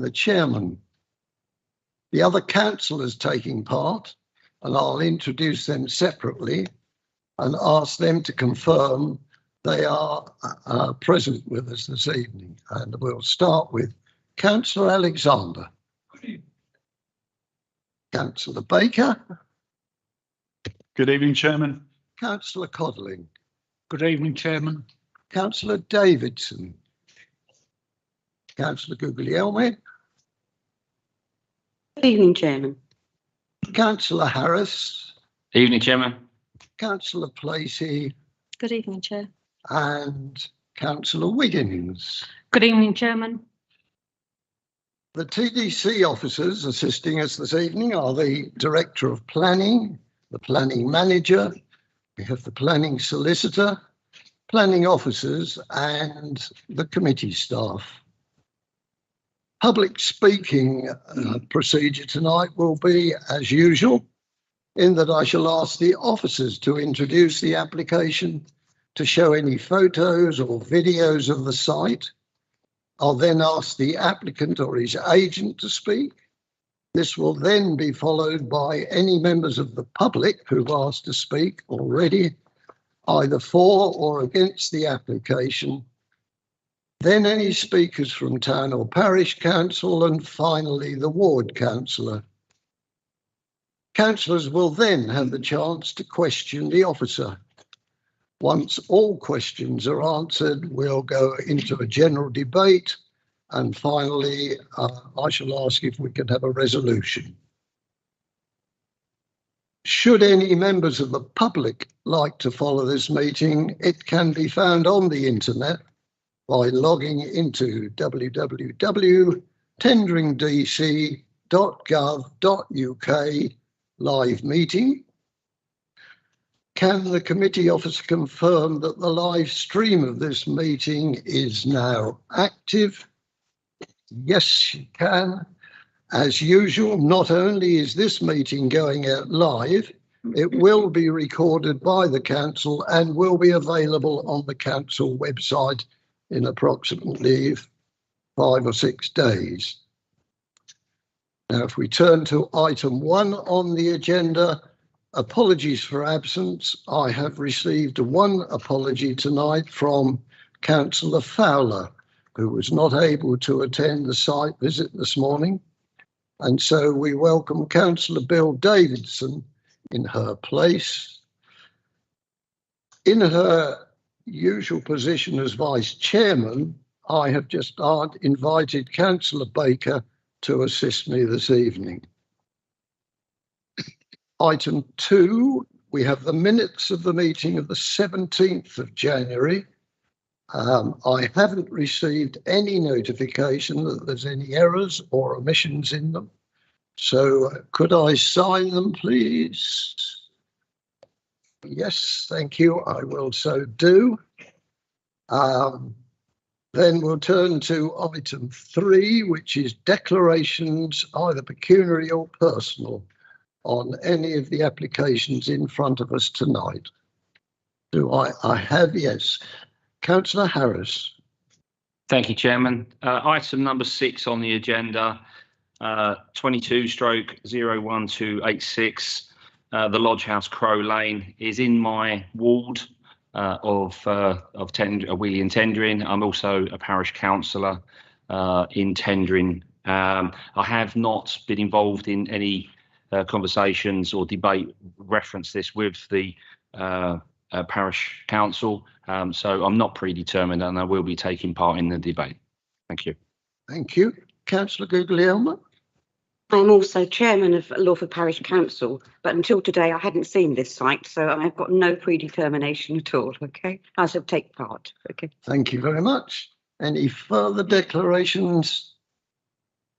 the chairman. The other councillors taking part, and I'll introduce them separately and ask them to confirm they are present with us this evening. And we'll start with Councillor Alexander. Councillor Baker. Good evening, Chairman. Councillor Codling. Good evening, Chairman. Councillor Davidson. Councillor Guglielmi. Good evening, Chairman. Councillor Harris. Evening, Chairman. Councillor Placey. Good evening, Chair. And Councillor Wiggins. Good evening, Chairman. The TDC officers assisting us this evening are the Director of Planning, the Planning Manager, we have the Planning Solicitor, Planning Officers and the committee staff. Public speaking procedure tonight will be as usual, in that I shall ask the officers to introduce the application, to show any photos or videos of the site. I'll then ask the applicant or his agent to speak. This will then be followed by any members of the public who've asked to speak already, either for or against the application. Then any speakers from town or parish council, and finally the ward councillor. Councillors will then have the chance to question the officer. Once all questions are answered, we'll go into a general debate, and finally I shall ask if we can have a resolution. Should any members of the public like to follow this meeting, it can be found on the internet by logging into www.tenderingdc.gov.uk live meeting. Can the committee officer confirm that the live stream of this meeting is now active? Yes, she can. As usual, not only is this meeting going out live, it will be recorded by the council and will be available on the council website in approximately 5 or 6 days. Now, if we turn to item 1 on the agenda, apologies for absence. I have received one apology tonight from Councillor Fowler, who was not able to attend the site visit this morning. And so we welcome Councillor Bill Davidson in her place. In her usual position as Vice Chairman, I have just invited Councillor Baker to assist me this evening. Item 2, we have the minutes of the meeting of the 17th of January. I haven't received any notification that there's any errors or omissions in them. So could I sign them, please? Yes, thank you. I will so do. Then we'll turn to item 3, which is declarations, either pecuniary or personal, on any of the applications in front of us tonight. Do I have? Yes. Councillor Harris. Thank you, Chairman. Item number 6 on the agenda, 22/01286, the Lodge House, Crow Lane, is in my ward of Wheeley and Tendring. I'm also a parish councillor in Tendring. I have not been involved in any conversations or debate reference this with the parish council, so I'm not predetermined and I will be taking part in the debate. Thank you. Thank you. Councillor Guglielmi. I'm also chairman of Lawford Parish Council, but until today I hadn't seen this site, so I've got no predetermination at all. Okay, I shall take part. Okay. Thank you very much. Any further declarations?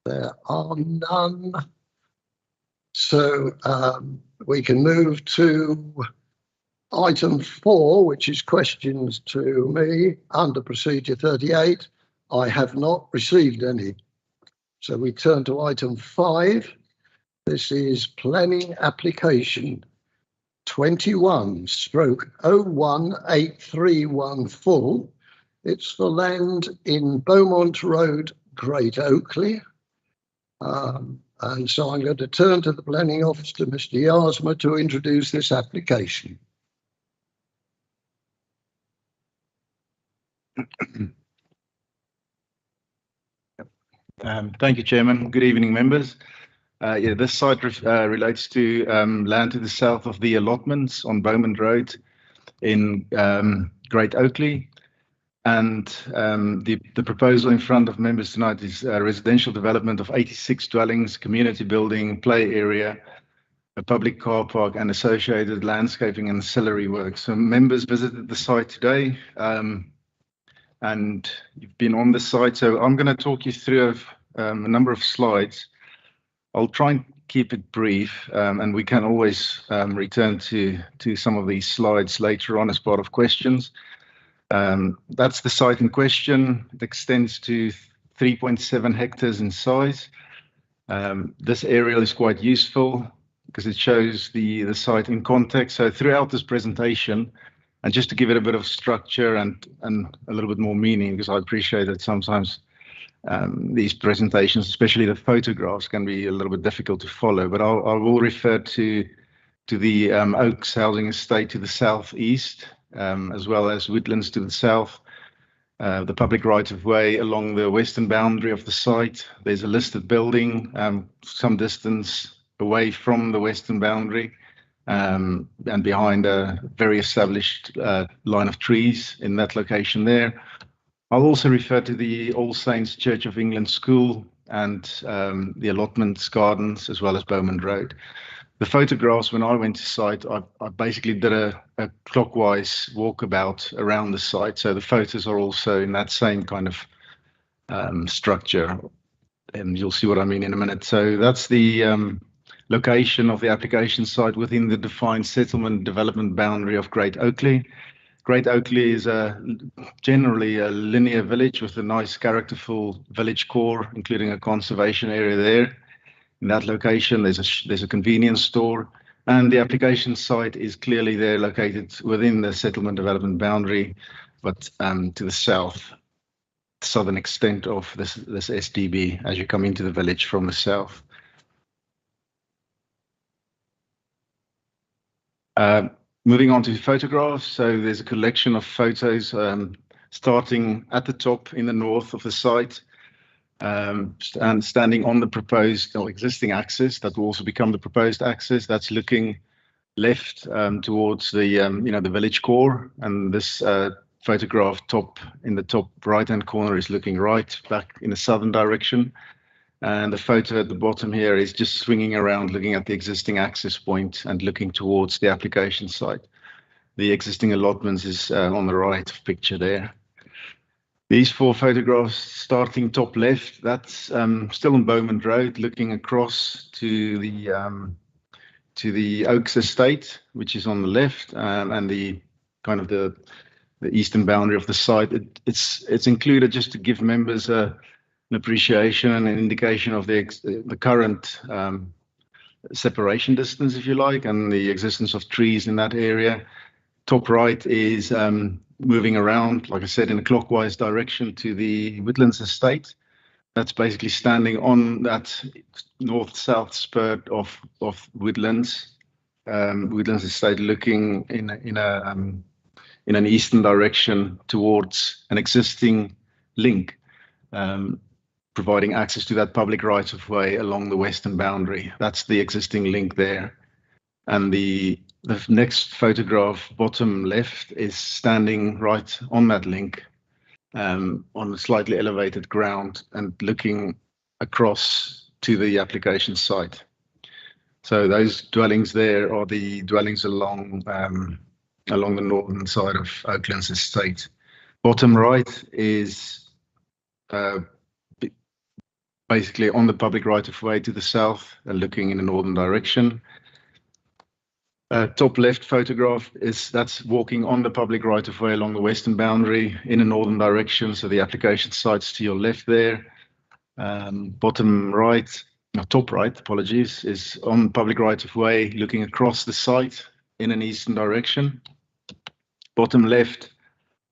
There are none. So we can move to item 4, which is questions to me under procedure 38. I have not received any. So we turn to item 5. This is planning application 21/01831 full. It's for land in Beaumont Road, Great Oakley. And so I'm going to turn to the planning officer, Mr. Yasma, to introduce this application. Thank you, Chairman. Good evening, members. This site relates to land to the south of the allotments on Bowman Road in Great Oakley. And the proposal in front of members tonight is a residential development of 86 dwellings, community building, play area, a public car park, and associated landscaping and ancillary work. So members visited the site today, and you've been on the site. So I'm going to talk you through a number of slides. I'll try and keep it brief, and we can always return to some of these slides later on as part of questions. That's the site in question. It extends to 3.7 hectares in size. This aerial is quite useful because it shows the site in context. So throughout this presentation, and just to give it a bit of structure and a little bit more meaning, because I appreciate that sometimes these presentations, especially the photographs, can be a little bit difficult to follow. But I will refer to the Oaks Housing Estate to the southeast, as well as Woodlands to the south, the public right-of-way along the western boundary of the site. There's a listed building some distance away from the western boundary, and behind a very established line of trees in that location there. I'll also refer to the All Saints Church of England School and the allotments, gardens, as well as Bowman Road. The photographs, when I went to site, I basically did a clockwise walkabout around the site. So the photos are also in that same kind of structure, and you'll see what I mean in a minute. So that's the location of the application site within the defined settlement development boundary of Great Oakley. Great Oakley is generally a linear village with a nice characterful village core, including a conservation area there. In that location, there's a convenience store, and the application site is clearly there, located within the settlement development boundary, but to the southern extent of this SDB as you come into the village from the south. Moving on to photographs, so there's a collection of photos starting at the top in the north of the site. And standing on the proposed or existing axis that will also become the proposed axis, that's looking left towards the the village core, and this photograph in the top right hand corner is looking right back in the southern direction, and the photo at the bottom here is just swinging around, looking at the existing axis point and looking towards the application site. The existing allotments is on the right of picture there. These four photographs starting top left, that's still on Bowman Road, looking across to the Oaks Estate, which is on the left, and the kind of the eastern boundary of the site. It's included just to give members an appreciation and an indication of the current separation distance, if you like, and the existence of trees in that area. Top right is moving around, like I said, in a clockwise direction to the Woodlands Estate. That's basically standing on that north-south spur of Woodlands. Woodlands Estate looking in an eastern direction towards an existing link, providing access to that public right-of-way along the western boundary. That's the existing link there. And the next photograph, bottom left, is standing right on that link, on a slightly elevated ground and looking across to the application site. So those dwellings there are the dwellings along the northern side of Oaklands Estate. Bottom right is basically on the public right-of-way to the south and looking in a northern direction. Top left photograph that's walking on the public right-of-way along the western boundary in a northern direction. So the application site's to your left there. Bottom right, no, top right, apologies, is on public right-of-way looking across the site in an eastern direction. Bottom left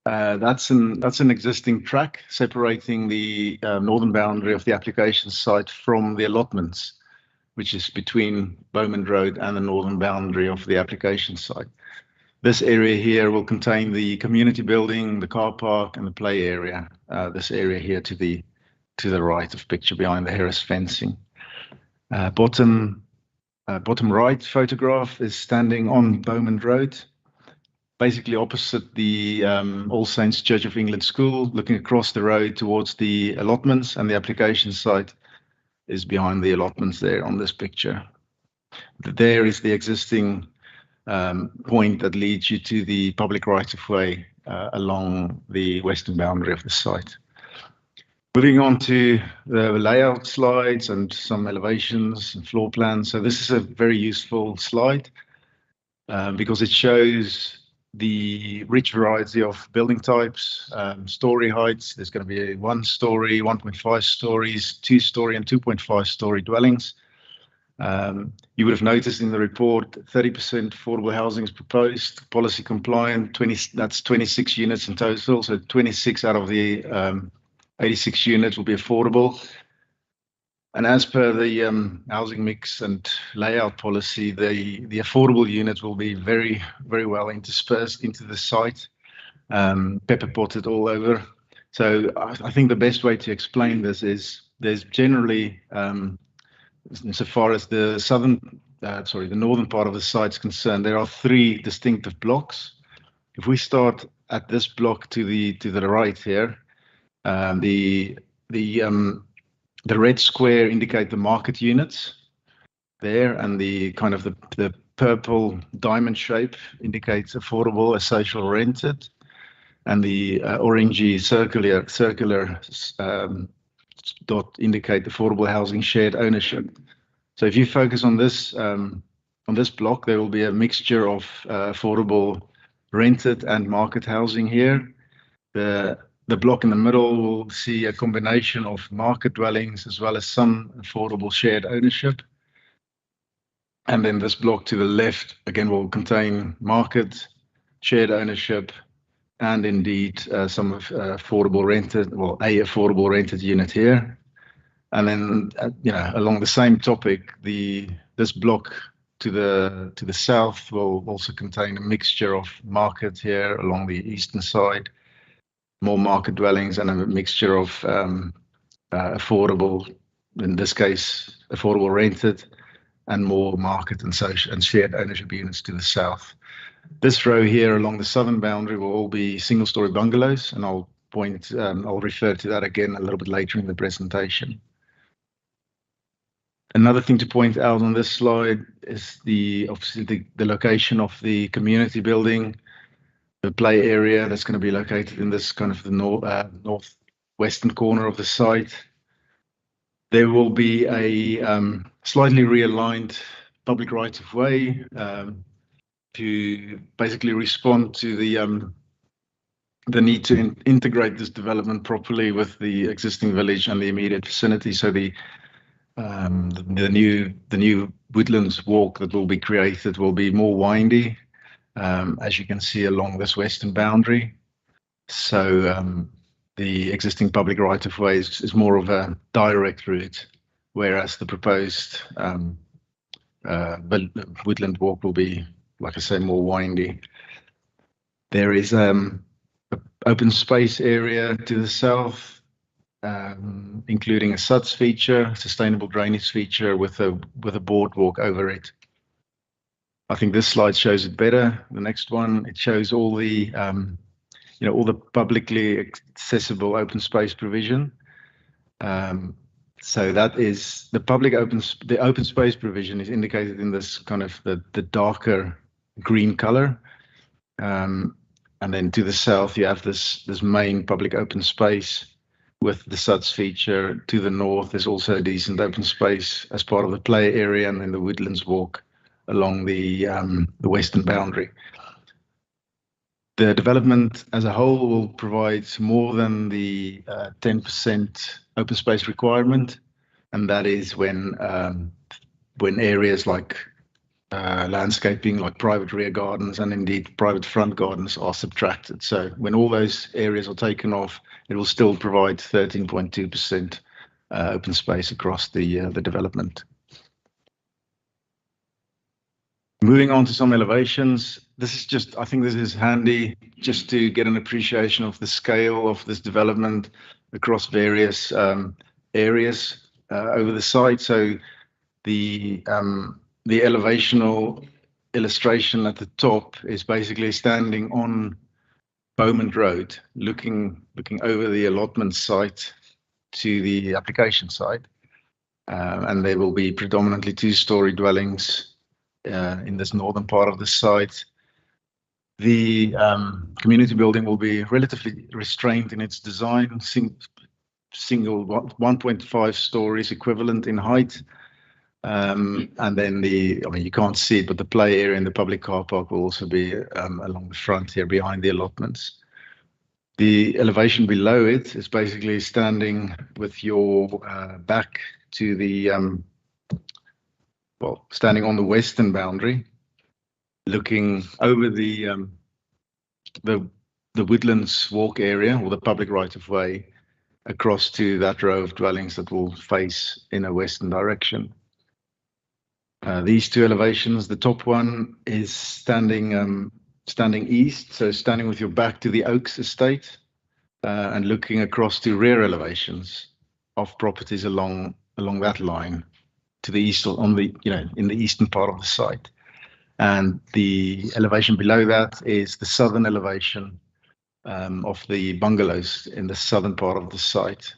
That's an existing track separating the northern boundary of the application site from the allotments, which is between Bowman Road and the northern boundary of the application site. This area here will contain the community building, the car park, and the play area. This area here to the right of picture behind the Harris fencing. Bottom right photograph is standing on Bowman Road, basically opposite the All Saints Church of England School, looking across the road towards the allotments, and the application site is behind the allotments there on this picture. There is the existing point that leads you to the public right-of-way along the western boundary of the site. Moving on to the layout slides and some elevations and floor plans. So this is a very useful slide because it shows the rich variety of building types, story heights. There's going to be a 1-story, 1.5 stories, 2-story and 2.5 story dwellings. You would have noticed in the report 30% affordable housing is proposed, policy compliant, that's 26 units in total. So 26 out of the 86 units will be affordable. And as per the housing mix and layout policy, the affordable units will be very, very well interspersed into the site, pepper potted all over. So I think the best way to explain this is there's generally, so far as the northern part of the site is concerned, there are 3 distinctive blocks. If we start at this block to the right here, the red square indicate the market units there, and the kind of the purple diamond shape indicates affordable or social rented, and the orangey circular dot indicate affordable housing shared ownership. So if you focus on this block, there will be a mixture of affordable rented and market housing here. The block in the middle will see a combination of market dwellings as well as some affordable shared ownership. And then this block to the left, again, will contain market, shared ownership, and indeed some affordable rented, well, a affordable rented unit here. And then, along the same topic, this block to the south will also contain a mixture of market here along the eastern side, more market dwellings, and a mixture of affordable, in this case, affordable rented, and more market and social and shared ownership units to the south. This row here along the southern boundary will all be single-story bungalows, and I'll refer to that again a little bit later in the presentation. Another thing to point out on this slide is obviously the location of the community building, the play area that's going to be located in this kind of the northwestern corner of the site. There will be a slightly realigned public right-of-way to basically respond to the need to integrate this development properly with the existing village and the immediate vicinity. So the new woodlands walk that will be created will be more windy, as you can see along this western boundary. So the existing public right-of-way is more of a direct route, whereas the proposed woodland walk will be, like I say, more windy. There is an open space area to the south, including a SUDS feature, sustainable drainage feature with a boardwalk over it. I think this slide shows it better. The next one, it shows all the all the publicly accessible open space provision. So that is the open space provision is indicated in this kind of the darker green color. And then to the south, you have this main public open space with the SUDS feature. To the north, there's also a decent open space as part of the play area, and then the woodlands walk along the western boundary. The development as a whole will provide more than the 10% open space requirement, and that is when areas like landscaping like private rear gardens and indeed private front gardens are subtracted. So when all those areas are taken off, it will still provide 13.2% open space across the development. Moving on to some elevations. This is just, I think this is handy just to get an appreciation of the scale of this development across various areas over the site. So the elevational illustration at the top is basically standing on Beaumont Road, looking over the allotment site to the application site. And there will be predominantly 2-story dwellings in this northern part of the site. The community building will be relatively restrained in its design, single 1.5 stories equivalent in height. And then you can't see it, but the play area in the public car park will also be along the front here behind the allotments. The elevation below it is basically standing with your back to the standing on the western boundary, looking over the Woodlands Walk area or the public right-of-way across to that row of dwellings that will face in a western direction. These two elevations, the top one is standing east, so standing with your back to the Oaks estate and looking across to rear elevations of properties along that line to the east, in the eastern part of the site. And the elevation below that is the southern elevation of the bungalows in the southern part of the site.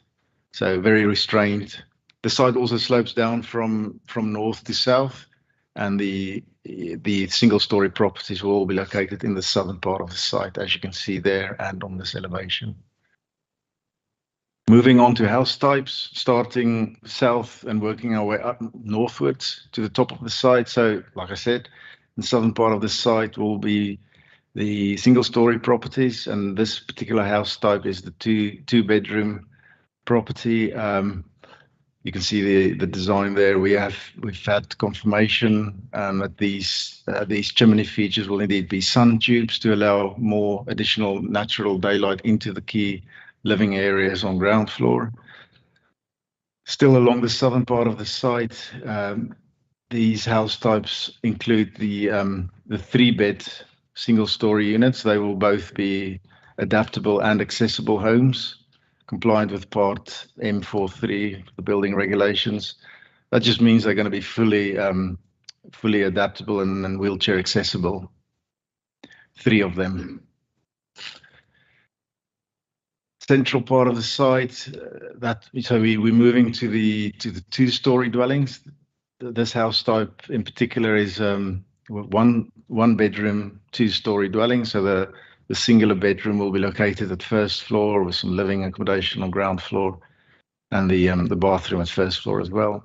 So very restrained. The site also slopes down from north to south, and the single-story properties will all be located in the southern part of the site, as you can see there and on this elevation. Moving on to house types, starting south and working our way up northwards to the top of the site. So, like I said, the southern part of the site will be the single-story properties, and this particular house type is the two-bedroom property. You can see the design there. We've had confirmation that these chimney features will indeed be sun tubes to allow more additional natural daylight into the key living areas on ground floor. Still along the southern part of the site, these house types include the 3-bed single-story units. They will both be adaptable and accessible homes, compliant with Part M43, the building regulations. That just means they're going to be fully adaptable and wheelchair accessible. 3 of them. Central part of the site, so we're moving to the 2-story dwellings. This house type in particular is one bedroom, 2-story dwelling. So the singular bedroom will be located at first floor with some living accommodation on ground floor, and the bathroom at first floor as well.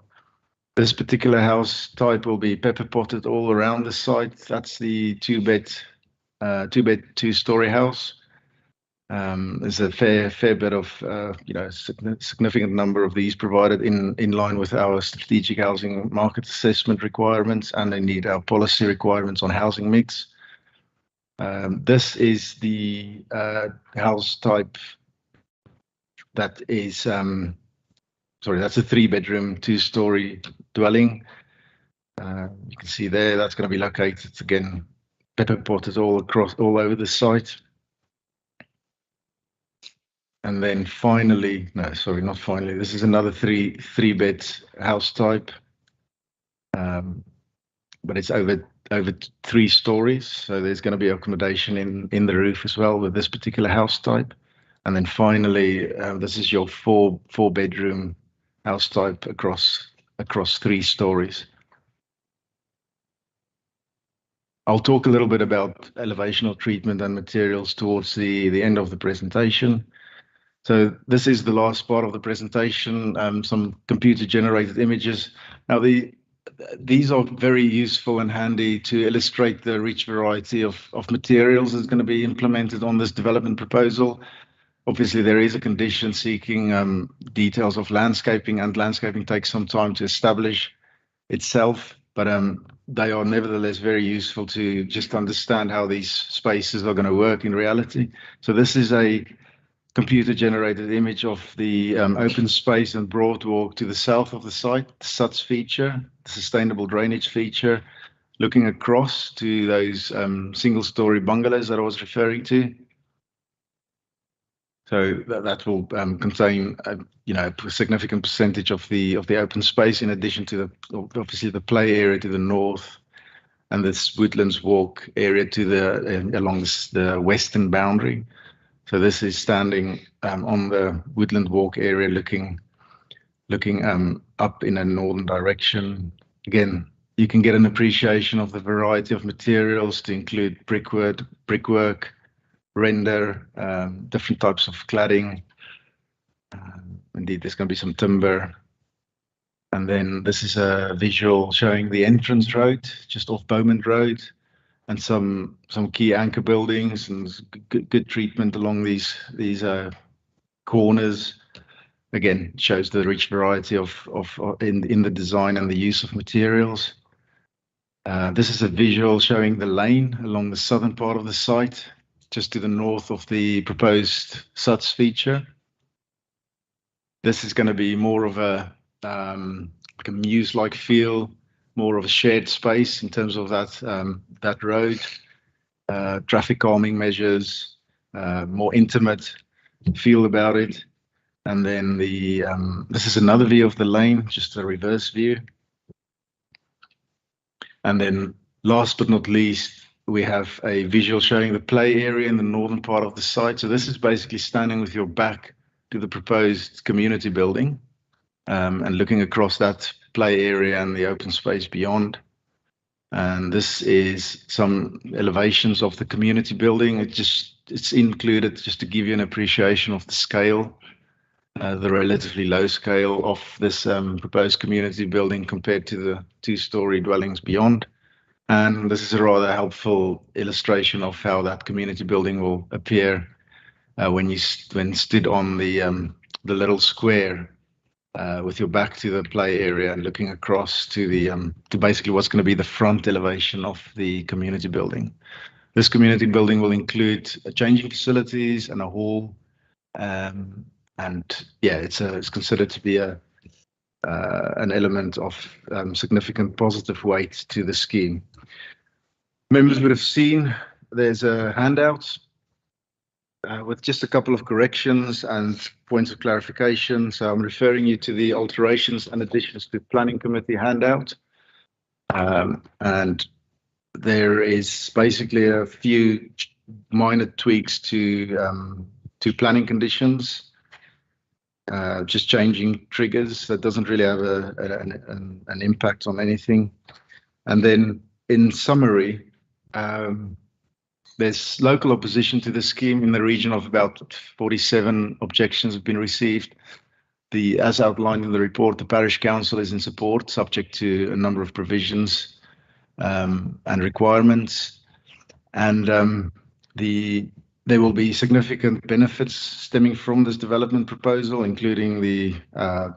This particular house type will be pepper potted all around the site. That's the 2-bed, 2-story house. There's a fair bit of significant number of these provided in line with our strategic housing market assessment requirements and indeed our policy requirements on housing mix. This is the house type that is that's a 3-bedroom, 2-story dwelling. You can see there that's going to be located again pepper potted all over the site. And then finally, this is another 3-bed house type, but it's over 3 stories. So there's going to be accommodation in the roof as well with this particular house type. And then finally, this is your 4-bedroom house type across 3 stories. I'll talk a little bit about elevational treatment and materials towards the end of the presentation. So this is the last part of the presentation, some computer-generated images. Now, these are very useful and handy to illustrate the rich variety of materials that's going to be implemented on this development proposal. Obviously, there is a condition seeking details of landscaping, and landscaping takes some time to establish itself. But they are nevertheless very useful to just understand how these spaces are going to work in reality. So this is a computer-generated image of the open space and broad walk to the south of the site, the SUTS feature, the sustainable drainage feature, looking across to those single-story bungalows that I was referring to. So that will contain, a significant percentage of the open space, in addition to obviously the play area to the north, and this Woodlands Walk area to the along the western boundary. So this is standing on the Woodland Walk area, looking up in a northern direction. Again, you can get an appreciation of the variety of materials to include brickwork, render, different types of cladding. Indeed, there's going to be some timber. And then this is a visual showing the entrance road, just off Bowman Road, and some key anchor buildings and good treatment along these corners. Again, shows the rich variety in the design and the use of materials. This is a visual showing the lane along the southern part of the site, just to the north of the proposed SUTS feature. This is going to be more of a like a muse-like feel, more of a shared space in terms of that road, traffic calming measures, more intimate feel about it. And then this is another view of the lane, just a reverse view. And then last but not least, we have a visual showing the play area in the northern part of the site. So this is basically standing with your back to the proposed community building, and looking across that play area and the open space beyond. And this is some elevations of the community building. It's included just to give you an appreciation of the scale, the relatively low scale of this proposed community building compared to the two-story dwellings beyond. And this is a rather helpful illustration of how that community building will appear when stood on the little square with your back to the play area and looking across to basically what's going to be the front elevation of the community building. This community building will include changing facilities and a hall, and yeah, it's considered to be an element of significant positive weight to the scheme. Members would have seen there's a handout with just a couple of corrections and points of clarification. So I'm referring you to the alterations and additions to planning committee handout. And there is basically a few minor tweaks to planning conditions, just changing triggers. That doesn't really have an impact on anything. And then in summary, there's local opposition to the scheme in the region of about 47 objections have been received. As outlined in the report, the parish council is in support, subject to a number of provisions and requirements. And there will be significant benefits stemming from this development proposal, including the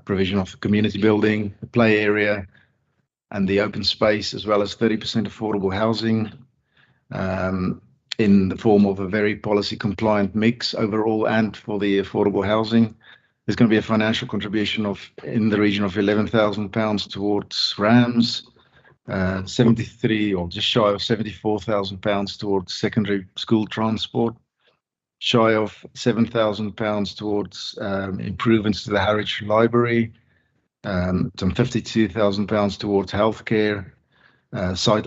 provision of the community building, the play area, and the open space, as well as 30% affordable housing, in the form of a very policy compliant mix overall and for the affordable housing. There's going to be a financial contribution in the region of £11,000 towards RAMS, 73 or just shy of £74,000 towards secondary school transport, shy of £7,000 towards improvements to the Harwich Library, some £52,000 towards healthcare, on-site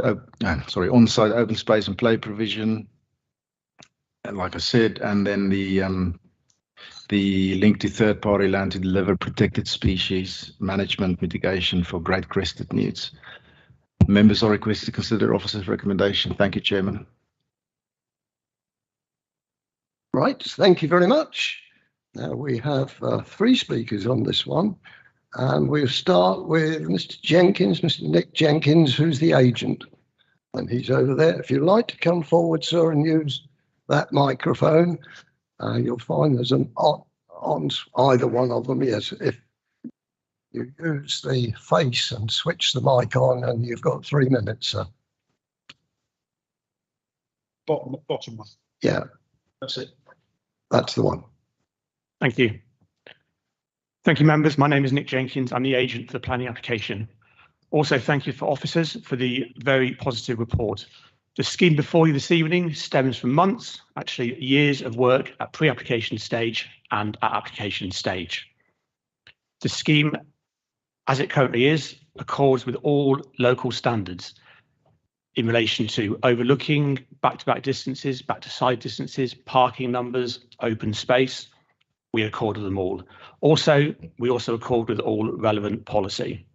open space and play provision, and like I said, and then the link to third-party land to deliver protected species management mitigation for great crested newts. Members are requested to consider officer's recommendation. Thank you, Chairman. Right, thank you very much. Now we have 3 speakers on this one, and we'll start with Mr. Jenkins, Mr. Nick Jenkins, who's the agent, and he's over there. If you'd like to come forward, sir, and use that microphone, you'll find there's an on either one of them. Yes, if You use the face and switch the mic on, and you've got 3 minutes, sir. Bottom one. Yeah, That's it. that's the one. Thank you. Thank you, members. My name is Nick Jenkins. I'm the agent for the planning application. Also, thank you for officers for the very positive report. The scheme before you this evening stems from months, actually years of work at pre-application stage and at application stage. The scheme, as it currently is, accords with all local standards in relation to overlooking, back-to-back distances, back-to-side distances, parking numbers, open space. We accord with them all. We also accord with all relevant policy.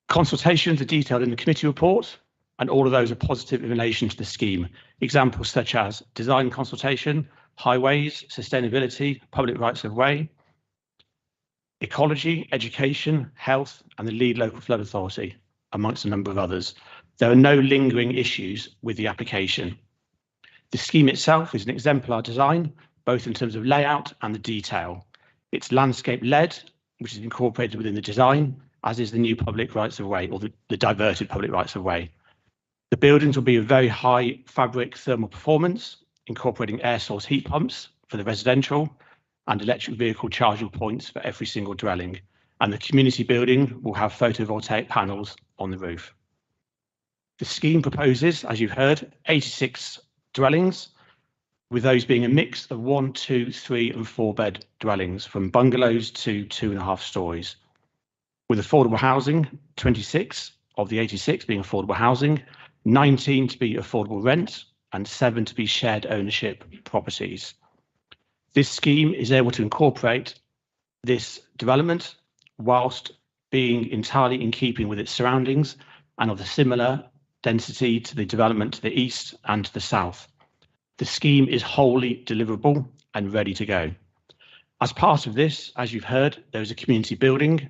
Consultations are detailed in the committee report, and all of those are positive in relation to the scheme. Examples such as design consultation, highways, sustainability, public rights of way, ecology, education, health, and the lead local flood authority, amongst a number of others. There are no lingering issues with the application. The scheme itself is an exemplar design, both in terms of layout and the detail. It's landscape-led, which is incorporated within the design, as is the new public rights of way, or the diverted public rights of way. The buildings will be of very high fabric thermal performance, incorporating air source heat pumps for the residential and electric vehicle charging points for every single dwelling. And the community building will have photovoltaic panels on the roof. The scheme proposes, as you've heard, 86 dwellings, with those being a mix of 1, 2, 3 and 4 bed dwellings, from bungalows to 2.5 stories. With affordable housing, 26 of the 86 being affordable housing, 19 to be affordable rent, and 7 to be shared ownership properties. This scheme is able to incorporate this development whilst being entirely in keeping with its surroundings and of a similar density to the development to the east and to the south. The scheme is wholly deliverable and ready to go. As part of this, as you've heard, there is a community building,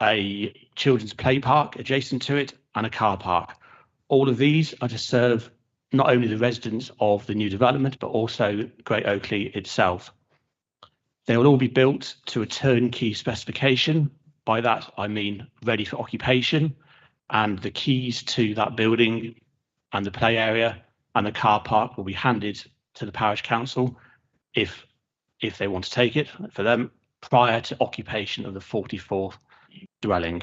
a children's play park adjacent to it, and a car park. All of these are to serve not only the residents of the new development, but also Great Oakley itself. They will all be built to a turnkey specification. By that, I mean ready for occupation, and the keys to that building and the play area and the car park will be handed to the parish council if they want to take it for them prior to occupation of the 44th dwelling.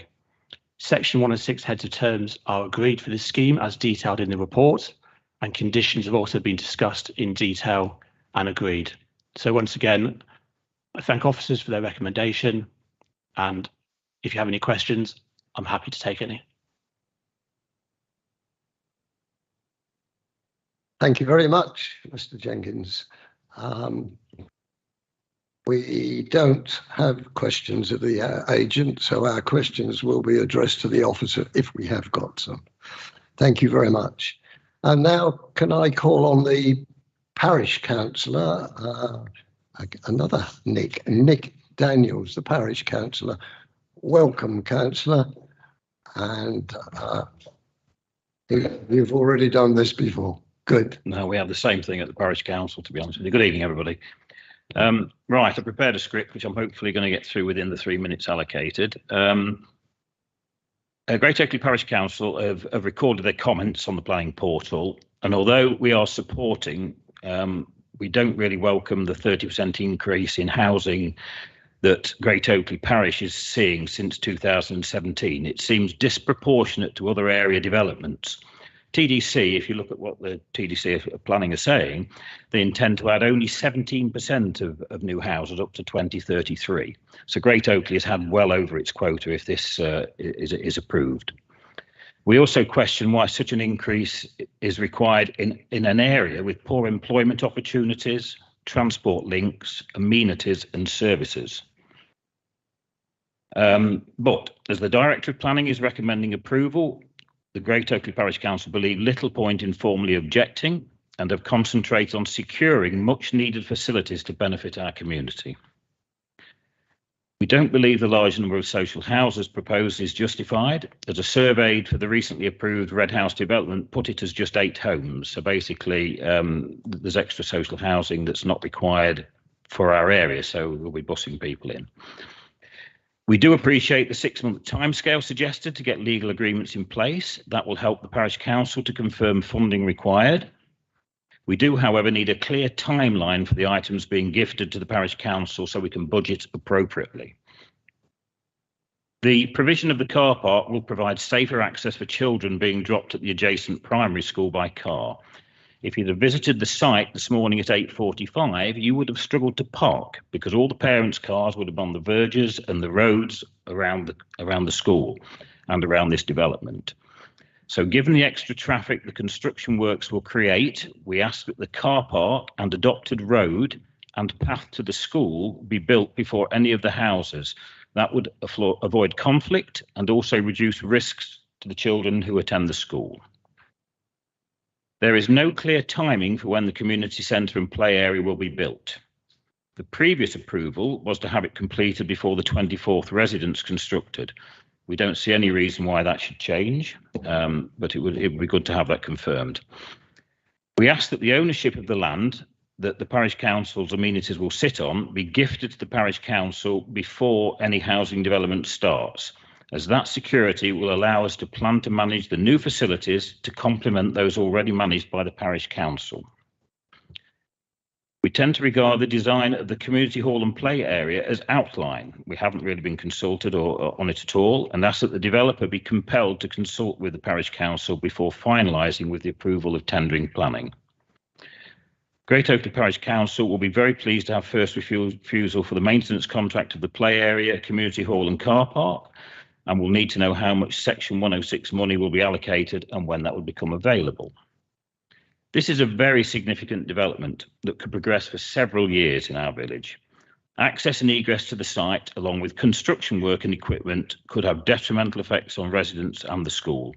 Section 1 and 6 heads of terms are agreed for this scheme as detailed in the report, and conditions have also been discussed in detail and agreed. So once again, I thank officers for their recommendation, and if you have any questions, I'm happy to take any. Thank you very much, Mr. Jenkins. We don't have questions of the agent, so our questions will be addressed to the officer if we have got some. Thank you very much. And now, can I call on the parish councillor, another Nick Daniels, the parish councillor. Welcome, councillor. And you've already done this before. Good. No, we have the same thing at the parish council, to be honest with you. Good evening, everybody. Right, I prepared a script which I'm hopefully going to get through within the 3 minutes allocated. Great Oakley Parish Council have recorded their comments on the planning portal, and although we are supporting, we don't really welcome the 30% increase in housing that Great Oakley Parish is seeing since 2017. It seems disproportionate to other area developments. TDC, if you look at what the TDC planning are saying, they intend to add only 17% of new houses up to 2033. So Great Oakley has had well over its quota if this is approved. We also question why such an increase is required in an area with poor employment opportunities, transport links, amenities and services. But as the Director of Planning is recommending approval, the Great Oakley Parish Council believe little point in formally objecting and have concentrated on securing much needed facilities to benefit our community. We don't believe the large number of social houses proposed is justified, as a survey for the recently approved Red House development put it as just 8 homes. So basically there's extra social housing that's not required for our area, so we'll be bussing people in. We do appreciate the 6-month timescale suggested to get legal agreements in place. That will help the parish council to confirm funding required. We do, however, need a clear timeline for the items being gifted to the parish council so we can budget appropriately. The provision of the car park will provide safer access for children being dropped at the adjacent primary school by car. If you'd have visited the site this morning at 8:45, you would have struggled to park because all the parents' cars would have been on the verges and the roads around the school and around this development. So given the extra traffic the construction works will create, we ask that the car park and adopted road and path to the school be built before any of the houses. That would avoid conflict and also reduce risks to the children who attend the school. There is no clear timing for when the community centre and play area will be built. The previous approval was to have it completed before the 24th residence constructed. We don't see any reason why that should change, but it would be good to have that confirmed. We ask that the ownership of the land that the parish council's amenities will sit on be gifted to the parish council before any housing development starts, as that security will allow us to plan to manage the new facilities to complement those already managed by the parish council. We tend to regard the design of the community hall and play area as outline. We haven't really been consulted on it at all, and ask that the developer be compelled to consult with the parish council before finalising with the approval of tendering planning. Great Oakley Parish Council will be very pleased to have first refusal for the maintenance contract of the play area, community hall and car park, and will need to know how much Section 106 money will be allocated and when that will become available. This is a very significant development that could progress for several years in our village. Access and egress to the site, along with construction work and equipment, could have detrimental effects on residents and the school.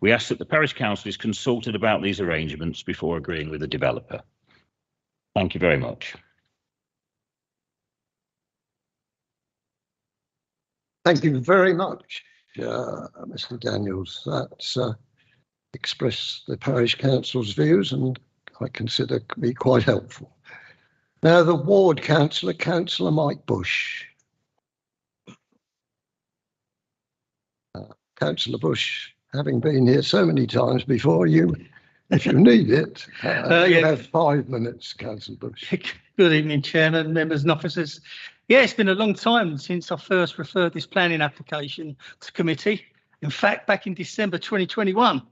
We ask that the parish council is consulted about these arrangements before agreeing with the developer. Thank you very much. Thank you very much, Mr. Daniels. That's expressed the parish council's views and I consider can be quite helpful. Now the ward councillor, Councillor Mike Bush. Councillor Bush, having been here so many times before, if you need it, you have 5 minutes, Councillor Bush. Good evening, Chairman, members and officers. Yeah, it's been a long time since I first referred this planning application to committee. In fact, back in December 2021,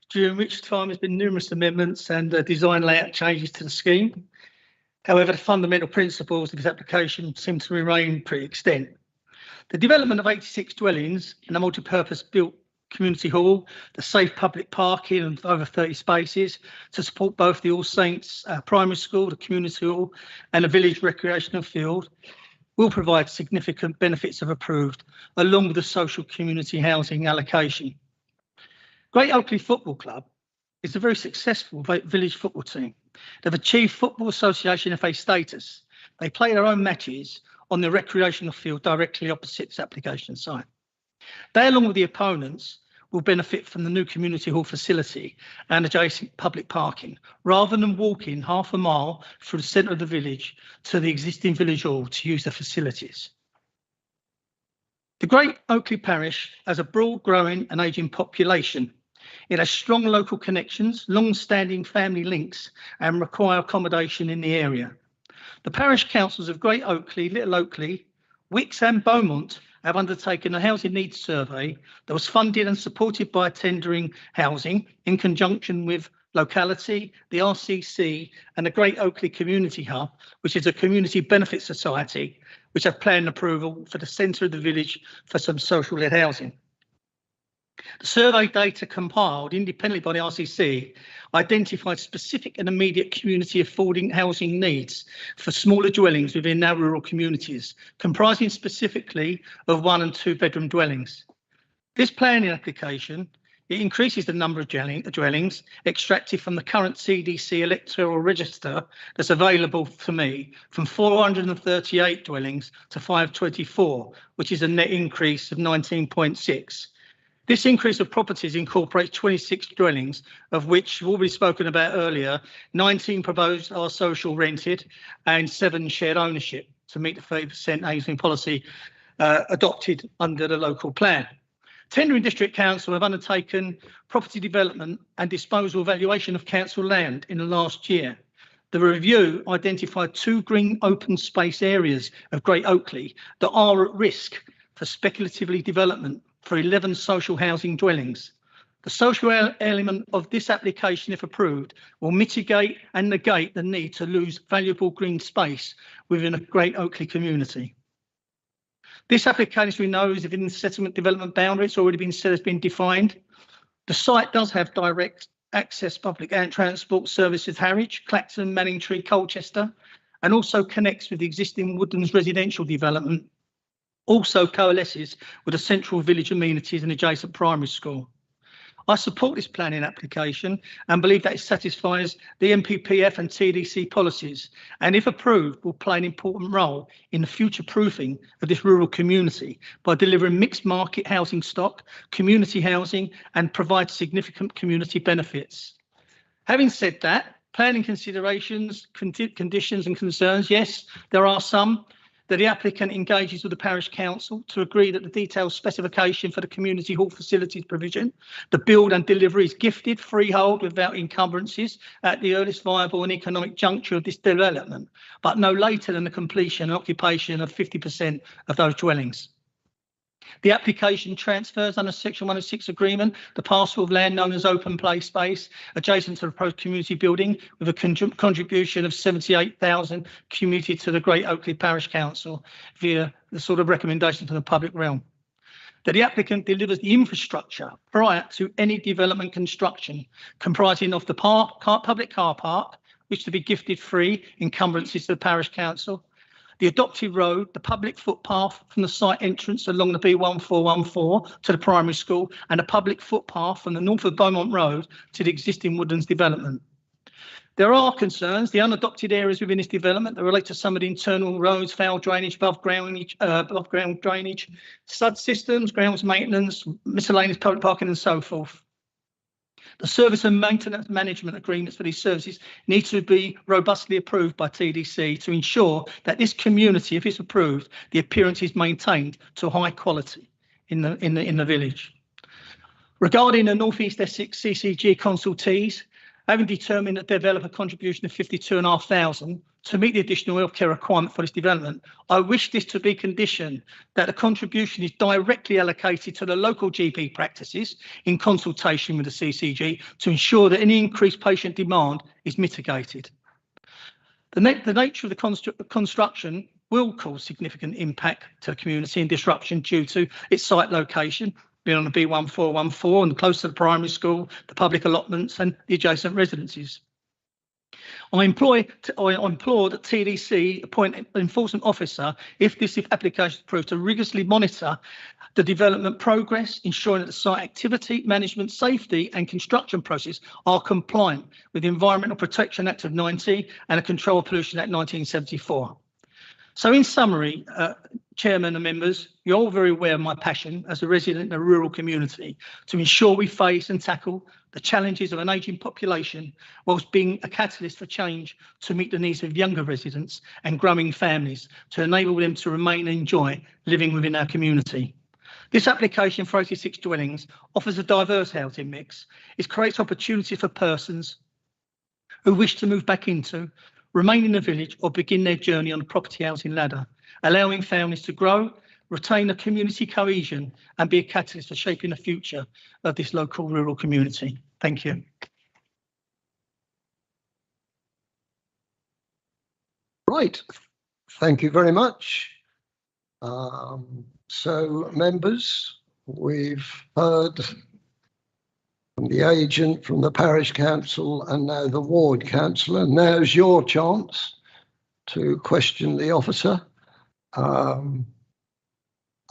during which time there's been numerous amendments and design layout changes to the scheme. However, the fundamental principles of this application seem to remain pretty extant. The development of 86 dwellings and a multi-purpose built community hall, the safe public parking of over 30 spaces to support both the All Saints primary school, the community hall and the village recreational field will provide significant benefits if approved, along with the social community housing allocation. Great Oakley Football Club is a very successful village football team. They've achieved Football Association FA status. They play their own matches on the recreational field directly opposite this application site. They, along with the opponents, will benefit from the new community hall facility and adjacent public parking, rather than walking half a mile through the centre of the village to the existing village hall to use the facilities. The Great Oakley Parish has a broad, growing and ageing population. It has strong local connections, long-standing family links and require accommodation in the area. The parish councils of Great Oakley, Little Oakley, Wicks and Beaumont have undertaken a housing needs survey that was funded and supported by Tendering Housing in conjunction with Locality, the RCC and the Great Oakley Community Hub, which is a community benefit society, which have planned approval for the centre of the village for some social-led housing. The survey data compiled independently by the RCC identified specific and immediate community affording housing needs for smaller dwellings within our rural communities, comprising specifically of 1 and 2 bedroom dwellings. This planning application, it increases the number of dwellings extracted from the current CDC electoral register that's available to me from 438 dwellings to 524, which is a net increase of 19.6. This increase of properties incorporates 26 dwellings, of which we've already spoken about earlier, 19 proposed are social rented and 7 shared ownership to meet the 30% housing policy adopted under the local plan. Tendering District Council have undertaken property development and disposal valuation of council land in the last year. The review identified 2 green open space areas of Great Oakley that are at risk for speculatively development for 11 social housing dwellings. The social element of this application, if approved, will mitigate and negate the need to lose valuable green space within a Great Oakley community. This application, as we know, is within the settlement development boundary. It's already been said has been defined. The site does have direct access public and transport services, Harwich, Clacton, Manningtree, Colchester, and also connects with the existing Woodlands residential development. Also coalesces with the central village amenities and adjacent primary school. I support this planning application and believe that it satisfies the NPPF and TDC policies, and if approved, will play an important role in the future proofing of this rural community by delivering mixed market housing stock, community housing, and provide significant community benefits. Having said that, planning considerations, conditions and concerns, yes, there are some. That the applicant engages with the parish council to agree that the detailed specification for the community hall facilities provision, the build and delivery is gifted freehold without encumbrances at the earliest viable and economic juncture of this development, but no later than the completion and occupation of 50% of those dwellings. The application transfers under Section 106 agreement the parcel of land known as open play space adjacent to the proposed community building with a contribution of 78,000 commuted to the Great Oakley Parish Council via the sort of recommendation from the public realm. That the applicant delivers the infrastructure prior to any development construction comprising of the public car park, which to be gifted free encumbrances to the Parish Council, the adopted road, the public footpath from the site entrance along the B1414 to the primary school, and a public footpath from the north of Beaumont Road to the existing Woodlands development. There are concerns, the unadopted areas within this development that relate to some of the internal roads, foul drainage, above ground drainage, sud systems, grounds maintenance, miscellaneous public parking and so forth. The service and maintenance management agreements for these services need to be robustly approved by TDC to ensure that this community, if it's approved, the appearance is maintained to high quality in the village. Regarding the North East Essex CCG consultees, having determined that developer contribution of 52,500 to meet the additional healthcare requirement for this development, I wish this to be conditioned that the contribution is directly allocated to the local GP practices in consultation with the CCG to ensure that any increased patient demand is mitigated. The nature of the construction will cause significant impact to the community and disruption due to its site location, being on the B1414 and close to the primary school, the public allotments and the adjacent residences. I implore that TDC appoint an enforcement officer, if this application is approved, to rigorously monitor the development progress, ensuring that the site activity, management, safety and construction process are compliant with the Environmental Protection Act of 1990 and the Control of Pollution Act 1974. So in summary, Chairman and members, you're all very aware of my passion as a resident in a rural community to ensure we face and tackle the challenges of an ageing population whilst being a catalyst for change to meet the needs of younger residents and growing families to enable them to remain and enjoy living within our community. This application for 86 dwellings offers a diverse housing mix. It creates opportunities for persons who wish to move back into, remain in the village or begin their journey on the property housing ladder, allowing families to grow, retain a community cohesion and be a catalyst for shaping the future of this local rural community. Thank you. Right, thank you very much. So members, we've heard from the agent, from the parish council and now the ward councillor. Now's your chance to question the officer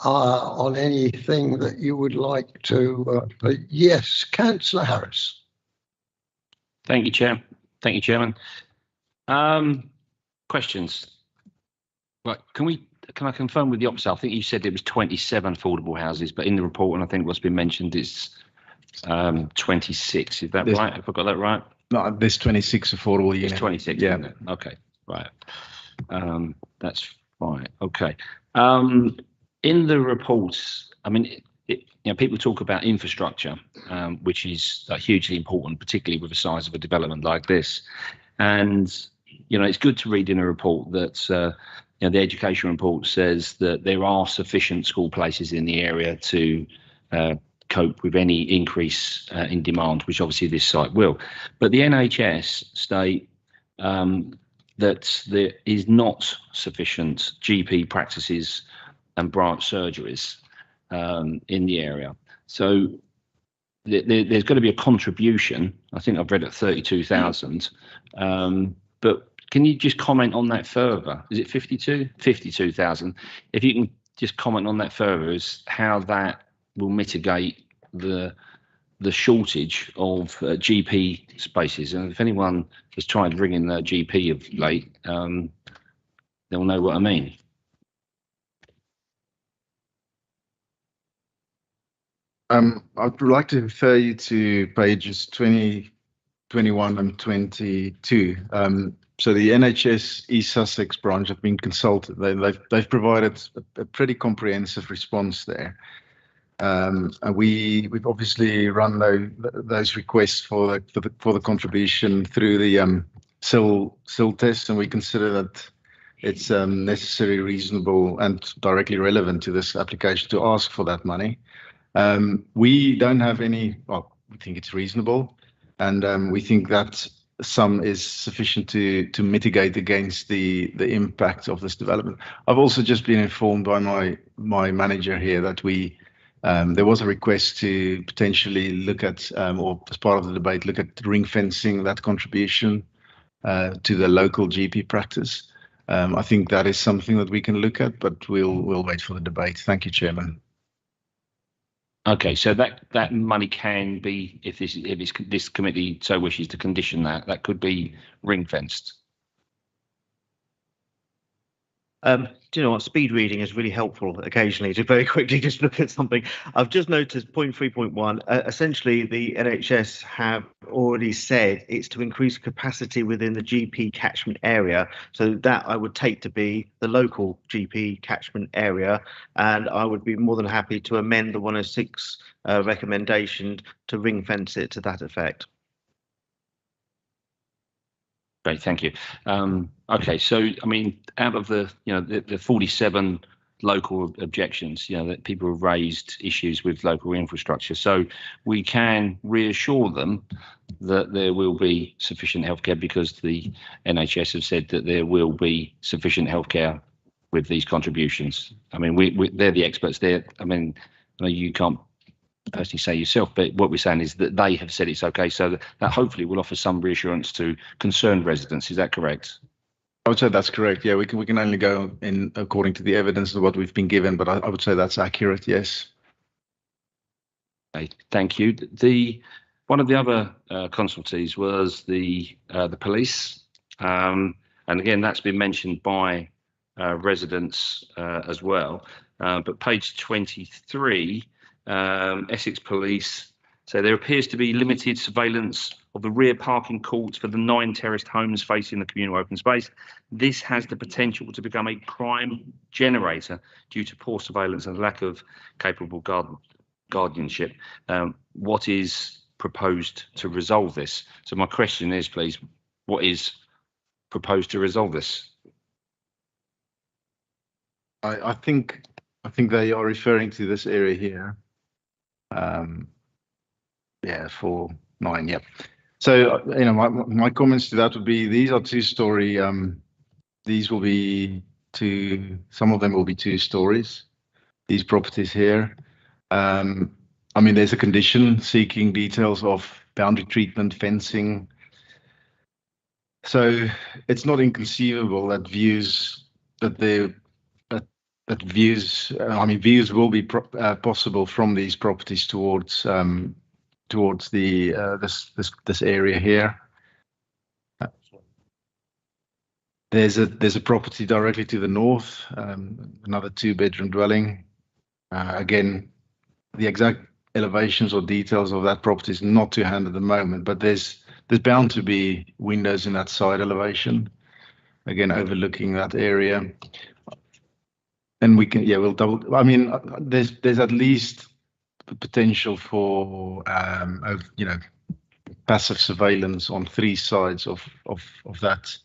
on anything that you would like to. Yes, Councillor Harris. Thank you, Chair. Thank you, Chairman. Questions? Right, can I confirm with the officer? I think you said it was 27 affordable houses, but in the report, and I think what's been mentioned is 26. Is that right? Have I got that right? No, there's 26 affordable units. It's 26. Yeah. Isn't it? Okay. Right. That's fine. Okay. in the reports, I mean, people talk about infrastructure, which is hugely important, particularly with the size of a development like this. And, it's good to read in a report that, the education report says that there are sufficient school places in the area to cope with any increase in demand, which obviously this site will. But the NHS state that there is not sufficient GP practices and branch surgeries in the area. So there's got to be a contribution. I think I've read at 32,000. But can you just comment on that further? Is it 52,000? If you can just comment on that further, as how that will mitigate the shortage of GP spaces. And if anyone has tried to ring in their GP of late, they'll know what I mean. I'd like to refer you to pages 20, 21 and 22. So the NHS East Sussex branch have been consulted. They've provided a pretty comprehensive response there. And we've obviously run those requests for the contribution through the SIL test, and we consider that it's necessary, reasonable, and directly relevant to this application to ask for that money. We don't have any. Well, we think it's reasonable, and we think that sum is sufficient to mitigate against the impact of this development. I've also just been informed by my manager here that there was a request to potentially look at, or as part of the debate, look at ring fencing that contribution to the local GP practice. I think that is something that we can look at, but we'll wait for the debate. Thank you, Chairman. Okay, so that money can be, if this committee so wishes to condition that could be ring fenced. Do you know what? Speed reading is really helpful occasionally to very quickly just look at something. I've just noticed point 3.1. Essentially, the NHS have already said it's to increase capacity within the GP catchment area. So that I would take to be the local GP catchment area. And I would be more than happy to amend the 106 recommendation to ring fence it to that effect. Great, thank you. Okay, so I mean, out of the the 47 local objections, that people have raised issues with local infrastructure, so we can reassure them that there will be sufficient healthcare because the NHS have said that there will be sufficient healthcare with these contributions. I mean, they're the experts there. I mean, I know you can't personally say yourself, but what we're saying is that they have said it's okay, so that hopefully will offer some reassurance to concerned residents. Is that correct? I would say that's correct. Yeah, we can only go in according to the evidence of what we've been given, but I would say that's accurate. Yes. Okay, thank you. One of the other consultees was the police, and again that's been mentioned by residents as well. But page 23. Essex Police say there appears to be limited surveillance of the rear parking courts for the 9 terraced homes facing the communal open space. This has the potential to become a crime generator due to poor surveillance and lack of capable guardianship. What is proposed to resolve this? So my question is, please, what is proposed to resolve this? I think they are referring to this area here. Yeah, 4-9. Yep. So my comments to that would be these are 2-story. These will be some of them will be 2 stories. These properties here. I mean, there's a condition seeking details of boundary treatment, fencing. So it's not inconceivable that views views will be possible from these properties towards this area here. There's a property directly to the north, another 2-bedroom dwelling. Again, the exact elevations or details of that property is not to hand at the moment, but there's bound to be windows in that side elevation, again overlooking that area. And we can, yeah, we'll double. I mean, there's at least the potential for passive surveillance on 3 sides of that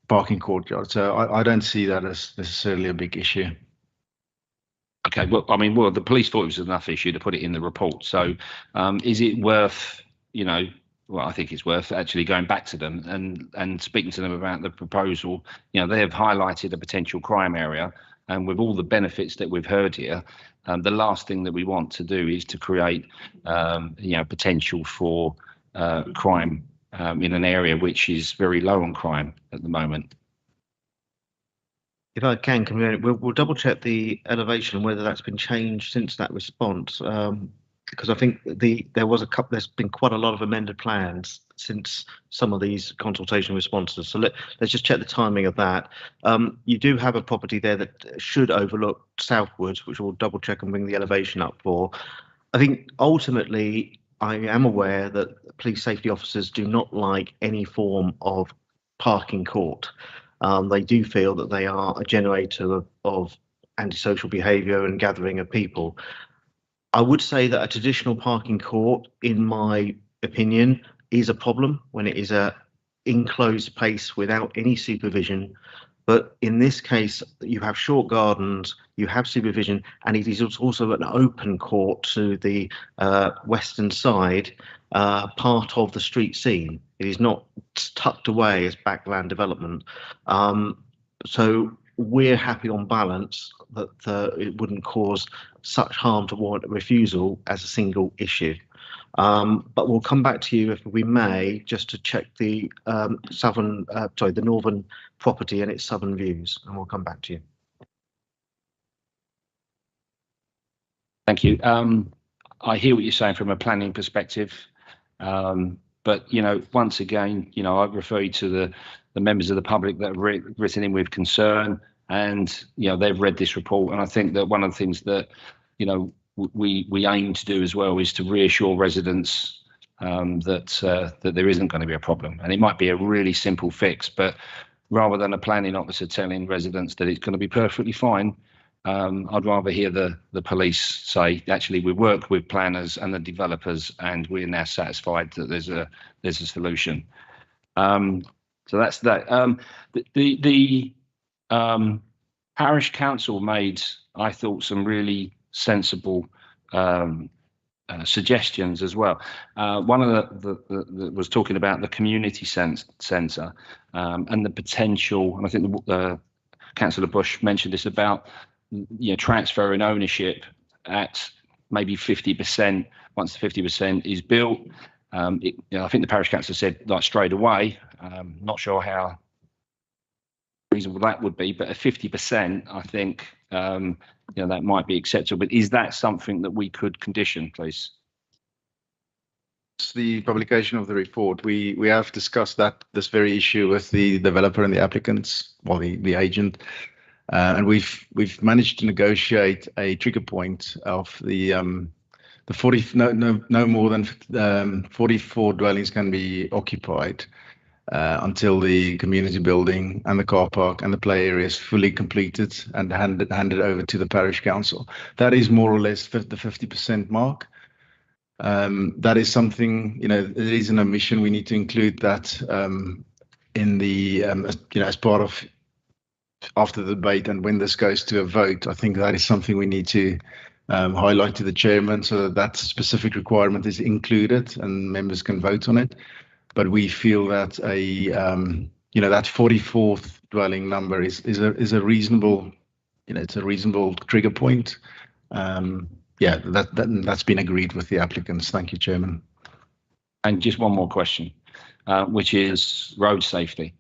parking courtyard. So I don't see that as necessarily a big issue. Okay, well, I mean, the police thought it was enough issue to put it in the report. So is it worth, well, I think it's worth actually going back to them and speaking to them about the proposal. They have highlighted a potential crime area, and with all the benefits that we've heard here, the last thing that we want to do is to create, potential for crime in an area which is very low on crime at the moment. If I can, we'll double check the elevation, whether that's been changed since that response. Because I think there's been quite a lot of amended plans since some of these consultation responses. So let's just check the timing of that. You do have a property there that should overlook southwards, which we'll double check and bring the elevation up for. I think ultimately, I am aware that police safety officers do not like any form of parking court. They do feel that they are a generator of antisocial behaviour and gathering of people. I would say that a traditional parking court, in my opinion, is a problem when it is a enclosed space without any supervision. But in this case, you have short gardens, you have supervision, and it is also an open court to the western side, part of the street scene. It is not tucked away as backland development. So we're happy on balance that it wouldn't cause such harm to warrant a refusal as a single issue. But we'll come back to you, if we may, just to check the the northern property and its southern views, and we'll come back to you. Thank you. I hear what you're saying from a planning perspective, but once again, I refer you to the members of the public that have written in with concern, and they've read this report, and I think that one of the things that we aim to do as well is to reassure residents that there isn't going to be a problem, and it might be a really simple fix, but rather than a planning officer telling residents that it's going to be perfectly fine, I'd rather hear the police say, actually, we work with planners and the developers, and we're now satisfied that there's a solution. So that's that. The parish council made, I thought, some really sensible suggestions as well. One of the was talking about the community centre and the potential, and I think Councillor Bush mentioned this about transferring ownership at maybe 50%. Once the 50% is built, I think the parish council said like straight away. Not sure how reasonable that would be, but at 50%, I think that might be acceptable. But is that something that we could condition, please? The publication of the report, we have discussed this very issue with the developer and the applicants, well, the agent, and we've managed to negotiate a trigger point of the 40 no more than 44 dwellings can be occupied until the community building and the car park and the play area is fully completed and handed over to the parish council. That is more or less the 50% mark. That is something, it is an omission. We need to include that in the, as part of after the debate, and when this goes to a vote, I think that is something we need to highlight to the chairman so that specific requirement is included and members can vote on it. But we feel that that 44th dwelling number is a reasonable, it's a reasonable trigger point. Yeah, that's been agreed with the applicants. Thank you, Chairman. And just one more question, which is road safety.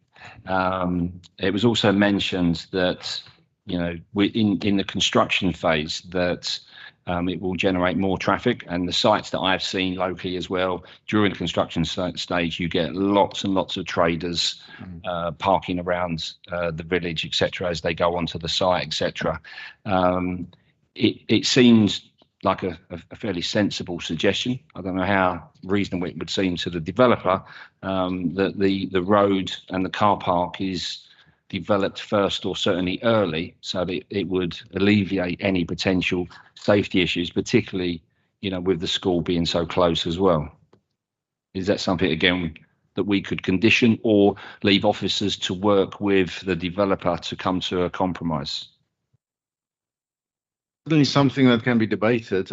It was also mentioned that, in the construction phase that it will generate more traffic, and the sites that I've seen locally as well, during the construction stage, you get lots and lots of traders parking around the village, etc., as they go onto the site, etc. It seems like a fairly sensible suggestion. I don't know how reasonable it would seem to the developer that the road and the car park is developed first, or certainly early, so that it would alleviate any potential safety issues, particularly, you know, with the school being so close as well? Is that something, again, that we could condition or leave officers to work with the developer to come to a compromise? Certainly something that can be debated.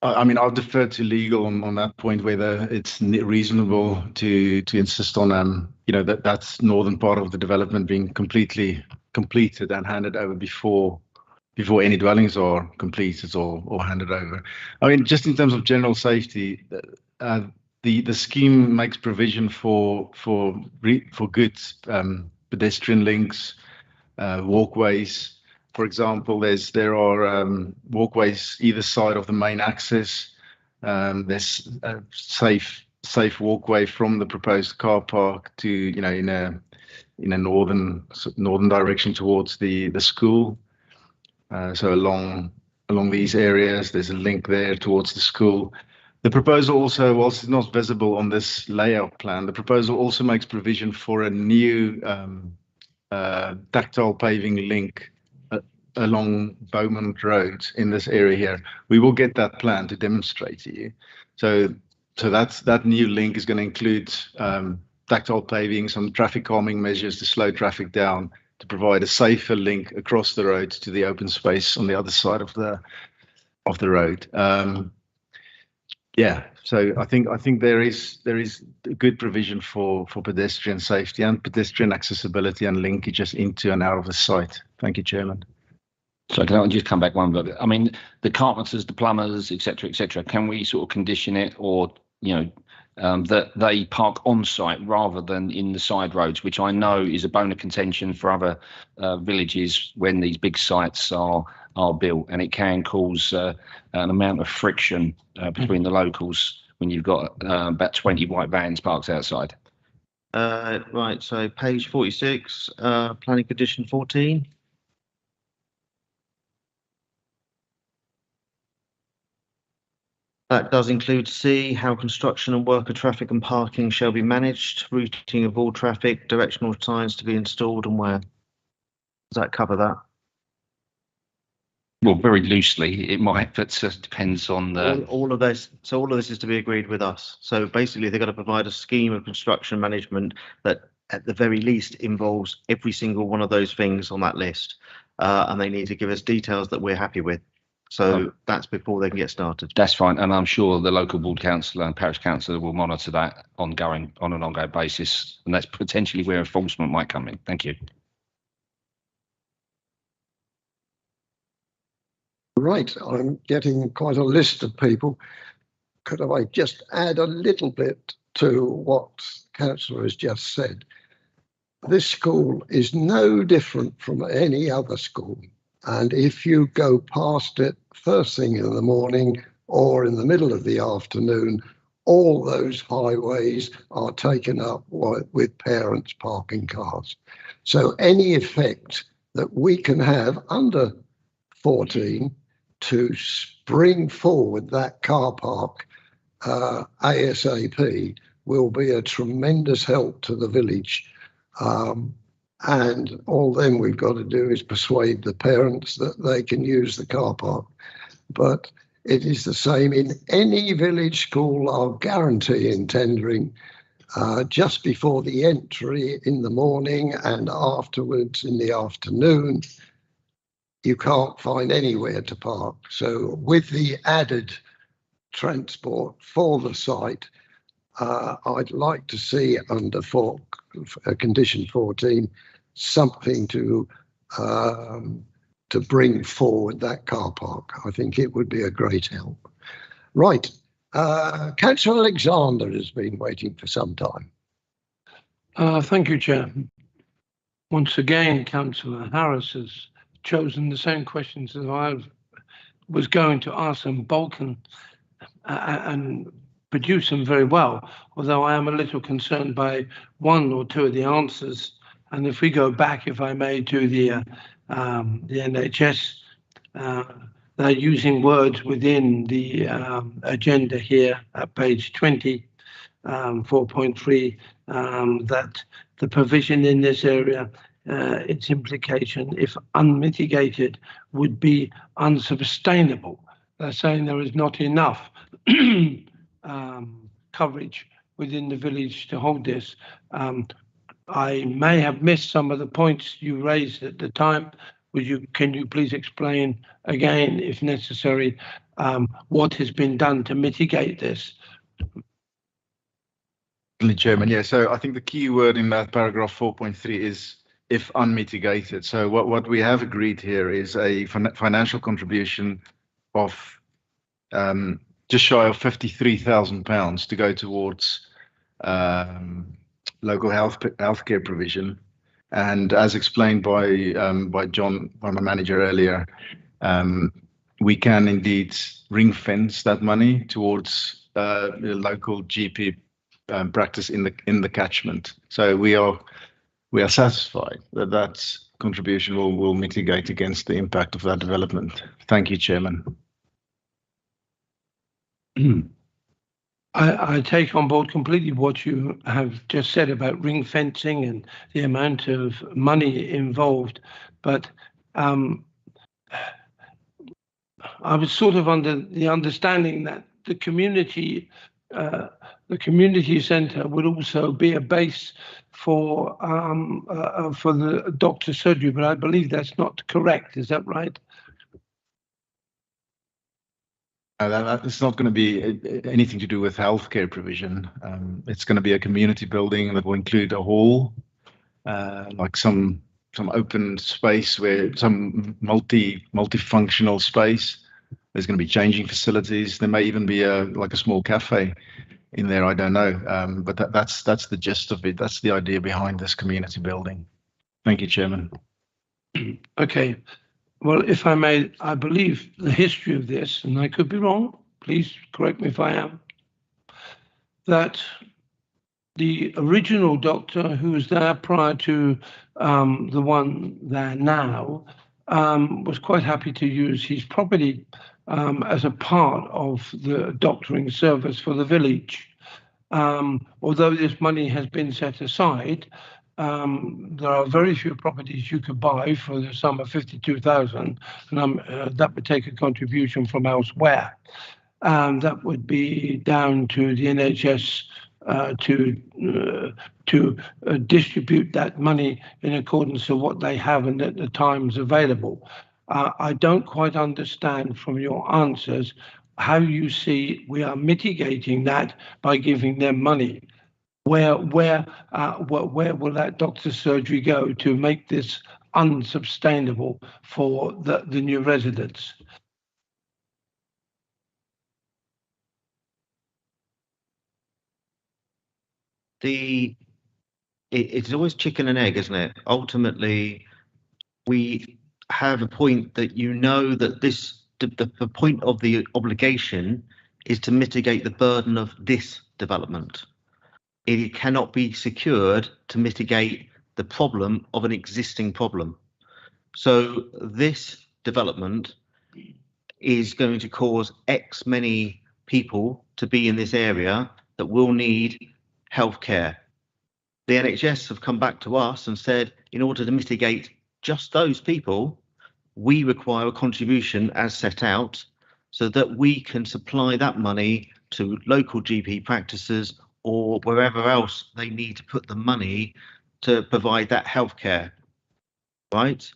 I mean, I'll defer to legal on that point, whether it's reasonable to insist on, you know, that's northern part of the development being completely completed and handed over before any dwellings are completed or handed over. I mean, just in terms of general safety, the scheme makes provision for good pedestrian links, walkways. For example, there are walkways either side of the main access. There's a safe walkway from the proposed car park to, you know, in a northern direction towards the school. So along these areas, there's a link there towards the school. The proposal also, whilst it's not visible on this layout plan, the proposal also makes provision for a new tactile paving link along Beaumont Road in this area here. We will get that plan to demonstrate to you. So that new link is going to include tactile paving, some traffic calming measures to slow traffic down, to provide a safer link across the road to the open space on the other side of the road. Yeah, so I think there is a good provision for pedestrian safety and pedestrian accessibility and linkages into and out of the site. Thank you, Chairman. So can I just come back one bit? I mean, the carpenters, the plumbers, etc., can we sort of condition it, or, you know, that they park on site rather than in the side roads, which I know is a bone of contention for other villages when these big sites are built, and it can cause an amount of friction between the locals when you've got about 20 white vans parked outside. Right, so page 46, planning condition 14. That does include C, how construction and worker traffic and parking shall be managed, routing of all traffic, directional signs to be installed, and where. Does that cover that? Well, very loosely it might, but it depends on the... All of this. So all of this is to be agreed with us. So basically they're going to provide a scheme of construction management that at the very least involves every single one of those things on that list. And they need to give us details that we're happy with. So that's before they can get started. That's fine, and I'm sure the local ward councillor and parish councillor will monitor that on an ongoing basis, and that's potentially where enforcement might come in. Thank you. Right, I'm getting quite a list of people. Could I just add a little bit to what Councillor has just said? This school is no different from any other school. And if you go past it first thing in the morning or in the middle of the afternoon, all those highways are taken up with parents parking cars. So any effect that we can have under 14 to bring forward that car park ASAP will be a tremendous help to the village. And all then we've got to do is persuade the parents that they can use the car park. But it is the same in any village school, I'll guarantee, in Tendring, just before the entry in the morning and afterwards in the afternoon, you can't find anywhere to park. So with the added transport for the site, I'd like to see under condition 14 something to bring forward that car park. I think it would be a great help. Right, Councillor Alexander has been waiting for some time. Thank you, Chair. Once again, Councillor Harris has chosen the same questions as I was going to ask them, bulk and produce them very well, although I am a little concerned by one or two of the answers. And if we go back, if I may, to the NHS, they're using words within the agenda here at page 20, 4.3, that the provision in this area, its implication, if unmitigated, would be unsustainable. They're saying there is not enough coverage within the village to hold this. I may have missed some of the points you raised at the time. Can you please explain again, if necessary, what has been done to mitigate this? Chairman, yeah, so I think the key word in that paragraph 4.3 is if unmitigated. So what we have agreed here is a financial contribution of just shy of £53,000 to go towards local healthcare provision. And as explained by John, by my manager earlier, we can indeed ring fence that money towards the local GP practice in the catchment. So we are satisfied that that contribution will mitigate against the impact of that development. Thank you, Chairman. I take on board completely what you have just said about ring fencing and the amount of money involved, but I was sort of under the understanding that the community centre would also be a base for the doctor's surgery, but I believe that's not correct. Is that right? It's not going to be anything to do with healthcare provision. It's going to be a community building that will include a hall, like some open space where some multifunctional space. There's going to be changing facilities. There may even be like a small cafe in there. I don't know, but that's the gist of it. That's the idea behind this community building. Thank you, Chairman. Okay. Well, if I may, I believe the history of this, and I could be wrong, please correct me if I am, that the original doctor who was there prior to the one there now was quite happy to use his property as a part of the doctoring service for the village. Although this money has been set aside, there are very few properties you could buy for the sum of 52,000, and that would take a contribution from elsewhere. That would be down to the NHS to distribute that money in accordance to what they have and at the times available. I don't quite understand from your answers how you see we are mitigating that by giving them money. Where will that doctor's surgery go to make this unsustainable for the new residents? It's always chicken and egg, isn't it? Ultimately, we have a point that that the point of the obligation is to mitigate the burden of this development. It cannot be secured to mitigate the problem of an existing problem. So this development is going to cause X many people to be in this area that will need healthcare. The NHS have come back to us and said, in order to mitigate just those people, we require a contribution as set out so that we can supply that money to local GP practices or wherever else they need to put the money to provide that healthcare, right?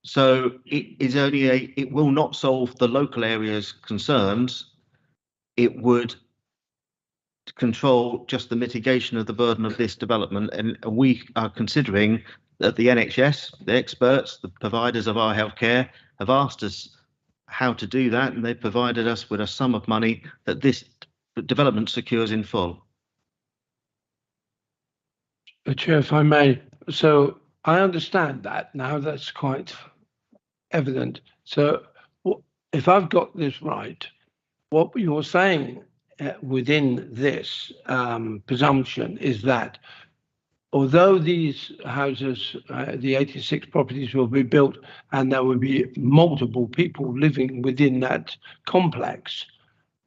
So it will not solve the local area's concerns. It would control just the mitigation of the burden of this development, and we are considering that the NHS, the experts, the providers of our healthcare, have asked us how to do that, and they've provided us with a sum of money that this development secures in full. Chair, if I may, so I understand that now. That's quite evident. So if I've got this right, what you're saying within this presumption is that although these houses, the 86 properties will be built and there will be multiple people living within that complex,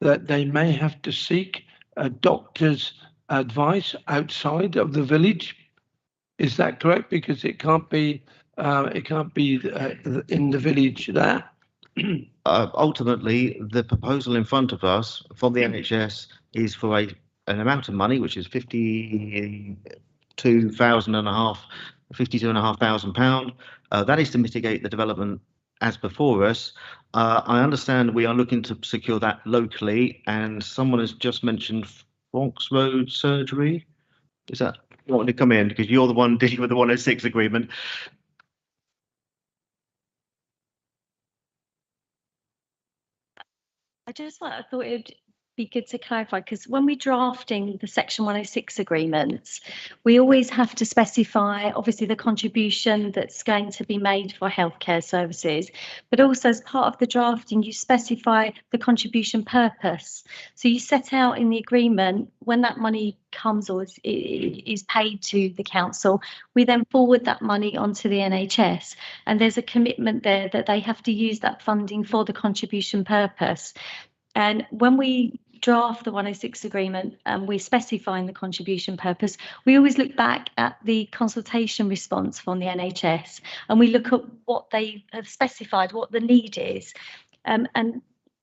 that they may have to seek a doctor's advice outside of the village. Is that correct? Because it can't be in the village there. Ultimately, the proposal in front of us from the NHS is for an amount of money, which is £52,500. That is to mitigate the development as before us. I understand we are looking to secure that locally, and someone has just mentioned Bronx Road surgery. Is that you want to come in because you're the one dealing with the 106 agreement? I thought it would be good to clarify, because when we're drafting the Section 106 agreements, we always have to specify, obviously, the contribution that's going to be made for healthcare services, but also as part of the drafting, you specify the contribution purpose. So you set out in the agreement when that money comes or is paid to the council, we then forward that money onto the NHS, and there's a commitment there that they have to use that funding for the contribution purpose. And when we draft the 106 agreement and we're specifying the contribution purpose, we always look back at the consultation response from the NHS, and we look at what they have specified, what the need is. And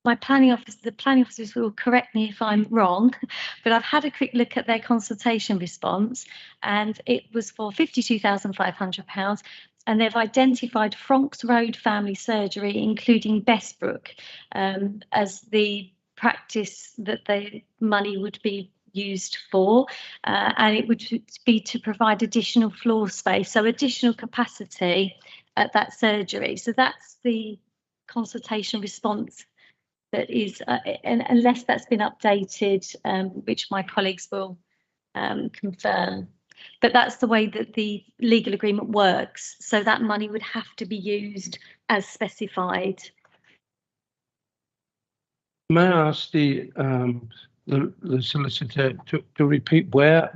the planning officers will correct me if I'm wrong, but I've had a quick look at their consultation response, and it was for £52,500. And they've identified Franks Road Family Surgery, including Bestbrook, as the practice that the money would be used for. And it would be to provide additional floor space, so additional capacity at that surgery. So that's the consultation response that is, and unless that's been updated, which my colleagues will confirm. But that's the way that the legal agreement works. So that money would have to be used as specified. May I ask the solicitor to repeat what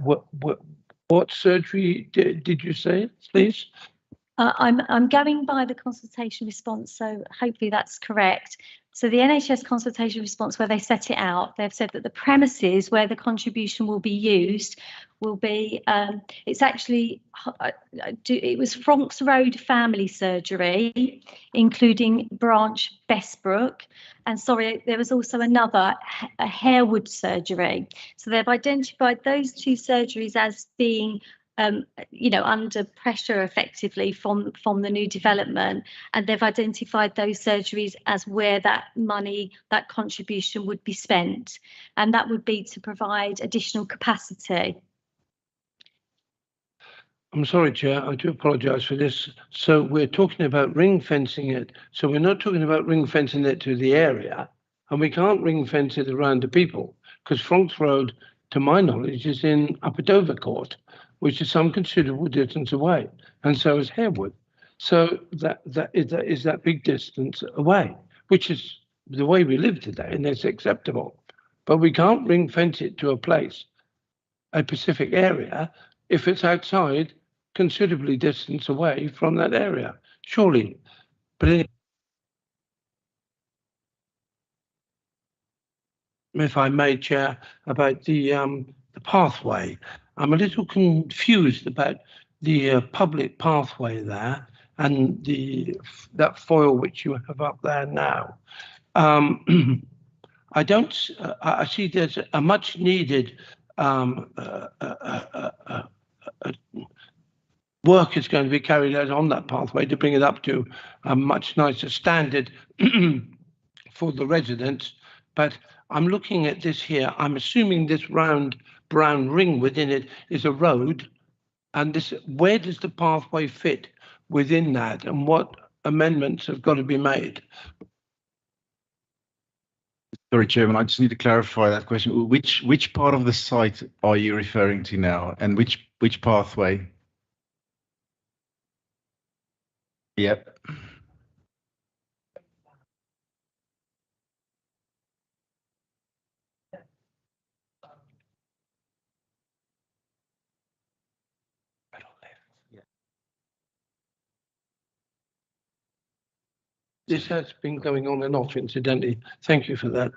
surgery did you say, please? I'm going by the consultation response, so hopefully that's correct. So the NHS consultation response, where they set it out, they've said that the premises where the contribution will be used will be, it was Franks Road Family Surgery, including branch Bestbrook. And sorry, there was also another, a Harewood surgery. So they've identified those two surgeries as being under pressure effectively from the new development, and they've identified those surgeries as where that money, that contribution would be spent, and that would be to provide additional capacity. I'm sorry, Chair, I do apologise for this. So we're talking about ring fencing it. So we're not talking about ring fencing it to the area, and we can't ring fence it around the people, because Franks Road, to my knowledge, is in Upper Dovercourt, which is some considerable distance away, and so is Harewood. So that is that big distance away, which is the way we live today, and it's acceptable. But we can't ring fence it to a place, a specific area, if it's outside considerably distance away from that area, surely. But anyway, if I may, Chair, about the pathway. I'm a little confused about the public pathway there and that foil which you have up there now. I see there's a much needed work is going to be carried out on that pathway to bring it up to a much nicer standard for the residents. But I'm looking at this here. I'm assuming this round brown ring within it is a road, and where does the pathway fit within that, and what amendments have got to be made? Sorry, Chairman, I just need to clarify that question. Which part of the site are you referring to now, and which pathway? Yep. This has been going on and off, incidentally. Thank you for that.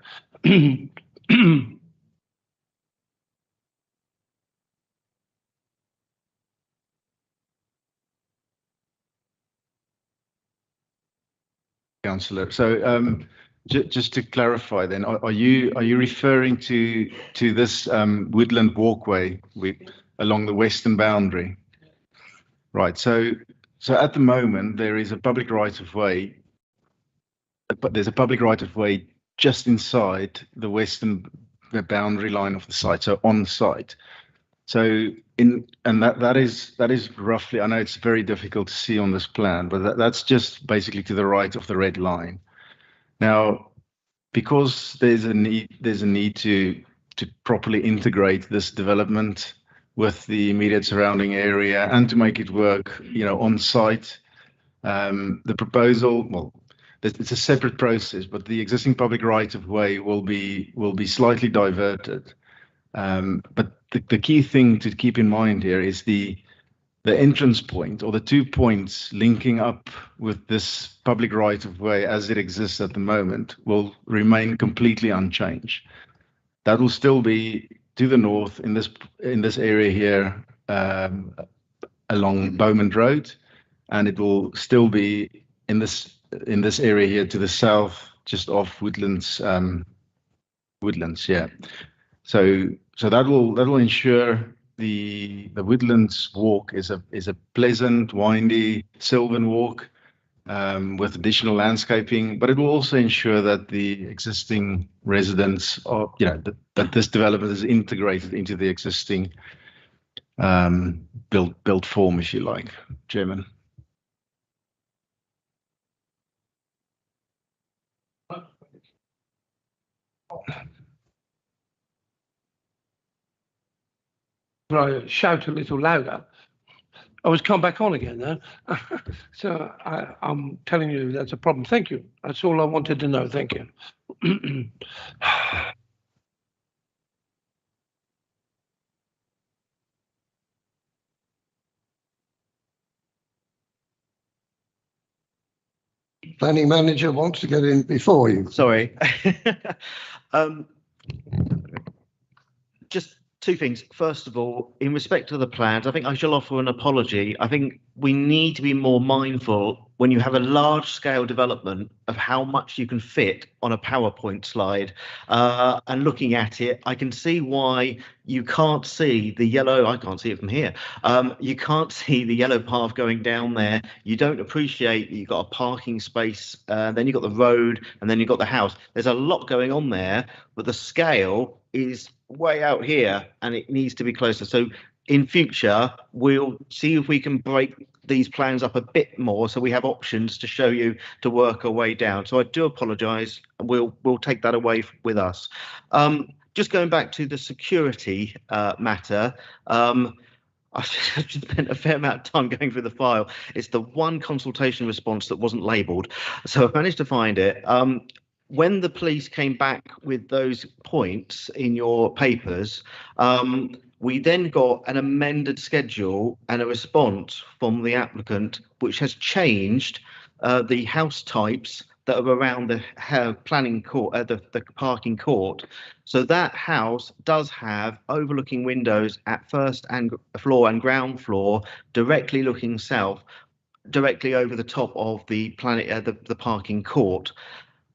Councillor. So just to clarify, then, are you referring to this woodland walkway along the western boundary? Right. So at the moment there is a public right of way, but there's a public right of way just inside the western boundary line of the site, so on site. So that is roughly, I know it's very difficult to see on this plan, but that's just basically to the right of the red line. Now, because there's a need to properly integrate this development with the immediate surrounding area and to make it work, on site, the proposal, well, it's a separate process, but the existing public right of way will be slightly diverted. But the key thing to keep in mind here is the entrance point, or the 2 points linking up with this public right of way as it exists at the moment, will remain completely unchanged. That will still be to the north in this area here, along Bowman Road, and it will still be in this area here to the south, just off Woodlands. Yeah. So that will ensure the Woodlands walk is a pleasant, windy sylvan walk with additional landscaping, but it will also ensure that the existing residents are, that this development is integrated into the existing built form, if you like, Chairman. I shout a little louder. I was come back on again now. So I'm telling you that's a problem. Thank you. That's all I wanted to know. Thank you. Planning manager wants to get in before you. Sorry. Just two things. First of all, in respect to the plans, I think I shall offer an apology. I think we need to be more mindful when you have a large scale development of how much you can fit on a PowerPoint slide. And looking at it, I can see why you can't see the yellow. I can't see it from here. You can't see the yellow path going down there. You don't appreciate you've got a parking space, then you've got the road, and then you've got the house. There's a lot going on there, but the scale is way out here and it needs to be closer. So in future, we'll see if we can break these plans up a bit more so we have options to show you to work our way down. So I do apologise. We'll take that away with us. Just going back to the security matter, I've spent a fair amount of time going through the file. It's the one consultation response that wasn't labelled. So I've managed to find it. When the police came back with those points in your papers, we then got an amended schedule and a response from the applicant, which has changed the house types that are around the planning court, the parking court. So that house does have overlooking windows at first and floor and ground floor, directly looking south, directly over the top of the parking court.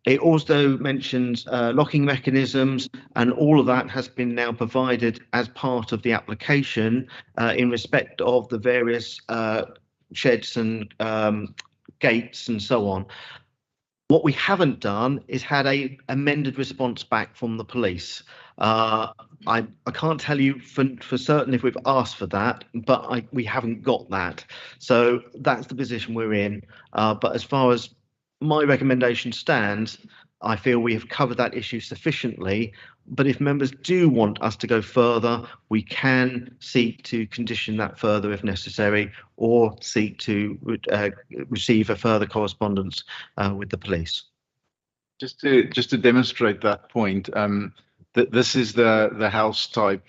It also mentions locking mechanisms, and all of that has been now provided as part of the application in respect of the various sheds and gates and so on. What we haven't done is had a amended response back from the police. I can't tell you for certain if we've asked for that, but we haven't got that. So that's the position we're in. But as far as my recommendation stands, I feel we have covered that issue sufficiently, but if members do want us to go further, we can seek to condition that further if necessary, or seek to receive a further correspondence with the police. Just to demonstrate that point, that this is the house type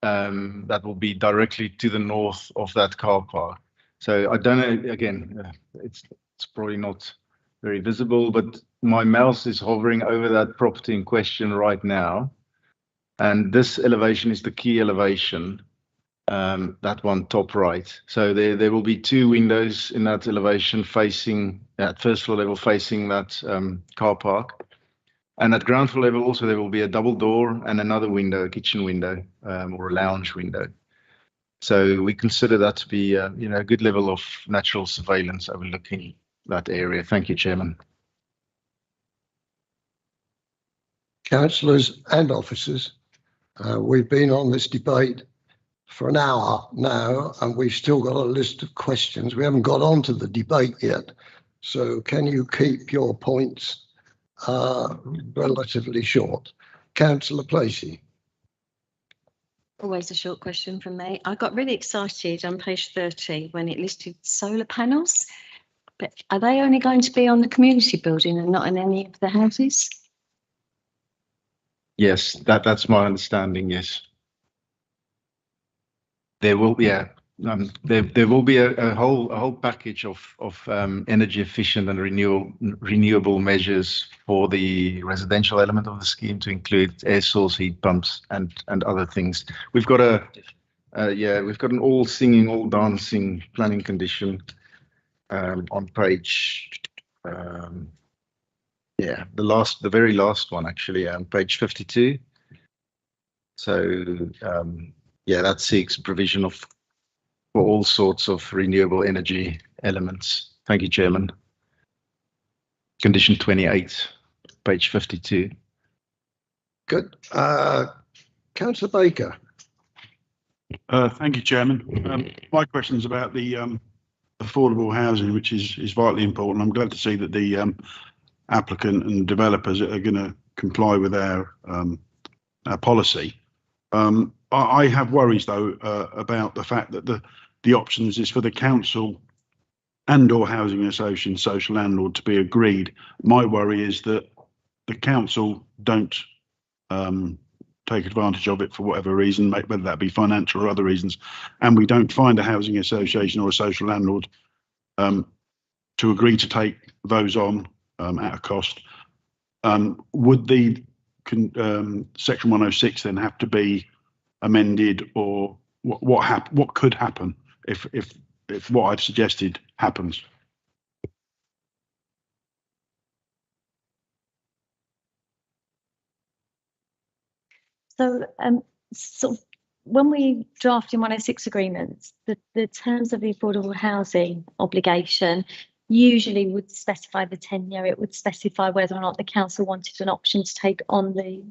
that will be directly to the north of that car park. So I don't know, again, it's probably not very visible, but my mouse is hovering over that property in question right now. And this elevation is the key elevation. that one top right. So there will be 2 windows in that elevation facing at first floor level facing that car park. And at ground floor level also there will be a double door and another window, a kitchen window or a lounge window. So we consider that to be a good level of natural surveillance overlooking that area. Thank you, Chairman. Councillors and officers, we've been on this debate for an hour now, and we've still got a list of questions. We haven't got on to the debate yet. So can you keep your points relatively short? Councillor Placey. Always a short question from me. I got really excited on page 30 when it listed solar panels, but are they only going to be on the community building and not in any of the houses? Yes, that's my understanding. Yes, there will be there will be a whole package of energy efficient and renewable measures for the residential element of the scheme to include air source heat pumps and other things. We've got we've got an all singing, all dancing planning condition on page. The very last one actually, page 52. So that seeks provision for all sorts of renewable energy elements. Thank you, Chairman. Condition 28, page 52. Good. Councillor Baker. Thank you, Chairman. My question is about the affordable housing, which is vitally important. I'm glad to see that the applicant and developers are going to comply with our policy. I have worries though about the fact that the options is for the council and or housing association, social landlord to be agreed. My worry is that the council don't take advantage of it for whatever reason, whether that be financial or other reasons, and we don't find a housing association or a social landlord to agree to take those on at a cost. Would the section 106 then have to be amended, or what could happen if what I've suggested happens? So, sort of when we draft in 106 agreements, the terms of the affordable housing obligation usually would specify the tenure. It would specify whether or not the council wanted an option to take on the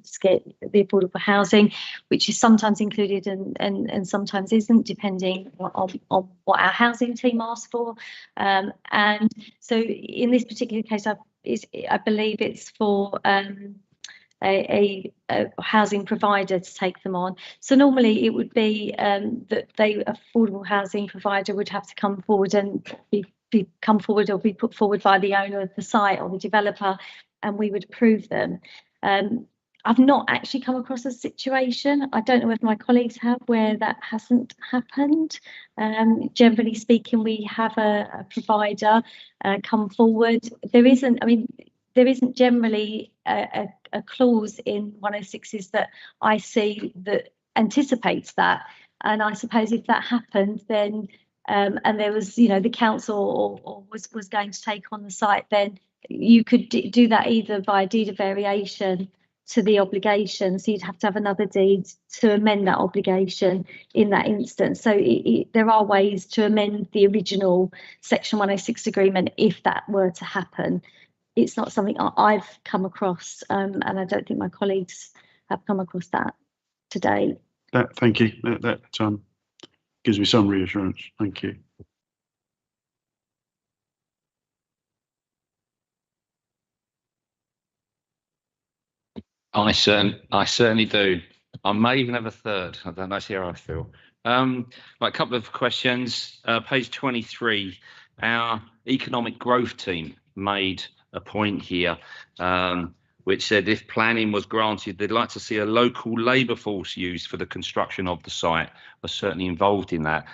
affordable housing, which is sometimes included and sometimes isn't, depending on what our housing team asks for. And so in this particular case, I believe it's for a housing provider to take them on. So normally it would be that affordable housing provider would have to come forward and be put forward by the owner of the site or the developer, and we would approve them. I've not actually come across a situation, I don't know if my colleagues have, where that hasn't happened. Generally speaking, we have a provider come forward. There isn't generally a clause in 106s that I see that anticipates that. And I suppose if that happened, then and there was, the council or was going to take on the site, then you could do that either by deed of variation to the obligation. So you'd have to have another deed to amend that obligation in that instance. So there are ways to amend the original Section 106 agreement if that were to happen. It's not something I've come across, and I don't think my colleagues have come across that today. Thank you. That gives me some reassurance. Thank you. I certainly do. I may even have a third. I don't know. See how I feel. Right, a couple of questions. Page 23. Our economic growth team made a point here, which said if planning was granted, they'd like to see a local labour force used for the construction of the site. We're certainly involved in that,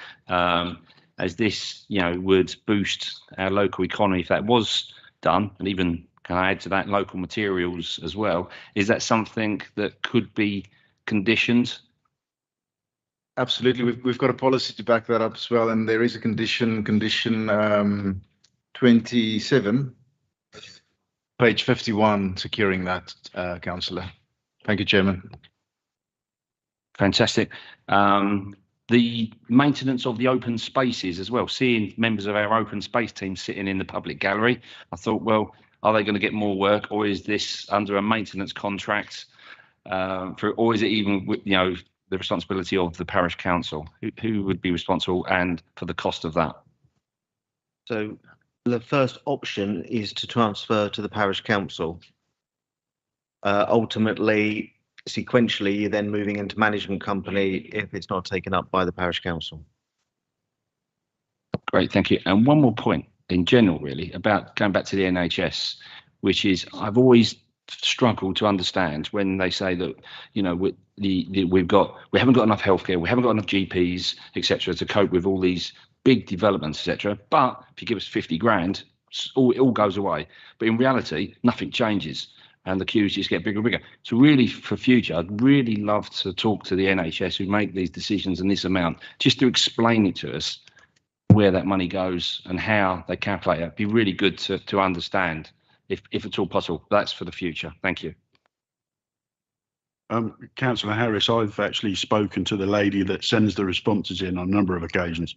as this, would boost our local economy if that was done, and even can I add to that local materials as well. Is that something that could be conditioned? Absolutely. We've got a policy to back that up as well. And there is a condition 27, page 51, securing that, councillor. Thank you, Chairman. Fantastic. The maintenance of the open spaces as well, seeing members of our open space team sitting in the public gallery, I thought, well, are they going to get more work, or is this under a maintenance contract or is it even, the responsibility of the parish council? Who would be responsible and for the cost of that? So the first option is to transfer to the parish council. Ultimately, sequentially, you're then moving into management company if it's not taken up by the parish council. Great, thank you. And one more point in general, really, about going back to the NHS, which is I've always struggled to understand when they say that, we haven't got enough healthcare, we haven't got enough GPs, etc., to cope with all these big developments, etc. But if you give us 50 grand, it all goes away. But in reality, nothing changes, and the queues just get bigger and bigger. So really, for future, I'd really love to talk to the NHS who make these decisions and this amount, just to explain it to us where that money goes and how they calculate it. It'd be really good to understand, if at all possible. That's for the future. Thank you. Councillor Harris, I've actually spoken to the lady that sends the responses in on a number of occasions,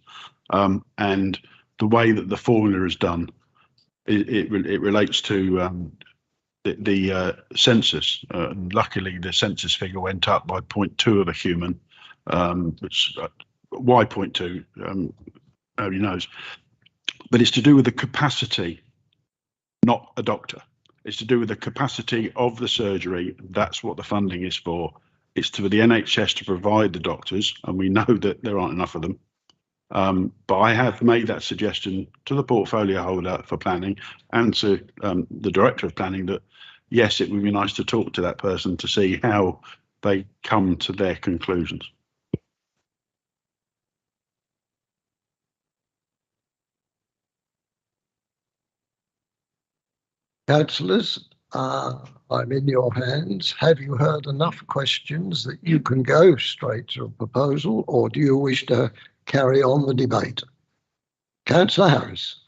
and the way that the formula is done, it relates to the census. Luckily, the census figure went up by 0.2 of a human, which why 0.2? Nobody knows, but it's to do with the capacity, not a doctor. It's to do with the capacity of the surgery. That's what the funding is for. It's for the NHS to provide the doctors, and we know that there aren't enough of them. But I have made that suggestion to the portfolio holder for planning and to the director of planning that, yes, it would be nice to talk to that person to see how they come to their conclusions. Councillors, I'm in your hands. Have you heard enough questions that you can go straight to a proposal, or do you wish to carry on the debate? Councillor Harris.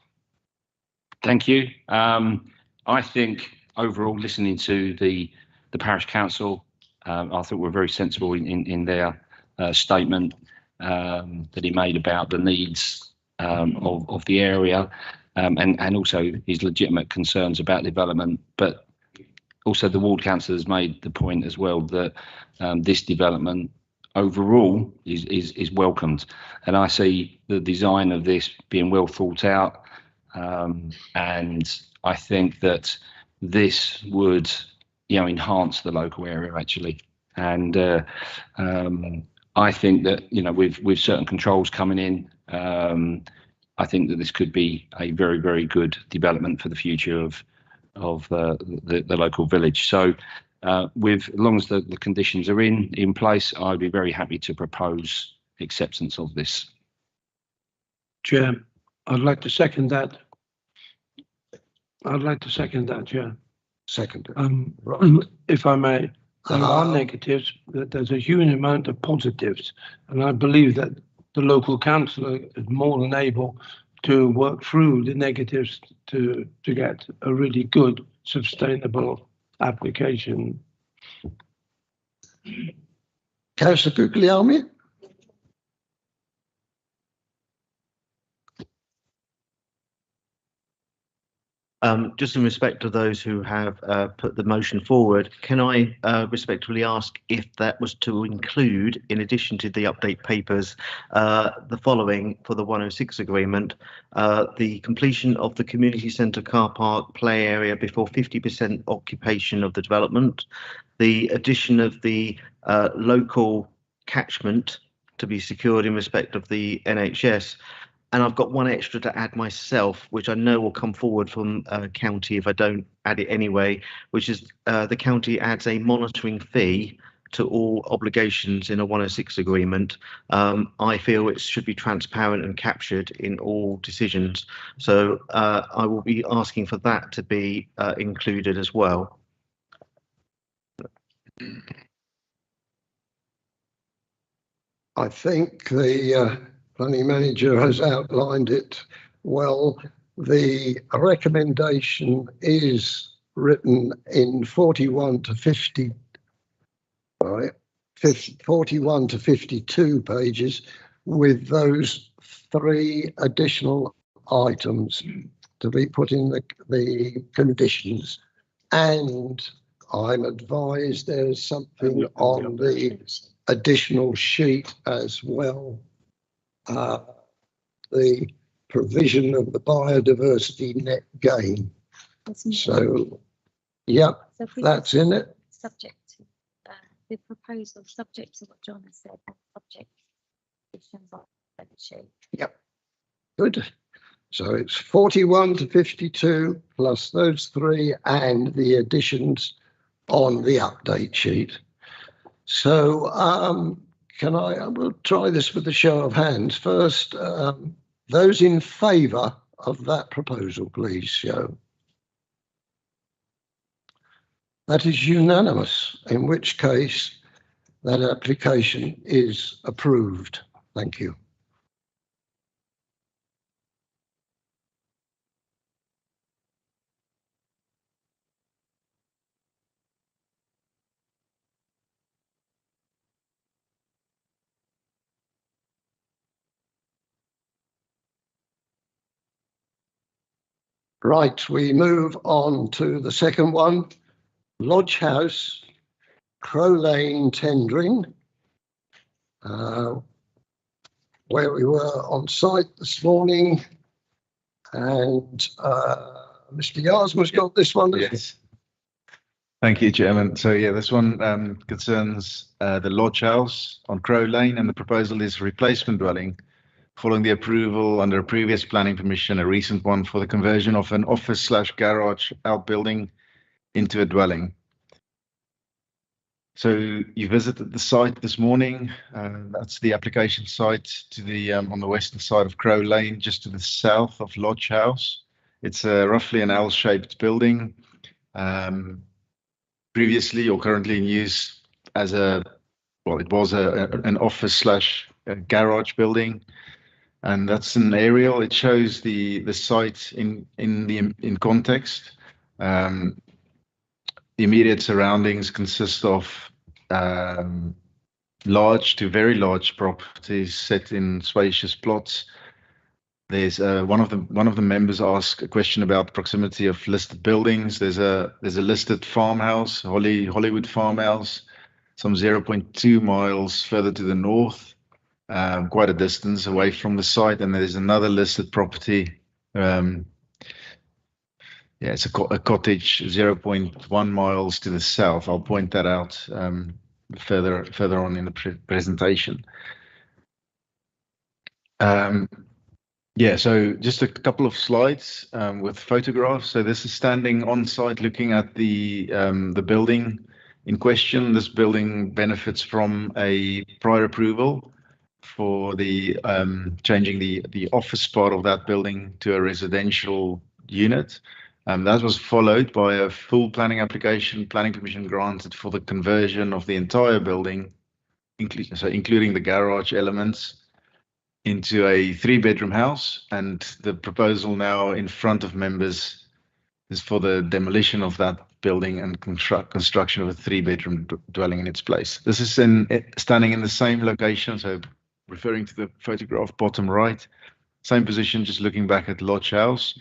Thank you. I think overall, listening to the parish council, I think we're very sensible in their statement that he made about the needs of the area. And also his legitimate concerns about development, but also the ward councillor has made the point as well that this development overall is welcomed, and I see the design of this being well thought out, and I think that this would enhance the local area actually, and I think that with certain controls coming in, I think that this could be a very, very good development for the future of the local village. So as long as the conditions are in place, I'd be very happy to propose acceptance of this. Chair, I'd like to second that. Chair. Second. If I may, there are negatives, but there's a huge amount of positives, and I believe that the local councillor is more than able to work through the negatives to get a really good, sustainable application. Councillor Guglielmi. Just in respect of those who have put the motion forward, can I respectfully ask if that was to include, in addition to the update papers, the following for the 106 agreement, the completion of the community centre car park play area before 50% occupation of the development, the addition of the local catchment to be secured in respect of the NHS, and I've got one extra to add myself, which I know will come forward from county if I don't add it anyway, which is the county adds a monitoring fee to all obligations in a 106 agreement. I feel it should be transparent and captured in all decisions. So I will be asking for that to be included as well. I think the planning manager has outlined it well. The recommendation is written in 41 to 50, right, 41 to 52 pages, with those 3 additional items to be put in the conditions. And I'm advised there's something on the additional sheet as well. The provision of the biodiversity net gain. So, yeah, So if we that's in it. Subject to the proposal, subject to what John has said, subject to conditions on the sheet. Yep. Good. So it's 41 to 52 plus those 3 and the additions on the update sheet. So we'll try this with a show of hands. First, those in favour of that proposal, please show. That is unanimous, in which case that application is approved. Thank you. Right, we move on to the second one. Lodge House, Crow Lane tendering, where we were on site this morning, and Mr. Yasma's got this one. Yes. Thank you, Chairman. So yeah, this one concerns the Lodge House on Crow Lane, and the proposal is replacement dwelling following the approval under a previous planning permission, a recent one, for the conversion of an office/garage outbuilding into a dwelling. So you visited the site this morning. That's the application site to the on the western side of Crow Lane, just to the south of Lodge House. It's roughly an L-shaped building, previously or currently in use as it was an office/garage building. And that's an aerial. It shows the site in context. The immediate surroundings consist of large to very large properties set in spacious plots. There's one of the members asked a question about proximity of listed buildings. There's a listed farmhouse, Hollywood Farmhouse, some 0.2 miles further to the north. Quite a distance away from the site, and there's another listed property. It's a cottage 0.1 miles to the south. I'll point that out further on in the presentation. So just a couple of slides with photographs. So this is standing on site looking at the building in question. This building benefits from a prior approval for the changing the office part of that building to a residential unit. That was followed by a full planning application, planning permission granted for the conversion of the entire building, including the garage elements, into a 3-bedroom house. And the proposal now in front of members is for the demolition of that building and construction of a 3-bedroom dwelling in its place. This is standing in the same location, so referring to the photograph bottom right, same position, just looking back at Lodge House.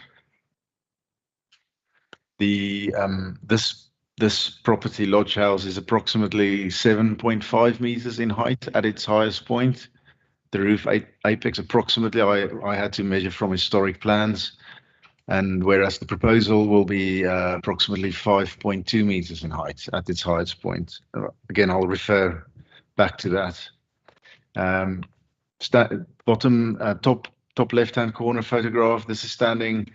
This property, Lodge House, is approximately 7.5 meters in height at its highest point. The roof apex approximately, I had to measure from historic plans, and whereas the proposal will be approximately 5.2 meters in height at its highest point. Again, I'll refer back to that. Bottom top left-hand corner photograph. This is standing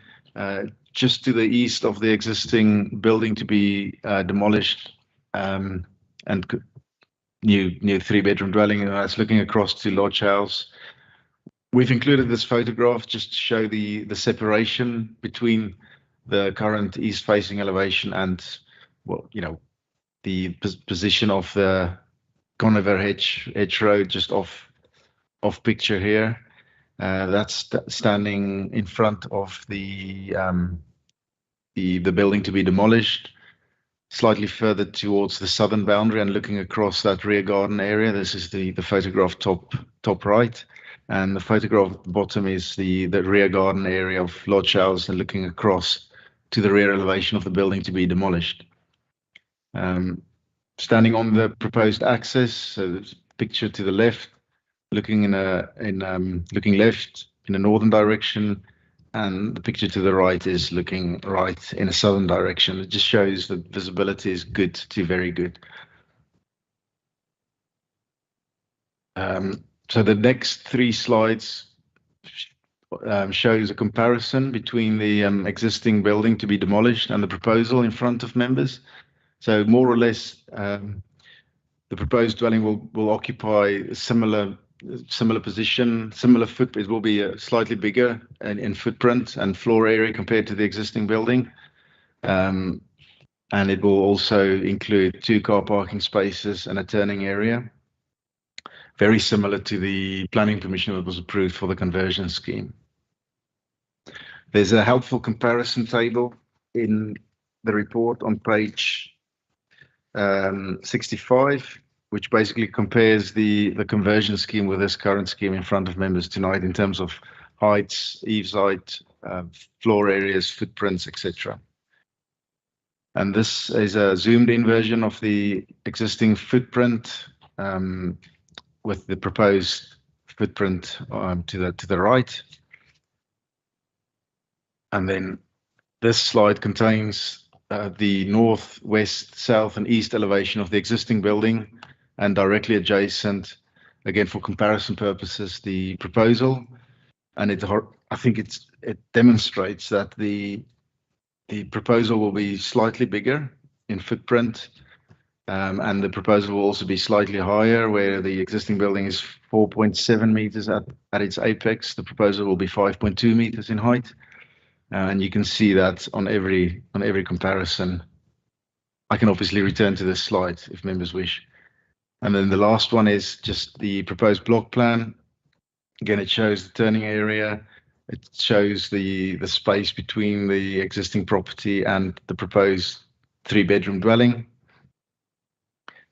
just to the east of the existing building to be demolished, and new 3-bedroom dwelling. That's looking across to Lodge House. We've included this photograph just to show the separation between the current east-facing elevation and the position of the conifer hedge road just off off picture here. That's standing in front of the building to be demolished, slightly further towards the southern boundary and looking across that rear garden area. This is the photograph top right, and the photograph at the bottom is the rear garden area of Lodge House and looking across to the rear elevation of the building to be demolished. Standing on the proposed access, so there's a picture to the left, looking looking left in a northern direction, and the picture to the right is looking right in a southern direction. It just shows that visibility is good to very good. So the next 3 slides shows a comparison between the existing building to be demolished and the proposal in front of members. So more or less, the proposed dwelling will occupy a similar position, similar footprint. It will be slightly bigger in footprint and floor area compared to the existing building. And it will also include 2 car parking spaces and a turning area. Very similar to the planning permission that was approved for the conversion scheme. There's a helpful comparison table in the report on page 65, which basically compares the conversion scheme with this current scheme in front of members tonight in terms of heights, eaves height, floor areas, footprints, etc. And this is a zoomed in version of the existing footprint with the proposed footprint to the right. And then this slide contains the north, west, south, and east elevation of the existing building, and directly adjacent, again for comparison purposes, the proposal. And I think it demonstrates that the proposal will be slightly bigger in footprint, and the proposal will also be slightly higher, where the existing building is 4.7 meters at its apex. The proposal will be 5.2 meters in height. And you can see that on every comparison. I can obviously return to this slide if members wish. And then the last one is just the proposed block plan. Again, it shows the turning area. It shows the space between the existing property and the proposed 3-bedroom dwelling.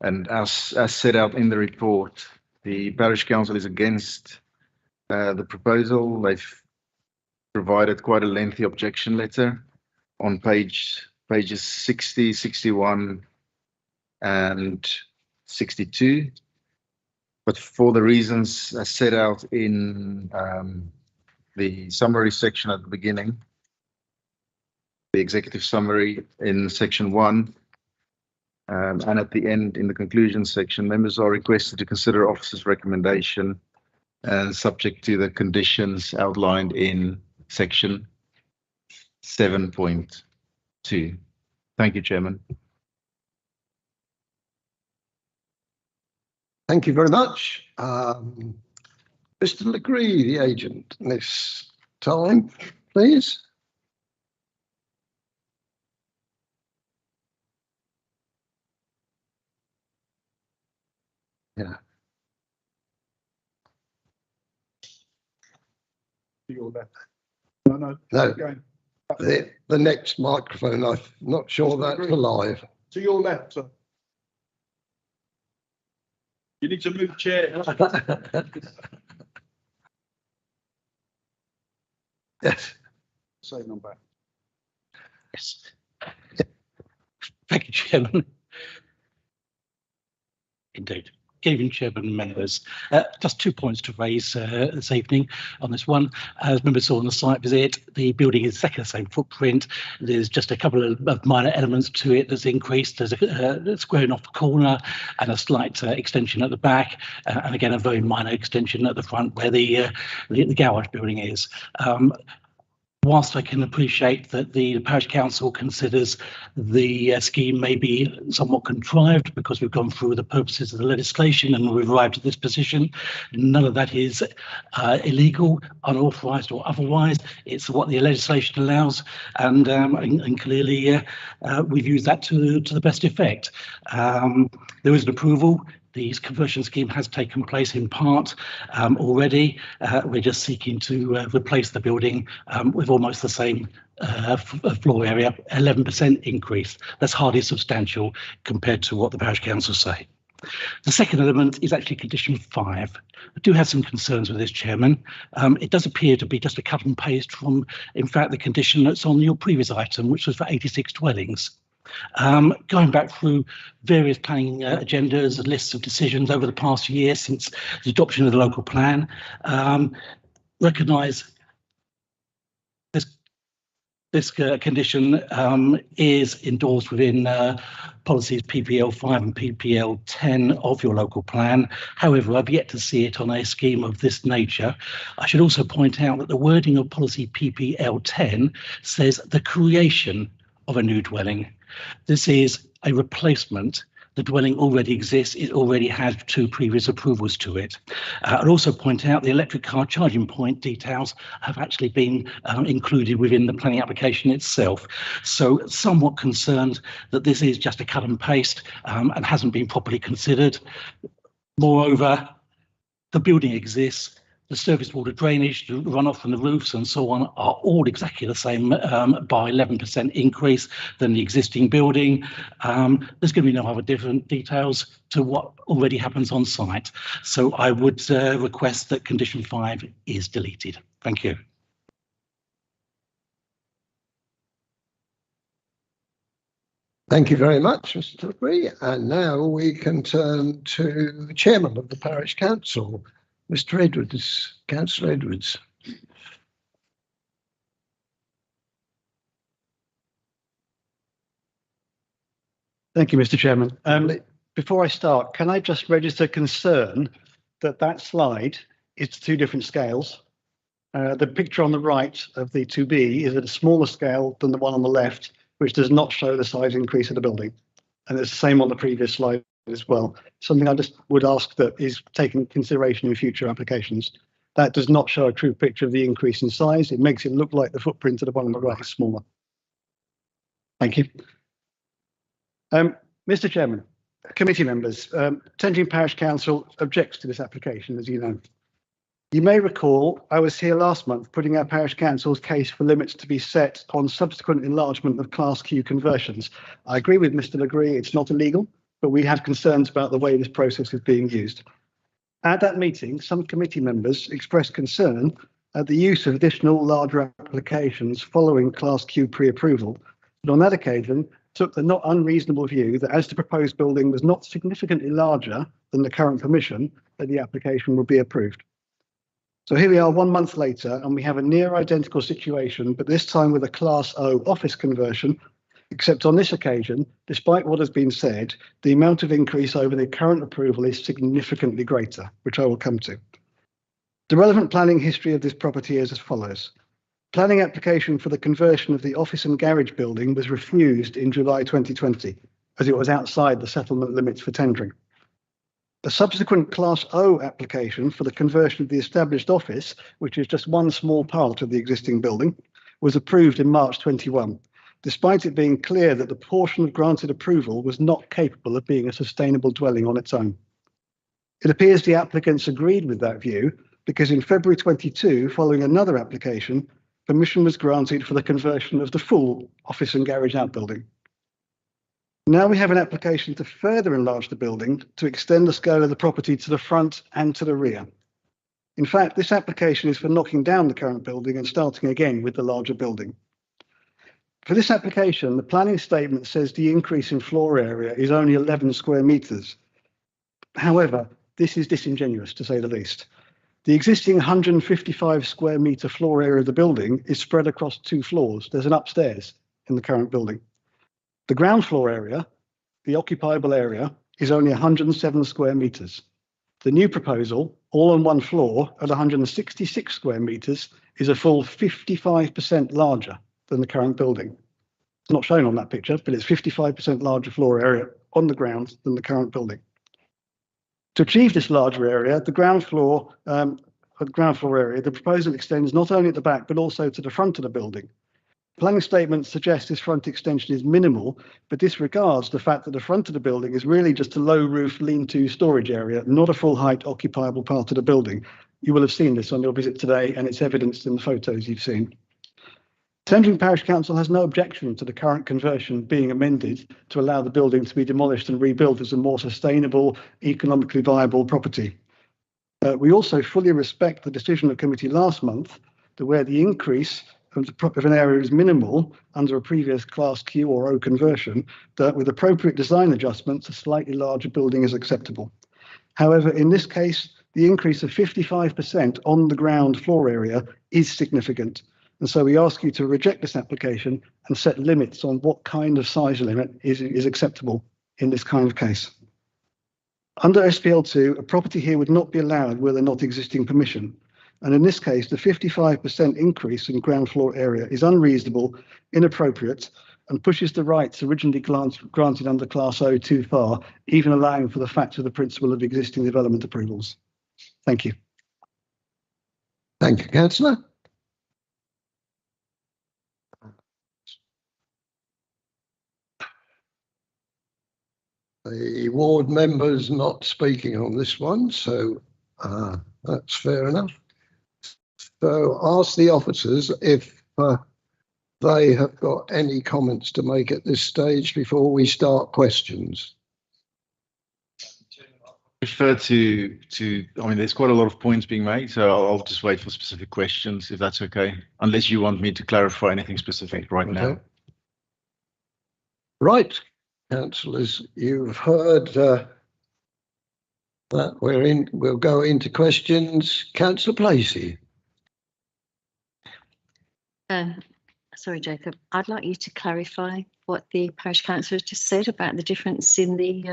And as set out in the report, the parish council is against the proposal. They've provided quite a lengthy objection letter on pages 60, 61, and 62. But for the reasons as set out in the summary section at the beginning, the executive summary in section 1, and at the end in the conclusion section, members are requested to consider officer's recommendation and subject to the conditions outlined in section 7.2. Thank you, Chairman. Thank you very much. Mr. Legree, the agent, this time, please. Yeah. To your left. No. The next microphone, I'm not sure that's alive. To your left, sir. You need to move chair. Yes. Say number. Yes. Thank you, Chairman. Indeed. Good evening, Chairman and members. Just 2 points to raise this evening on this one. As members saw on the site visit, the building is exactly the same footprint. There's just a couple of minor elements to it that's increased. There's a squaring off the corner and a slight extension at the back, and again a very minor extension at the front where the garage building is. Whilst I can appreciate that the parish council considers the scheme may be somewhat contrived because we've gone through the purposes of the legislation and we've arrived at this position, none of that is illegal, unauthorised or otherwise. It's what the legislation allows, and clearly we've used that to the best effect. There is an approval the conversion scheme has taken place in part already. We're just seeking to replace the building with almost the same floor area, 11% increase. That's hardly substantial compared to what the parish council say. The second element is actually condition 5. I do have some concerns with this, Chairman. It does appear to be just a cut and paste from, in fact, the condition that's on your previous item, which was for 86 dwellings. Going back through various planning agendas and lists of decisions over the past year since the adoption of the local plan, recognise this condition is endorsed within policies PPL 5 and PPL 10 of your local plan. However, I've yet to see it on a scheme of this nature. I should also point out that the wording of policy PPL 10 says the creation of a new dwelling. This is a replacement. The dwelling already exists. It already has 2 previous approvals to it. I'd also point out the electric car charging point details have actually been included within the planning application itself. So somewhat concerned that this is just a cut and paste and hasn't been properly considered. Moreover, the building exists. The surface water drainage, the runoff from the roofs and so on are all exactly the same by 11% increase than the existing building. There's going to be no other different details to what already happens on site. So I would request that condition 5 is deleted. Thank you. Thank you very much, Mr. Legree. And now we can turn to the Chairman of the Parish Council, Mr. Edwards, Councillor Edwards. Thank you, Mr. Chairman. Before I start, can I just register concern that that slide is 2 different scales? The picture on the right of the 2B is at a smaller scale than the one on the left, which does not show the size increase of the building. And it's the same on the previous slide as well. Something I just would ask that is taken into consideration in future applications. That does not show a true picture of the increase in size. It makes it look like the footprint of the one on the right is smaller. Thank you. Mr. Chairman, committee members, Tendring Parish Council objects to this application, as you know. You may recall I was here last month putting our Parish Council's case for limits to be set on subsequent enlargement of Class Q conversions. I agree with Mr. Legree, it's not illegal, but we have concerns about the way this process is being used. At that meeting, some committee members expressed concern at the use of additional larger applications following Class Q pre-approval, but on that occasion took the not unreasonable view that as the proposed building was not significantly larger than the current permission, that the application would be approved. So here we are 1 month later, and we have a near identical situation, but this time with a Class O office conversion. Except on this occasion, despite what has been said, the amount of increase over the current approval is significantly greater, which I will come to. The relevant planning history of this property is as follows. Planning application for the conversion of the office and garage building was refused in July 2020, as it was outside the settlement limits for tendering. The subsequent Class O application for the conversion of the established office, which is just one small part of the existing building, was approved in March 21. Despite it being clear that the portion of granted approval was not capable of being a sustainable dwelling on its own. It appears the applicants agreed with that view because in February 22, following another application, permission was granted for the conversion of the full office and garage outbuilding. Now we have an application to further enlarge the building to extend the scale of the property to the front and to the rear. In fact, this application is for knocking down the current building and starting again with the larger building. For this application, the planning statement says the increase in floor area is only 11 square metres. However, this is disingenuous to say the least. The existing 155 square metre floor area of the building is spread across 2 floors. There's an upstairs in the current building. The ground floor area, the occupiable area, is only 107 square metres. The new proposal, all on 1 floor at 166 square metres, is a full 55% larger than the current building. It's not shown on that picture, but it's 55% larger floor area on the ground than the current building. To achieve this larger area, the ground floor area, the proposal extends not only at the back, but also to the front of the building. Planning statement suggests this front extension is minimal, but disregards the fact that the front of the building is really just a low roof lean-to storage area, not a full height occupiable part of the building. You will have seen this on your visit today, and it's evidenced in the photos you've seen. Tendring Parish Council has no objection to the current conversion being amended to allow the building to be demolished and rebuilt as a more sustainable, economically viable property. We also fully respect the decision of committee last month that where the increase of an area is minimal under a previous Class Q or O conversion, that with appropriate design adjustments, a slightly larger building is acceptable. However, in this case, the increase of 55% on the ground floor area is significant. And so we ask you to reject this application and set limits on what kind of size limit is acceptable in this kind of case. Under SPL2, a property here would not be allowed were there not existing permission. And in this case, the 55% increase in ground floor area is unreasonable, inappropriate, and pushes the rights originally granted under Class O too far, even allowing for the fact of the principle of existing development approvals. Thank you. Thank you, Councillor. The ward member's not speaking on this one, so that's fair enough. So ask the officers if they have got any comments to make at this stage before we start questions. Refer to I mean, there's quite a lot of points being made, so I'll just wait for specific questions if that's okay, unless you want me to clarify anything specific right now. Right, councillors, you've heard that we'll go into questions. Councillor Placey. Sorry, Jacob, I'd like you to clarify what the parish councillor has just said about the difference in the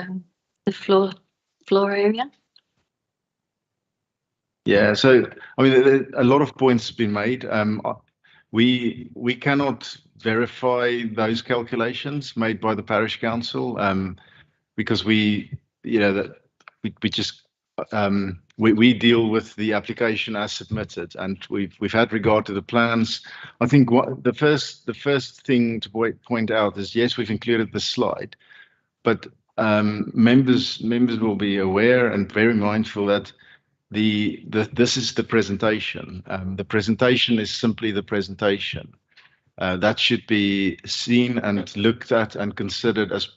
floor area. Yeah, so I mean, a lot of points have been made. We cannot verify those calculations made by the parish council because we just we deal with the application as submitted, and we've had regard to the plans. I think what the first thing to point out is, yes, we've included the slide, but members will be aware and very mindful that this is the presentation. The presentation is simply the presentation. That should be seen and looked at and considered as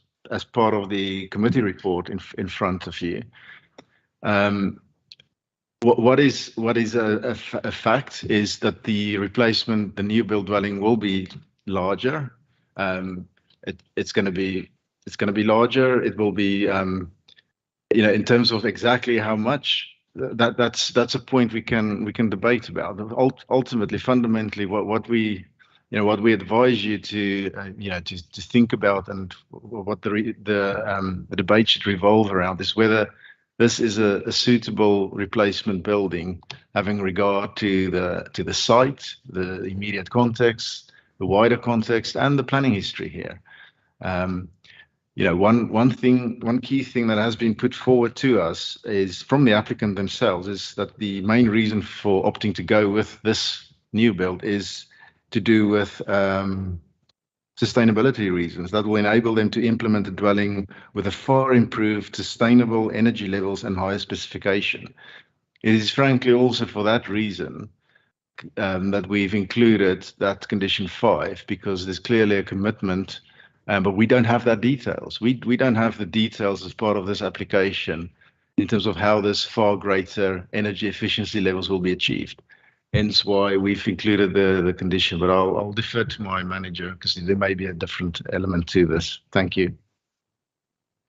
part of the committee report in front of you. What is a fact is that the new build dwelling will be larger. It's going to be larger. It will be, in terms of exactly how much. That's a point we can debate about. Ultimately, fundamentally, what we advise you to think about, and what the debate should revolve around, is whether this is a suitable replacement building, having regard to the site, the immediate context, the wider context, and the planning history here. One key thing that has been put forward to us is from the applicant themselves, is that the main reason for opting to go with this new build is to do with sustainability reasons that will enable them to implement a dwelling with a far improved sustainable energy levels and higher specification. It is frankly also for that reason that we've included that condition 5, because there's clearly a commitment, but we don't have that details. We don't have the details as part of this application in terms of how this far greater energy efficiency levels will be achieved. Hence why we've included the condition, but I'll defer to my manager because there may be a different element to this. Thank you.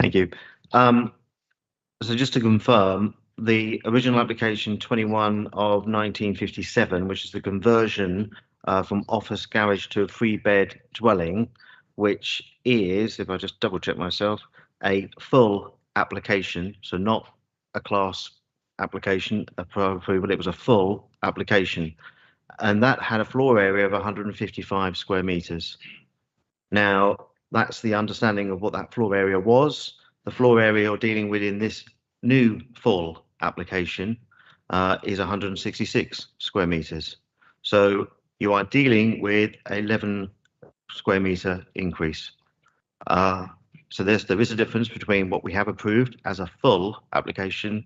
Thank you. So just to confirm, the original application 21 of 1957, which is the conversion from office garage to a 3-bed dwelling, which is, if I just double check myself, a full application, so not a class application for approval, it was a full application, and that had a floor area of 155 square meters. Now, that's the understanding of what that floor area was. The floor area you're dealing with in this new full application is 166 square meters. So you are dealing with 11 square metre increase. So there is a difference between what we have approved as a full application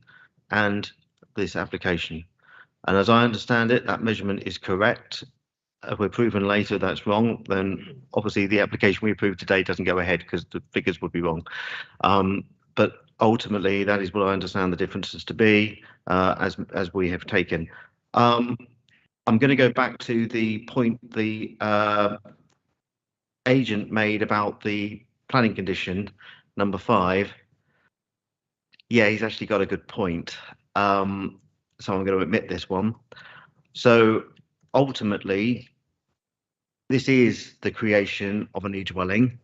and this application. And as I understand it, that measurement is correct. If we're proven later that's wrong, then obviously the application we approved today doesn't go ahead because the figures would be wrong. But ultimately, that is what I understand the differences to be as we have taken. I'm going to go back to the point the agent made about the planning condition number 5. Yeah, he's actually got a good point. So I'm going to admit this one. So ultimately, this is the creation of a new dwelling.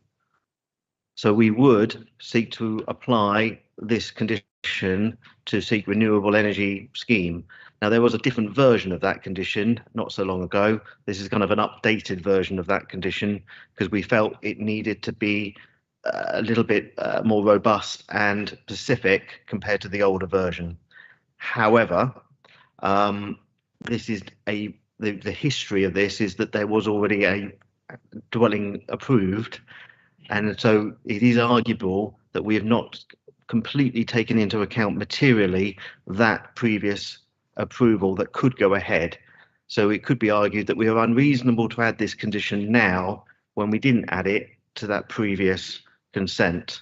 So we would seek to apply this condition to seek renewable energy scheme. Now, there was a different version of that condition not so long ago. This is kind of an updated version of that condition because we felt it needed to be a little bit more robust and specific compared to the older version. However, this is the history of this is that there was already a dwelling approved, and so it is arguable that we have not completely taken into account materially that previous approval that could go ahead. So it could be argued that we are unreasonable to add this condition now when we didn't add it to that previous consent.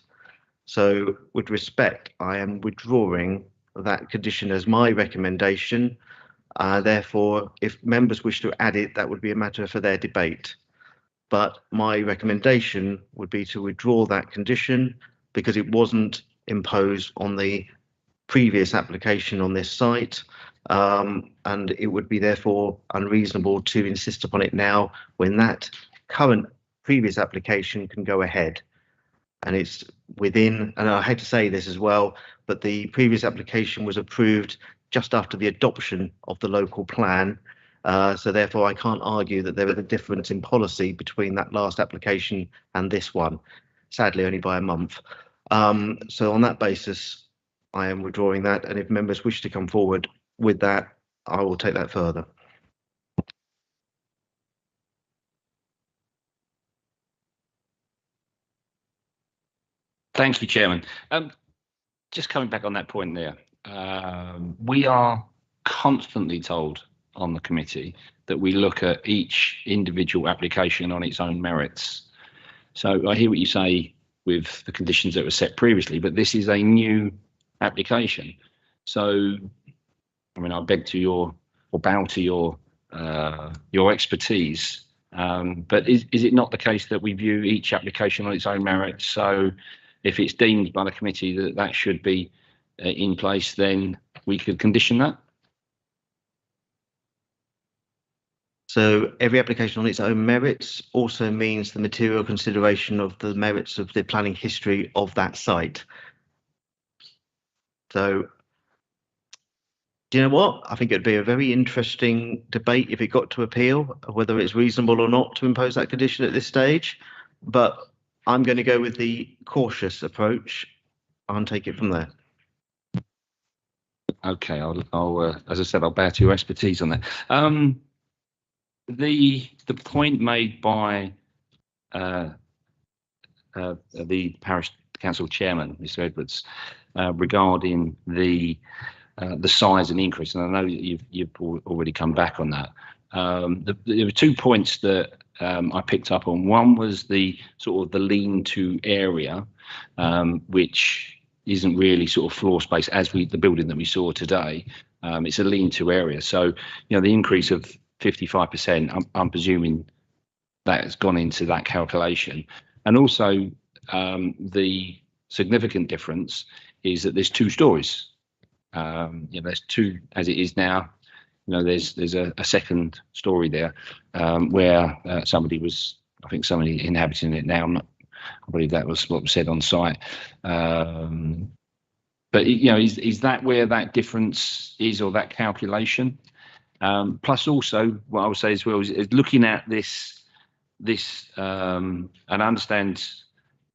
So with respect, I am withdrawing that condition as my recommendation. Therefore, if members wish to add it, that would be a matter for their debate. But my recommendation would be to withdraw that condition because it wasn't imposed on the previous application on this site, and it would be therefore unreasonable to insist upon it now when that current previous application can go ahead. And it's within, and I hate to say this as well, but the previous application was approved just after the adoption of the local plan. So therefore, I can't argue that there was a difference in policy between that last application and this one, sadly only by a month. So on that basis, I am withdrawing that. And if members wish to come forward with that, I will take that further. Thank you, Chairman. Just coming back on that point there, we are constantly told on the committee that we look at each individual application on its own merits. So I hear what you say with the conditions that were set previously, but this is a new application. So, I mean, I beg to your, or bow to your expertise. But is it not the case that we view each application on its own merits? So if it's deemed by the committee that that should be in place, then we could condition that? So every application on its own merits also means the material consideration of the merits of the planning history of that site. So, do you know what? I think it'd be a very interesting debate if it got to appeal, whether it's reasonable or not to impose that condition at this stage. But I'm going to go with the cautious approach and take it from there. Okay, I'll as I said, I'll bow to your expertise on that. The point made by the parish council chairman, Mr. Edwards, regarding the size and increase, and I know you've already come back on that. There were 2 points that I picked up on. One was the sort of the lean-to area, which isn't really sort of floor space as the building that we saw today. It's a lean-to area, so you know the increase of 55%. I'm presuming that has gone into that calculation, and also the significant difference is that there's 2 stories. You know, there's 2 as it is now. You know, there's a second story there where somebody was, I think somebody inhabiting it now. I believe that was what was said on site. But you know, is that where that difference is, or that calculation? Plus, also, what I would say as well is looking at this, and I understand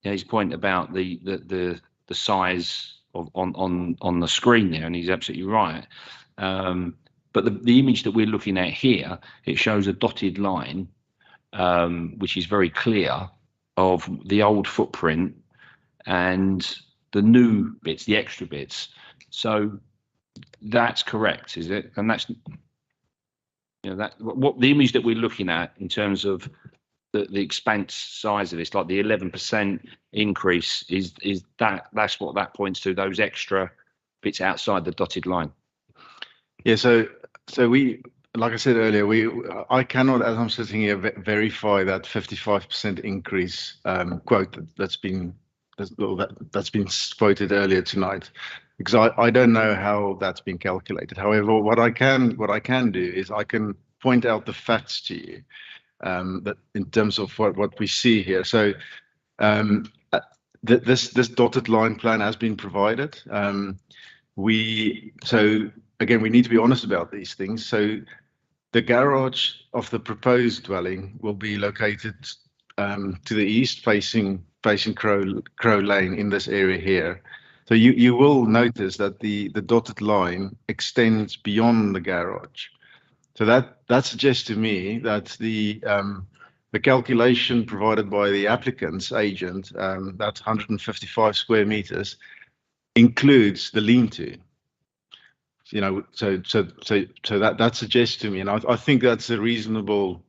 his point about the size of on the screen there, and he's absolutely right. But the image that we're looking at here, it shows a dotted line which is very clear of the old footprint and the new bits, the extra bits. So that's correct, is it? And that's, that what the image that we're looking at in terms of the expanse size of this, like the 11% increase, is that's what that points to, those extra bits outside the dotted line. Yeah, so we, like I said earlier, I cannot, as I'm sitting here, verify that 55% increase quote that's been quoted earlier tonight, because I don't know how that's been calculated. However, what I can do is I can point out the facts to you, that in terms of what we see here. So this dotted line plan has been provided. So again, we need to be honest about these things. So the garage of the proposed dwelling will be located to the east, facing Crow Lane in this area here. So you will notice that the dotted line extends beyond the garage. So that suggests to me that the calculation provided by the applicant's agent, that 155 square meters, includes the lean-to. So that suggests to me, and I think that's a reasonable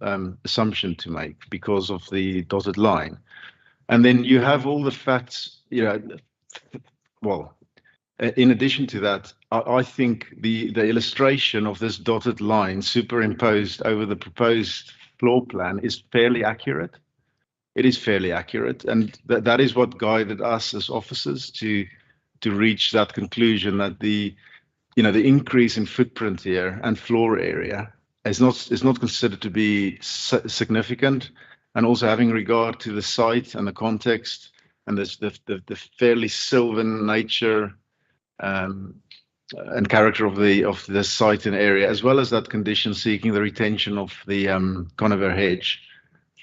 assumption to make because of the dotted line. And then you have all the facts, well, in addition to that, I think the illustration of this dotted line superimposed over the proposed floor plan is fairly accurate. It is fairly accurate, and that is what guided us as officers to reach that conclusion, that the increase in footprint here and floor area is not considered to be significant, and also having regard to the site and the context and the fairly sylvan nature and character of the site and area, as well as that condition seeking the retention of the conifer hedge.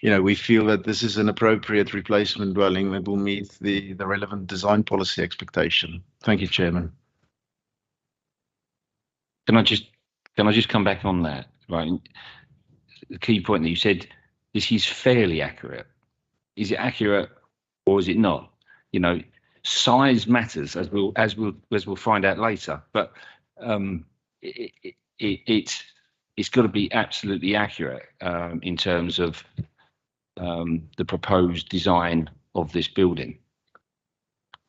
We feel that this is an appropriate replacement dwelling that will meet the relevant design policy expectation. Thank you, Chairman. Can I just come back on that? Right, the key point that you said, this is fairly accurate. Is it accurate or is it not? Size matters, as we'll find out later. But it's got to be absolutely accurate in terms of the proposed design of this building.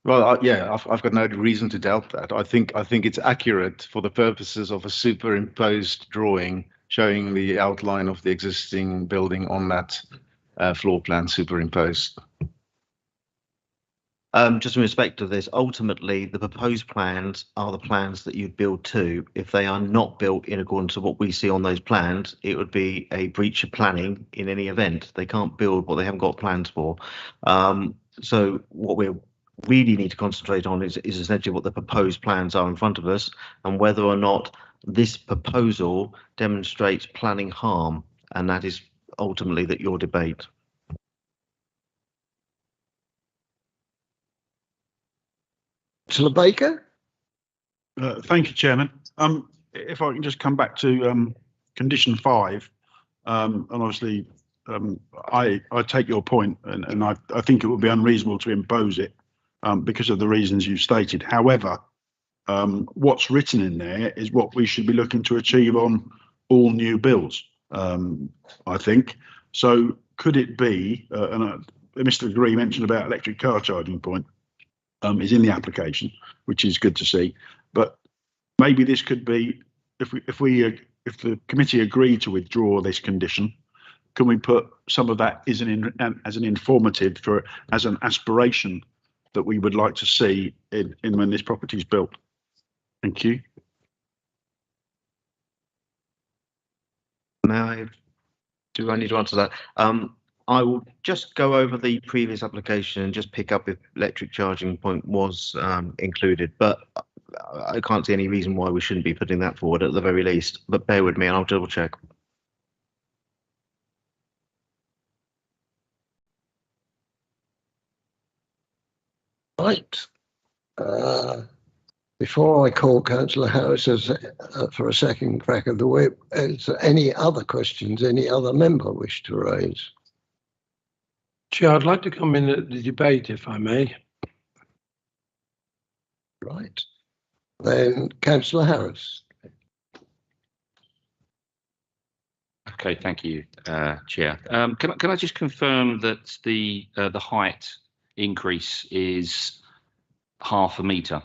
Well, yeah, I've got no reason to doubt that. I think it's accurate for the purposes of a superimposed drawing showing the outline of the existing building on that floor plan superimposed. Just in respect of this, ultimately, the proposed plans are the plans that you'd build to. If they are not built in accordance to what we see on those plans, it would be a breach of planning in any event. They can't build what they haven't got plans for. So what we really need to concentrate on is essentially what the proposed plans are in front of us, and whether or not this proposal demonstrates planning harm, and that is ultimately your debate. Councillor Baker. Thank you, Chairman. If I can just come back to condition 5, and obviously I take your point, and I think it would be unreasonable to impose it because of the reasons you've stated. However, what's written in there is what we should be looking to achieve on all new builds, I think. So could it be, and Mr. Green mentioned about electric car charging point, is in the application, which is good to see. But maybe this could be, if the committee agreed to withdraw this condition, can we put some of that as an informative as an aspiration that we would like to see in when this property is built? Thank you. Do I need to answer that? I will just go over the previous application and just pick up if electric charging point was included, but I can't see any reason why we shouldn't be putting that forward at the very least. But bear with me and I'll double check. Right. Before I call Councillor Harris for a second crack of the whip, is there any other questions any other member wish to raise? Chair, I'd like to come in at the debate, if I may. Right. Then Councillor Harris. Okay, thank you, Chair. Can I just confirm that the height increase is half a metre?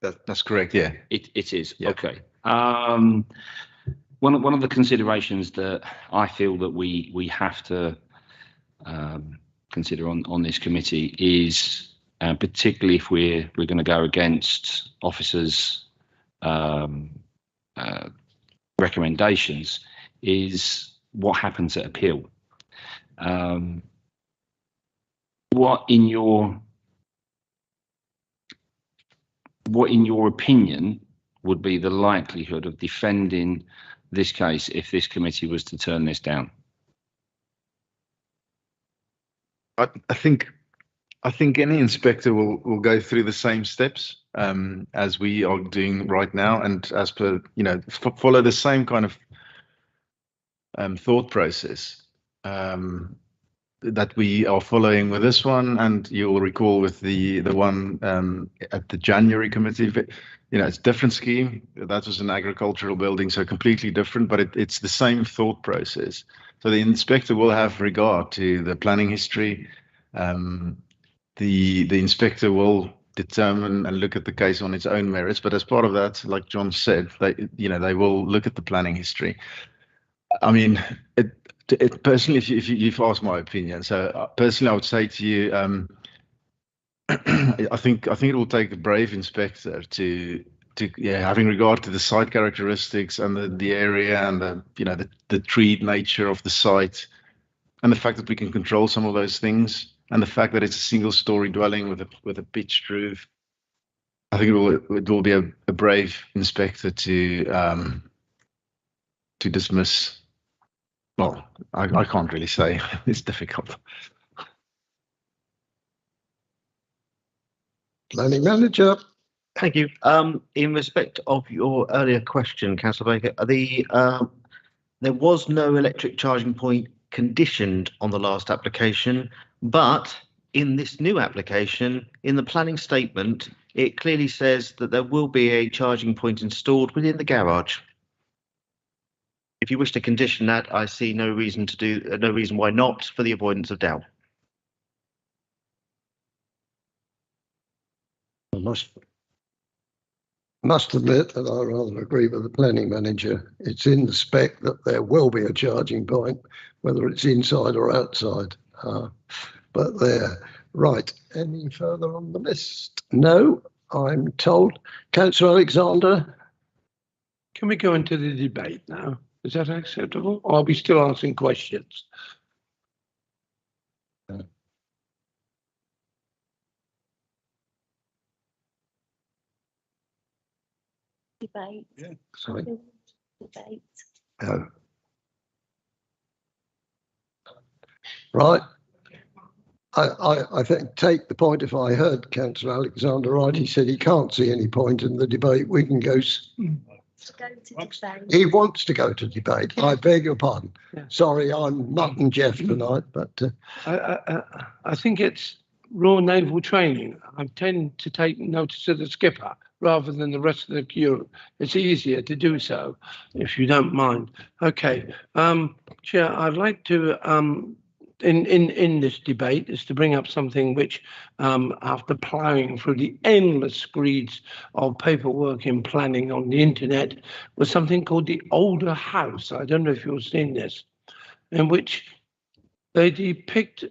That's correct, yeah. It is, Yeah. okay. One of the considerations that I feel that we have to consider on this committee is, particularly if we're going to go against officers' recommendations, is what happens at appeal. What in your opinion would be the likelihood of defending this case if this committee was to turn this down? I think any inspector will go through the same steps as we are doing right now, and as per, follow the same kind of thought process that we are following with this one. And you'll recall with the one at the January committee, it's a different scheme. That was an agricultural building, so completely different, but it's the same thought process. So the inspector will have regard to the planning history. The inspector will determine and look at the case on its own merits, but as part of that, like John said, they will look at the planning history. I mean, it personally, if you've asked my opinion, so personally, I would say to you, I think it will take a brave inspector to having regard to the site characteristics and the area and the treed nature of the site, and the fact that we can control some of those things, and the fact that it's a single-story dwelling with a pitched roof. I think it will be a brave inspector to dismiss. Well, I can't really say. It's difficult. Planning manager. Thank you. In respect of your earlier question, Councillor Baker, there was no electric charging point conditioned on the last application, but in this new application, in the planning statement, it clearly says that there will be a charging point installed within the garage. If you wish to condition that, I see no reason why not, for the avoidance of doubt. I must admit that I rather agree with the planning manager. It's in the spec that there will be a charging point, whether it's inside or outside. But there. Right. Any further on the list? No, I'm told. Councillor Alexander. Can we go into the debate now? Is that acceptable? Or are we still asking questions? Debate. Yeah. Sorry. Debate. No. Right. I think take the point. If I heard Councillor Alexander right, he said he can't see any point in the debate. We can go. He wants to go to debate. I beg your pardon. Yeah. Sorry, I'm mutton Jeff tonight, but I think it's Royal Naval Training. I tend to take notice of the skipper rather than the rest of the queue. It's easier to do so, if you don't mind. Okay, Chair, I'd like to in this debate is to bring up something which, after ploughing through the endless screeds of paperwork in planning on the internet, was something called the Older House. I don't know if you've seen this, in which they depict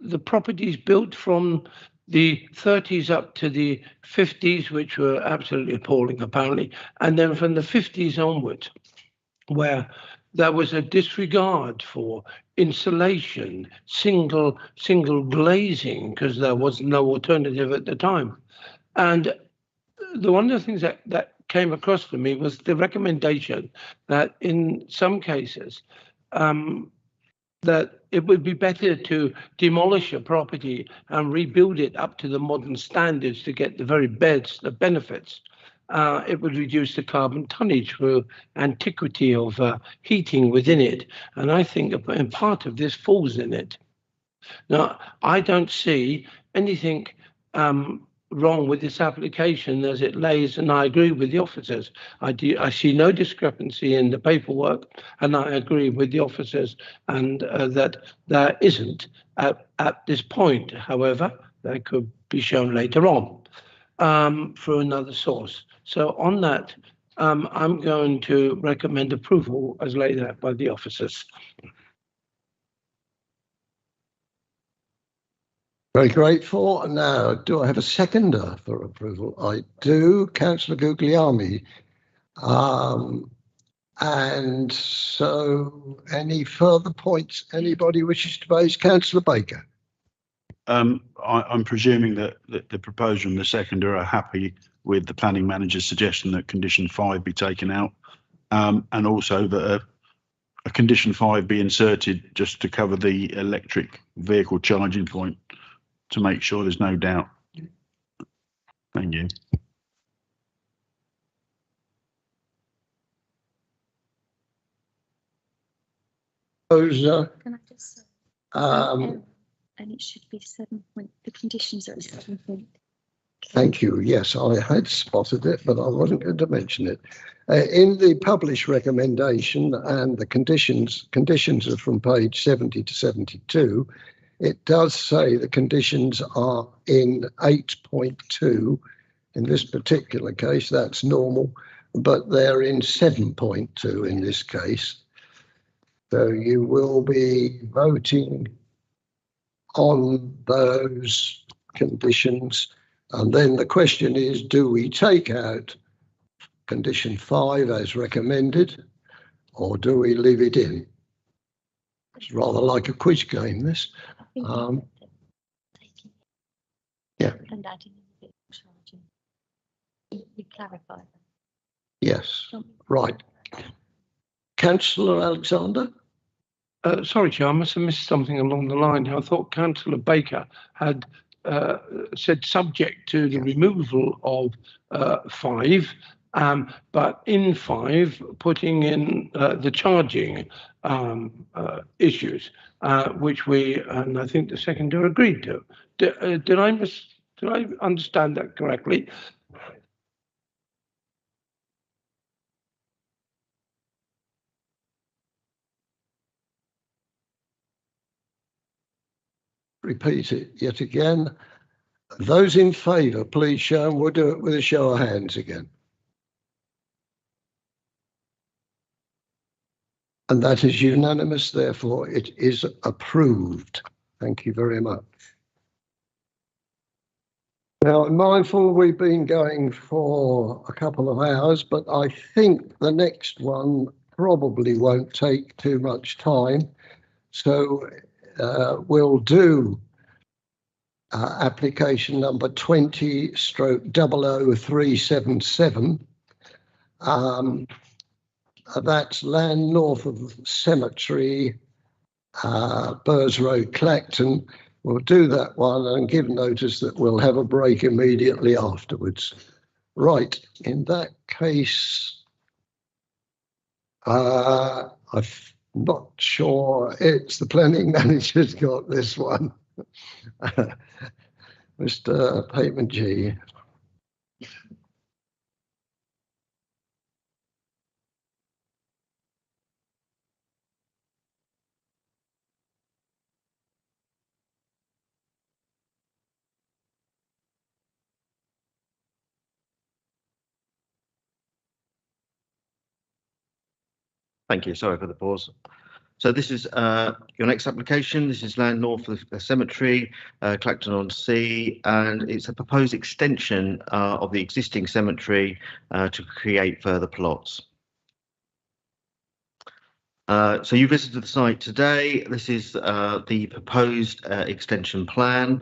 the properties built from the 30s up to the 50s, which were absolutely appalling, apparently, and then from the 50s onwards, where there was a disregard for insulation, single glazing, because there was no alternative at the time. And one of the things that came across to me was the recommendation that in some cases, that it would be better to demolish a property and rebuild it up to the modern standards to get the very best, the benefits. it would reduce the carbon tonnage through antiquity of heating within it. And I think a part of this falls in it. Now, I don't see anything wrong with this application as it lays, and I agree with the officers. I see no discrepancy in the paperwork, and I agree with the officers, and that there isn't at this point. However, that could be shown later on through another source. So on that, I'm going to recommend approval as laid out by the officers. Very grateful. Now, do I have a seconder for approval? I do, Councillor Guglielmi. And so any further points anybody wishes to raise? Councillor Baker. I'm presuming that the proposer and the seconder are happy with the planning manager's suggestion that condition 5 be taken out, and also that a condition 5 be inserted just to cover the electric vehicle charging point, to make sure there's no doubt. Thank you. Proposer. Can I just say, and it should be 7 point, the conditions are at 7 point. Thank you. Yes, I had spotted it, but I wasn't going to mention it. In the published recommendation, and the conditions are from page 70 to 72, it does say the conditions are in 8.2. In this particular case, that's normal, but they're in 7.2 in this case. So you will be voting on those conditions. And then the question is, do we take out condition 5 as recommended, or do we leave it in? It's rather like a quiz game, this. Yeah. And adding in a bit of charging. You clarify that. Yes, right. Councillor Alexander? Sorry, Chair, I must have missed something along the line. I thought Councillor Baker had said subject to the removal of 5, but in 5 putting in the charging issues, which we, and I think the seconder agreed to. Did I understand that correctly? Repeat it yet again. Those in favour, please show, and we'll do it with a show of hands again. And that is unanimous, therefore it is approved. Thank you very much. Now, I'm mindful we've been going for a couple of hours, but I think the next one probably won't take too much time. So we'll do application number 20/00377. That's land north of the cemetery, Burrs Road, Clacton. We'll do that one and give notice that we'll have a break immediately afterwards. Right, in that case, I'm not sure it's the planning manager's got this one. Mr. Payman G. Thank you. Sorry for the pause. So this is your next application. This is land north of the cemetery, Clacton-on-Sea, and it's a proposed extension of the existing cemetery to create further plots. So you visited the site today. This is the proposed extension plan.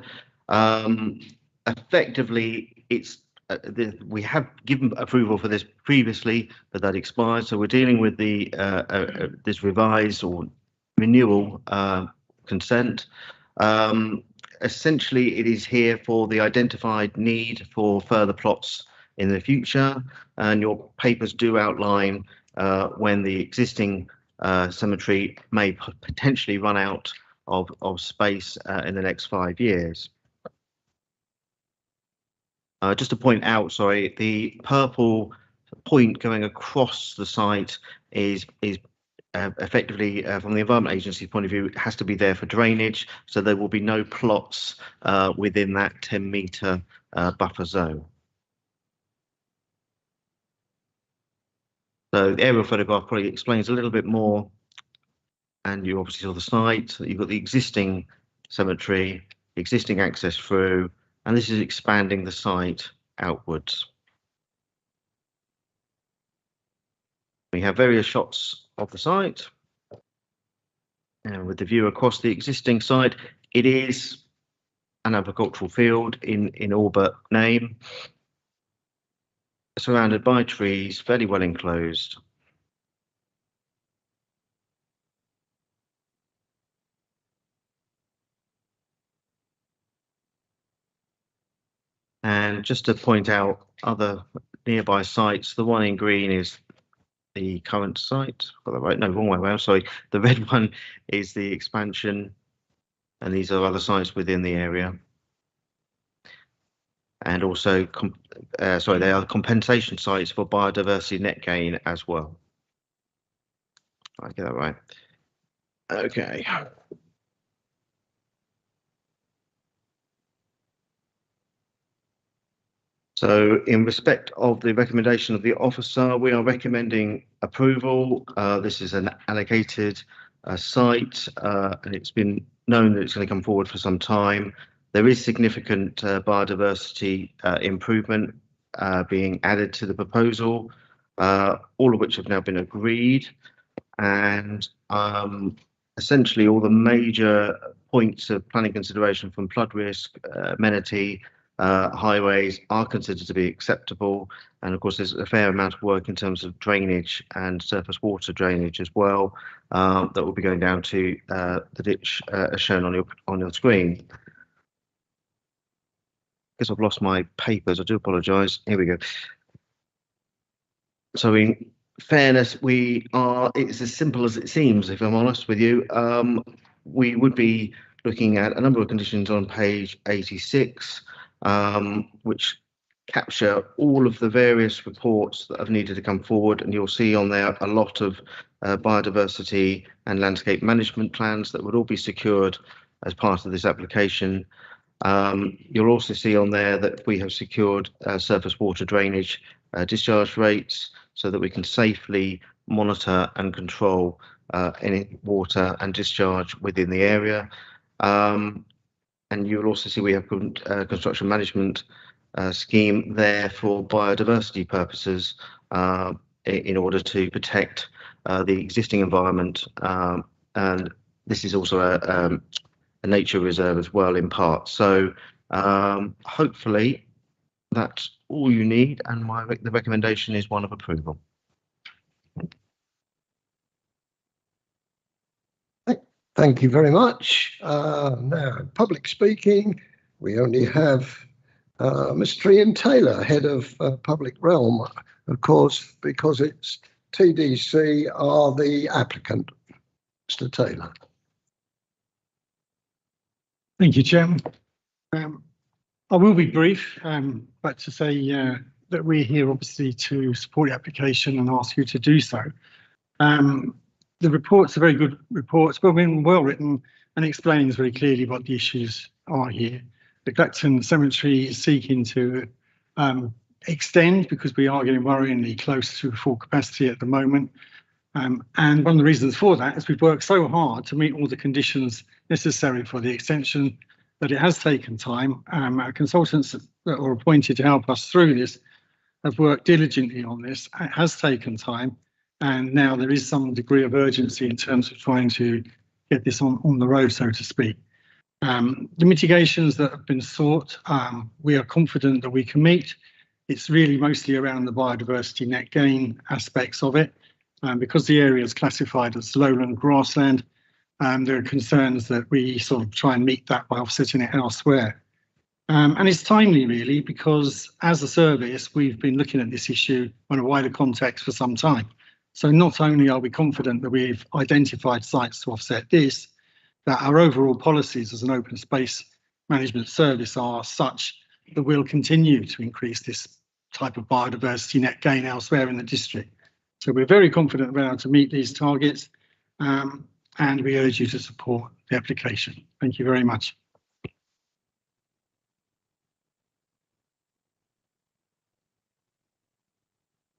Effectively, it's we have given approval for this previously, but that expired. So we're dealing with the this revised or renewal consent. Essentially, it is here for the identified need for further plots in the future, and your papers do outline when the existing cemetery may potentially run out of space in the next 5 years. Just to point out, sorry, the purple point going across the site is effectively, from the Environment Agency's point of view, it has to be there for drainage, so there will be no plots within that 10-metre buffer zone. So the aerial photograph probably explains a little bit more, and you obviously saw the site. You've got the existing cemetery, existing access through, and this is expanding the site outwards. We have various shots of the site, and with the view across the existing site, it is an agricultural field in all but name, surrounded by trees, fairly well enclosed. And just to point out other nearby sites, the one in green is the current site. Got that right? No, wrong way around. Sorry. The red one is the expansion, and these are other sites within the area. And also, they are compensation sites for biodiversity net gain as well. I get that right. Okay. So in respect of the recommendation of the officer, we are recommending approval. This is an allocated site, and it's been known that it's going to come forward for some time. There is significant biodiversity improvement being added to the proposal, all of which have now been agreed. And essentially all the major points of planning consideration, from flood risk, amenity, highways, are considered to be acceptable. And of course, there's a fair amount of work in terms of drainage and surface water drainage as well, that will be going down to the ditch as shown on your screen. I guess I've lost my papers. I do apologise. Here we go. So in fairness, it's as simple as it seems, if I'm honest with you. We would be looking at a number of conditions on page 86, which capture all of the various reports that have needed to come forward, and you'll see on there a lot of biodiversity and landscape management plans that would all be secured as part of this application. You'll also see on there that we have secured surface water drainage discharge rates, so that we can safely monitor and control any water and discharge within the area. And you'll also see we have construction management scheme there for biodiversity purposes, in order to protect the existing environment. And this is also a nature reserve as well, in part. So hopefully that's all you need, and the recommendation is one of approval. Thank you very much. Now, public speaking, we only have Mr. Ian Taylor, Head of Public Realm, of course, because it's TDC are the applicant. Mr. Taylor. Thank you, Chairman. I will be brief, but to say that we're here obviously to support the application and ask you to do so. The reports are very good reports, well written, and explains very clearly what the issues are here. The Clacton Cemetery is seeking to extend, because we are getting worryingly close to full capacity at the moment. And one of the reasons for that is we've worked so hard to meet all the conditions necessary for the extension that it has taken time. Our consultants that were appointed to help us through this have worked diligently on this. It has taken time, and now there is some degree of urgency in terms of trying to get this on the road, so to speak. The mitigations that have been sought, we are confident that we can meet. It's really mostly around the biodiversity net gain aspects of it. Because the area is classified as lowland grassland, there are concerns that we sort of try and meet that by offsetting it elsewhere. And it's timely really, because as a service, we've been looking at this issue on a wider context for some time. So not only are we confident that we've identified sites to offset this, that our overall policies as an open space management service are such that we'll continue to increase this type of biodiversity net gain elsewhere in the district. So we're very confident we're able to meet these targets, and we urge you to support the application. Thank you very much.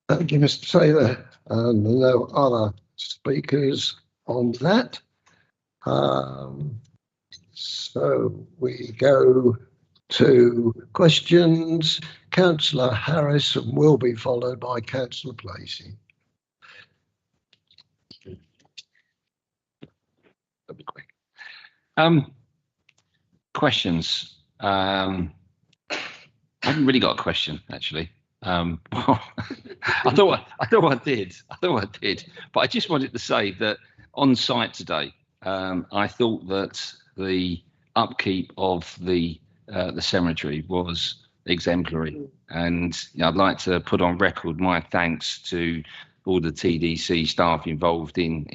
Thank you, Mr. Taylor. No other speakers on that. So we go to questions. Councillor Harris will be followed by Councillor Placey. That'll be quick. Questions. I haven't really got a question actually. Well, I thought I did, but I just wanted to say that on site today, I thought that the upkeep of the cemetery was exemplary, and I'd like to put on record my thanks to all the TDC staff involved in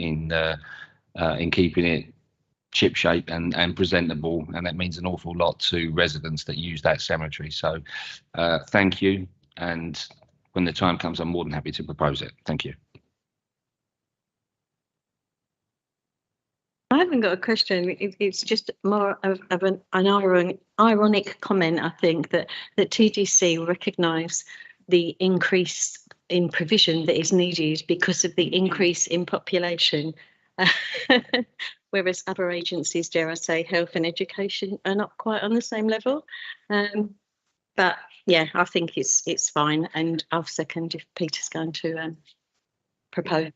keeping it shipshape and presentable, and that means an awful lot to residents that use that cemetery. So thank you, and when the time comes, I'm more than happy to propose it. Thank you. I haven't got a question. It's just more of an ironic comment, I think, that TDC recognise the increase in provision that is needed because of the increase in population, whereas other agencies, dare I say, health and education, are not quite on the same level. But yeah, I think it's fine, and I'll second if Peter's going to propose.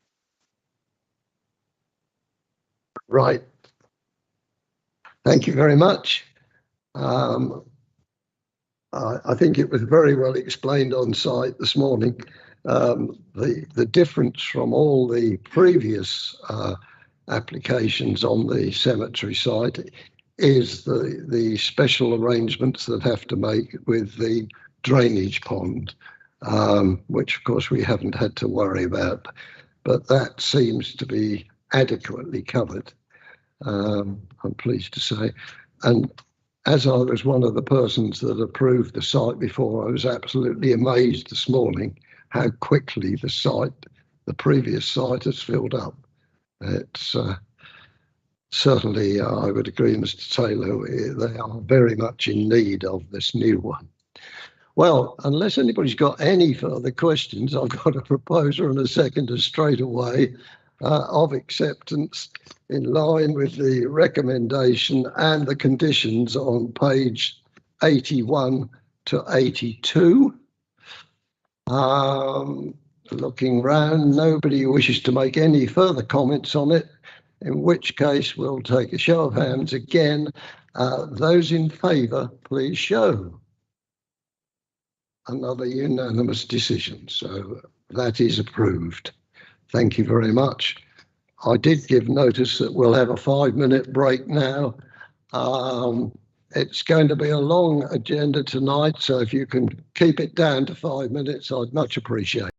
Right. Thank you very much. I think it was very well explained on site this morning. The difference from all the previous applications on the cemetery site is the special arrangements that have to make with the drainage pond, which of course we haven't had to worry about, but that seems to be adequately covered, I'm pleased to say. And as I was one of the persons that approved the site before, I was absolutely amazed this morning how quickly the previous site has filled up. It's certainly, I would agree, Mr. Taylor, they are very much in need of this new one. Well, unless anybody's got any further questions, I've got a proposer and a seconder straight away of acceptance in line with the recommendation and the conditions on page 81 to 82. Looking round, nobody wishes to make any further comments on it, in which case we'll take a show of hands again. Those in favour, please show. Another unanimous decision, so that is approved. Thank you very much. I did give notice that we'll have a 5-minute break now. It's going to be a long agenda tonight, so if you can keep it down to 5 minutes, I'd much appreciate it.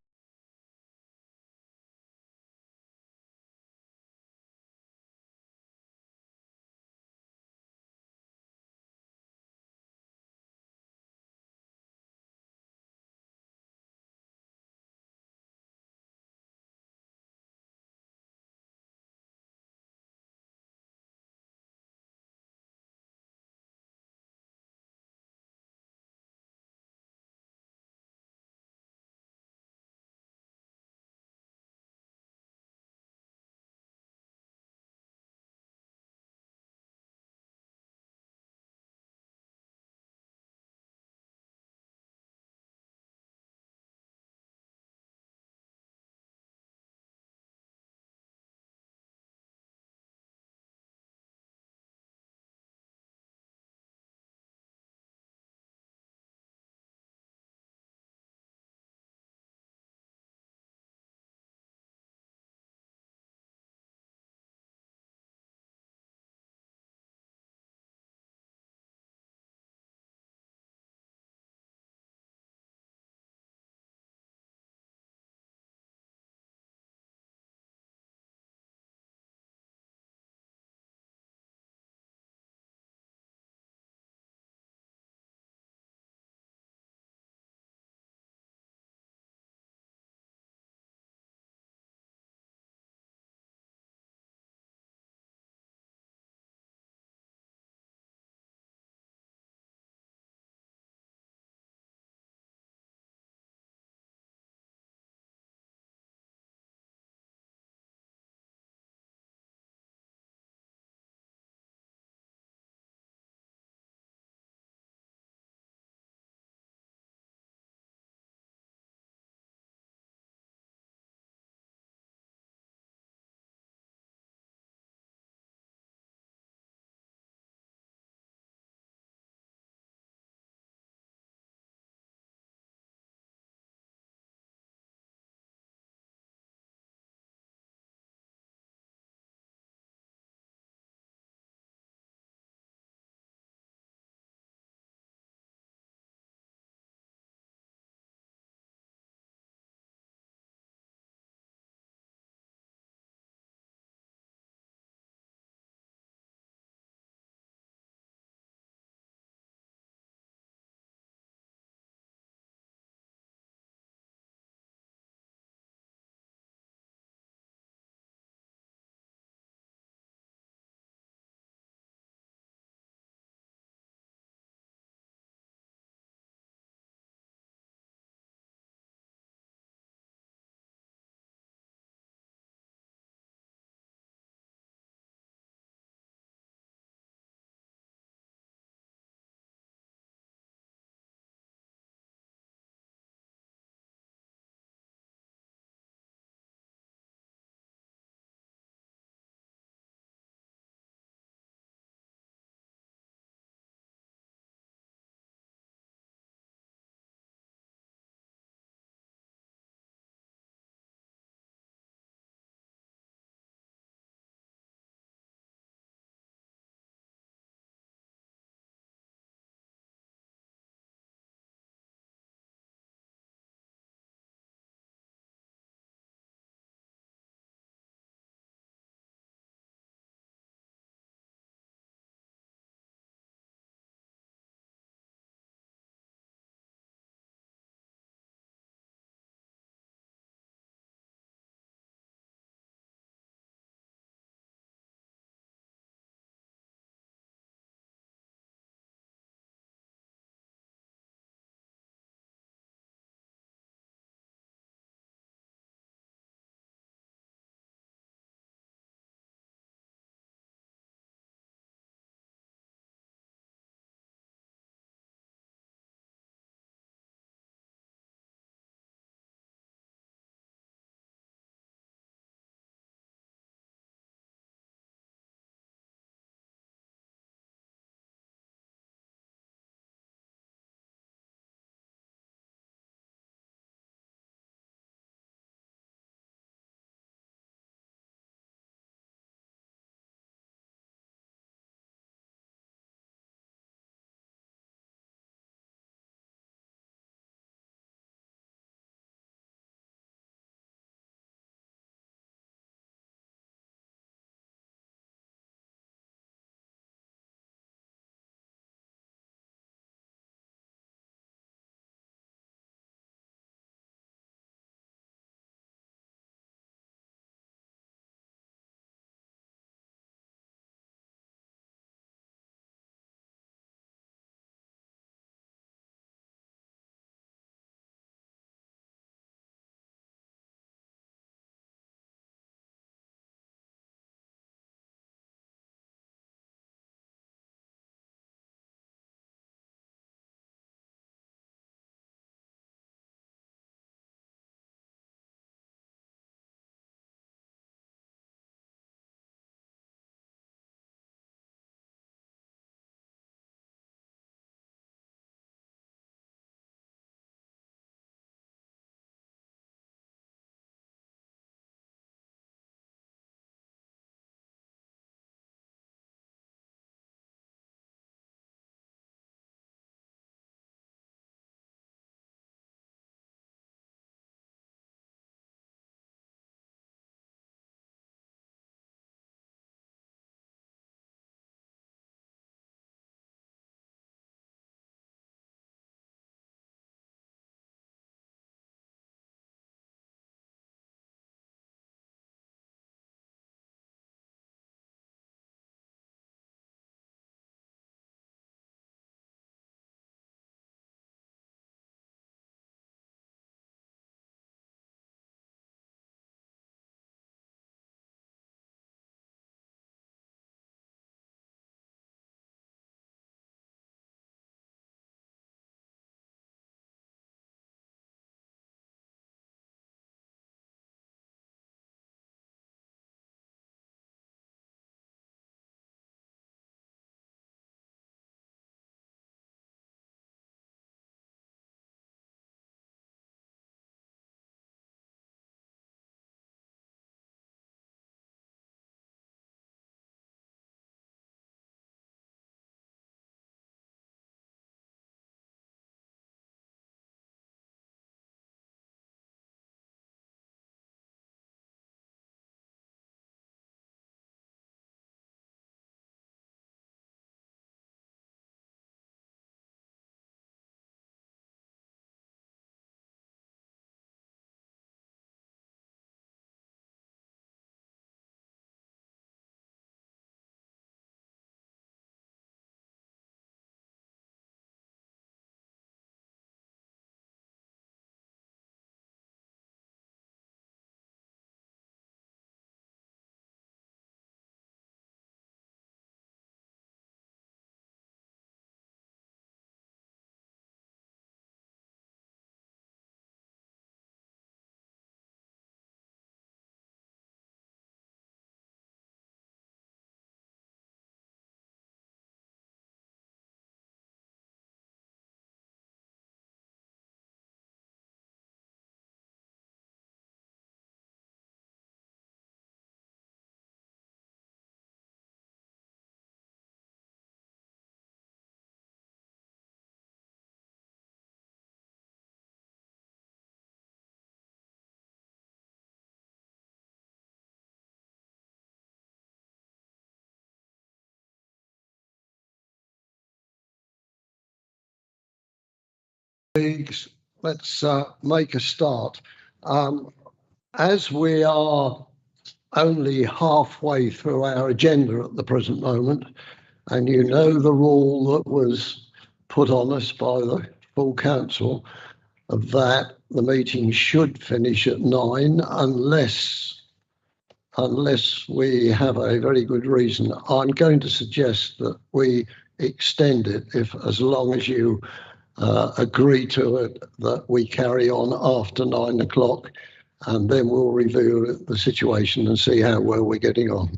Colleagues, let's make a start. As we are only halfway through our agenda at the present moment, and you know the rule that was put on us by the full council that the meeting should finish at 9 unless we have a very good reason. I'm going to suggest that we extend it as long as you agree to it, that we carry on after 9 o'clock, and then we'll review the situation and see how well we're getting on.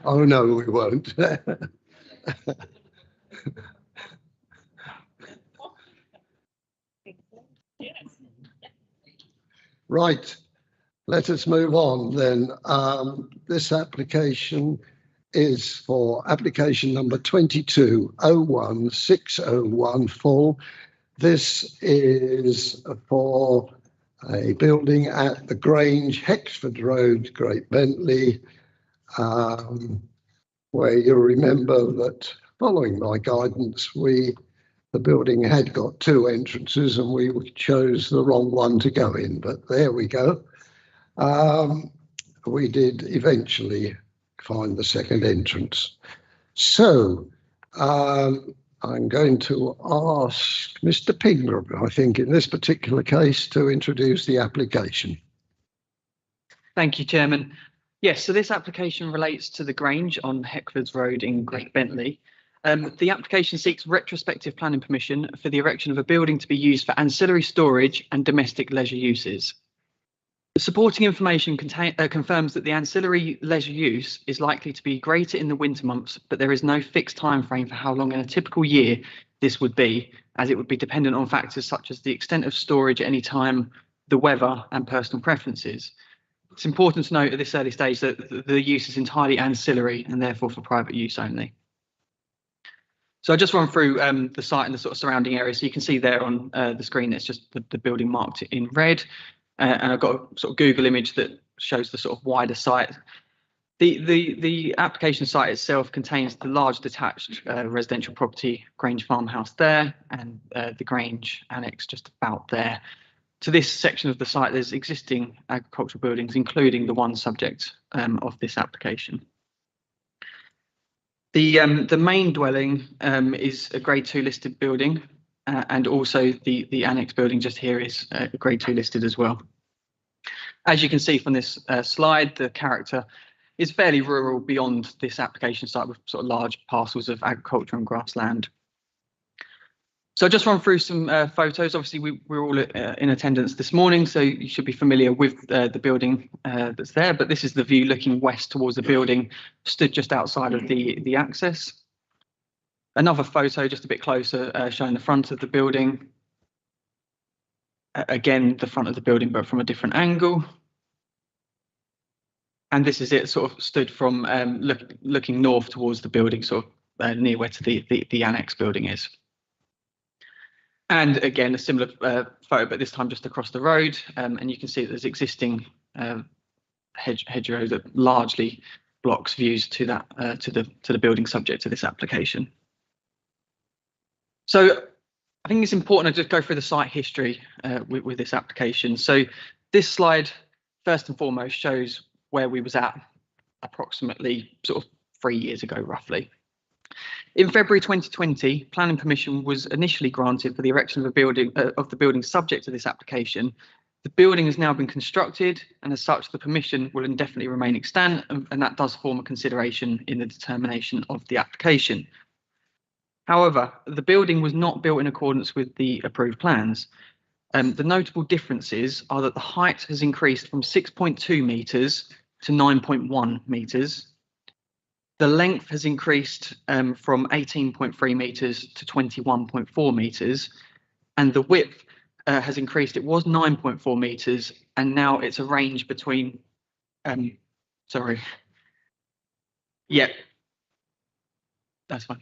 Oh no, we won't. Right, let us move on then. This application is for application number 22-01601 full. This is for a building at the Grange, Hexford Road, Great Bentley, where you'll remember that following my guidance, the building had got 2 entrances and we chose the wrong one to go in, but there we go. We did eventually find the second entrance. So I'm going to ask Mr. Pingram, I think in this particular case, to introduce the application. Thank you, Chairman. Yes, so this application relates to the Grange on Heckfords Road in Great Bentley. The application seeks retrospective planning permission for the erection of a building to be used for ancillary storage and domestic leisure uses. The supporting information confirms that the ancillary leisure use is likely to be greater in the winter months, but there is no fixed time frame for how long in a typical year this would be, as it would be dependent on factors such as the extent of storage at any time, the weather and personal preferences. It's important to note at this early stage that the use is entirely ancillary and therefore for private use only. So I'll just run through the site and the sort of surrounding area. So you can see there on the screen, it's just the building marked in red. And I've got a sort of Google image that shows the sort of wider site. The application site itself contains the large detached residential property Grange Farmhouse there, and the Grange Annex just about there. To this section of the site, there's existing agricultural buildings, including the one subject of this application. The main dwelling is a Grade 2 listed building, and also the annex building just here is Grade 2 listed as well. As you can see from this slide, the character is fairly rural beyond this application site with sort of large parcels of agriculture and grassland. So I'll just run through some photos. Obviously, we're all in attendance this morning, so you should be familiar with the building that's there. But this is the view looking west towards the building, stood just outside of the access. Another photo just a bit closer showing the front of the building. Again, the front of the building, but from a different angle. And this is it sort of stood from looking north towards the building, sort of near where the annex building is. And again, a similar photo, but this time just across the road. And you can see that there's existing hedgerow that largely blocks views to that to the building subject to this application. So I think it's important to just go through the site history with this application. So this slide, first and foremost, shows where we was at approximately sort of 3 years ago, roughly. In February 2020, planning permission was initially granted for the erection of a building of the building subject to this application. The building has now been constructed, and as such, the permission will indefinitely remain extant, and that does form a consideration in the determination of the application. However, the building was not built in accordance with the approved plans. The notable differences are that the height has increased from 6.2 metres to 9.1 metres. The length has increased from 18.3 metres to 21.4 metres, and the width has increased. It was 9.4 metres, and now it's a range between, sorry. Yeah, that's fine.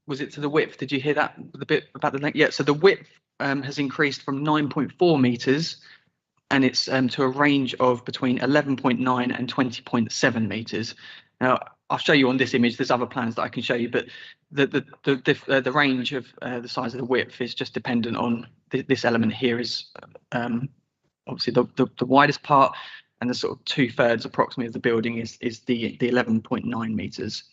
Was it to the width? Did you hear that? The bit about the length? Yeah, so the width has increased from 9.4 metres, and it's to a range of between 11.9 and 20.7 metres. Now, I'll show you on this image. There's other plans that I can show you, but the range of the size of the width is just dependent on this element here is obviously the widest part, and the sort of 2/3 approximately of the building is the 11.9 meters.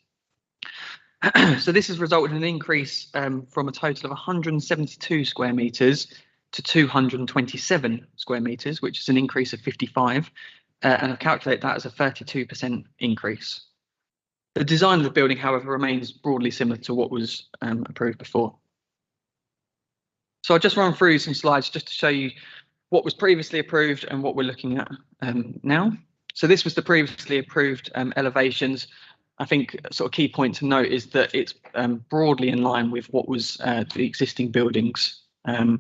So this has resulted in an increase from a total of 172 square meters to 227 square meters, which is an increase of 55, and I calculate that as a 32% increase. The design of the building, however, remains broadly similar to what was approved before. So I'll just run through some slides just to show you what was previously approved and what we're looking at now. So this was the previously approved elevations. I think a sort of key point to note is that it's broadly in line with what was the existing buildings,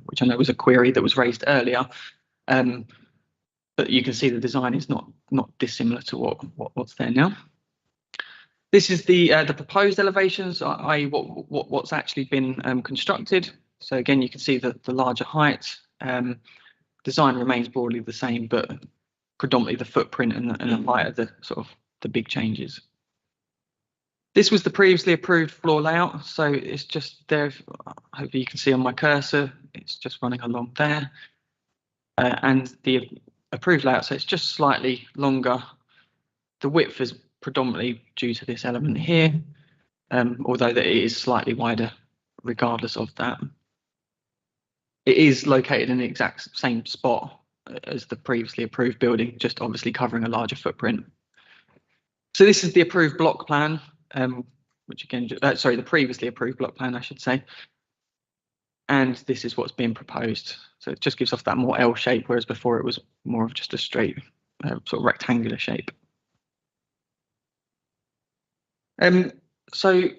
which I know was a query that was raised earlier. But you can see the design is not dissimilar to what's there now. This is the proposed elevations, i.e. what's actually been constructed. So again, you can see the larger height. Design remains broadly the same, but predominantly the footprint and the height are the sort of the big changes. This was the previously approved floor layout, so it's just there. Hopefully you can see on my cursor, it's just running along there. And the approved layout, so it's just slightly longer. The width is predominantly due to this element here, although that it is slightly wider regardless of that. It is located in the exact same spot as the previously approved building, just obviously covering a larger footprint. So this is the approved block plan, which again, sorry, the previously approved block plan, I should say. And this is what's being proposed. So it just gives off that more L shape, whereas before it was more of just a straight sort of rectangular shape. So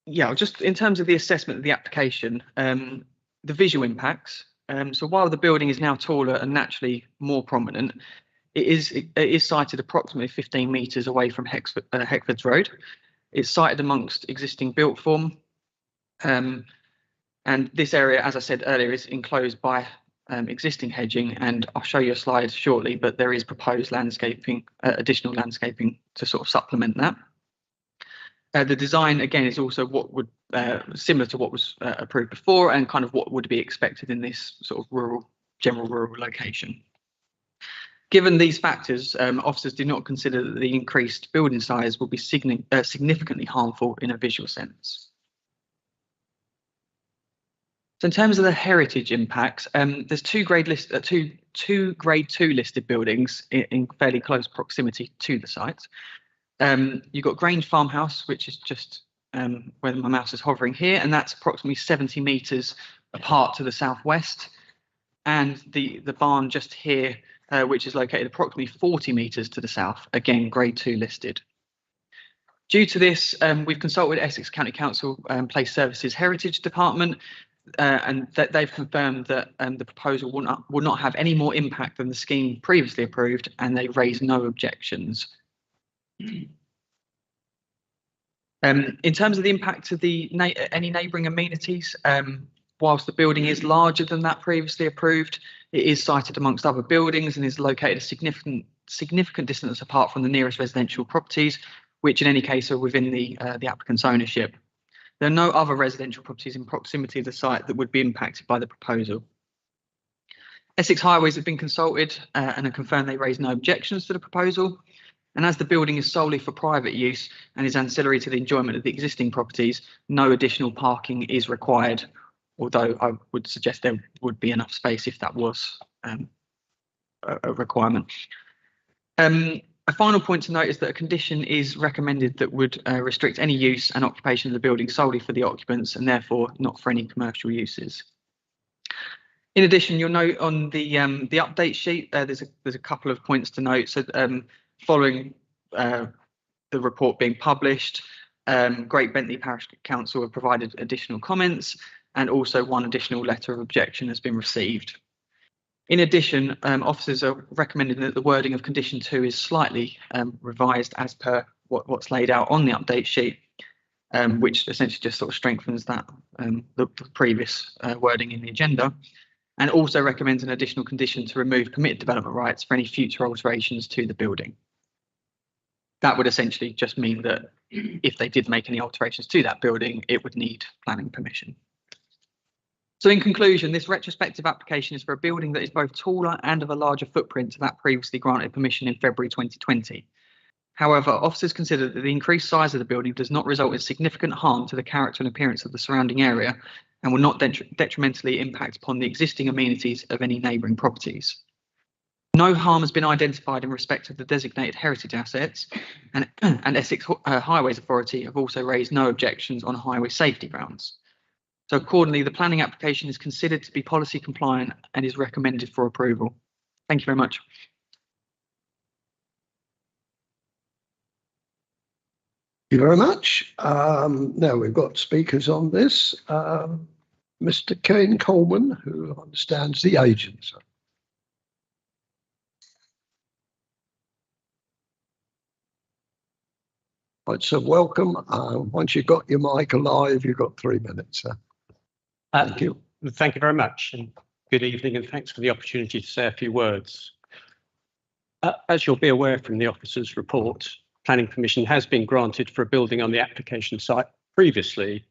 yeah, just in terms of the assessment of the application, the visual impacts. So while the building is now taller and naturally more prominent, it is sited approximately 15 metres away from Heckfords Road. It's sited amongst existing built form. And this area, as I said earlier, is enclosed by existing hedging, and I'll show you a slide shortly, but there is proposed landscaping, additional landscaping to sort of supplement that. The design, again, is also what would similar to what was approved before, and kind of what would be expected in this sort of general rural location. Given these factors, officers do not consider that the increased building size will be significantly harmful in a visual sense. So in terms of the heritage impacts, there's two grade 2 listed buildings in fairly close proximity to the site. You've got Grange Farmhouse, which is just where my mouse is hovering here, and that's approximately 70 metres apart to the southwest. And the barn just here, which is located approximately 40 metres to the south, again, grade 2 listed. Due to this, we've consulted Essex County Council Place Services Heritage Department, and that they've confirmed that the proposal will not have any more impact than the scheme previously approved, and they raised no objections. In terms of the impact of any neighbouring amenities, whilst the building is larger than that previously approved, it is sited amongst other buildings and is located a significant distance apart from the nearest residential properties, which in any case are within the applicant's ownership. There are no other residential properties in proximity of the site that would be impacted by the proposal. Essex Highways have been consulted and have confirmed they raised no objections to the proposal. And as the building is solely for private use and is ancillary to the enjoyment of the existing properties, no additional parking is required, although I would suggest there would be enough space if that was a requirement. A final point to note is that a condition is recommended that would restrict any use and occupation of the building solely for the occupants and therefore not for any commercial uses. In addition, you'll note on the update sheet, there's a couple of points to note. So following the report being published, Great Bentley Parish Council have provided additional comments, and also one additional letter of objection has been received. In addition, officers are recommending that the wording of condition 2 is slightly revised as per what's laid out on the update sheet, which essentially just sort of strengthens that the previous wording in the agenda, and also recommends an additional condition to remove permitted development rights for any future alterations to the building. that would essentially just mean that if they did make any alterations to that building, it would need planning permission. So in conclusion, this retrospective application is for a building that is both taller and of a larger footprint to that previously granted permission in February 2020. However, officers consider that the increased size of the building does not result in significant harm to the character and appearance of the surrounding area and will not detrimentally impact upon the existing amenities of any neighbouring properties. No harm has been identified in respect of the designated heritage assets, and Essex Highways Authority have also raised no objections on highway safety grounds. So accordingly, the planning application is considered to be policy compliant and is recommended for approval. Thank you very much. Thank you very much. Now we've got speakers on this. Mr. Kane Coleman, who understands the agents. Right, so welcome. Once you've got your mic alive, you've got 3 minutes. Thank you. Thank you very much, and good evening, and thanks for the opportunity to say a few words. As you'll be aware from the officer's report, planning permission has been granted for a building on the application site previously,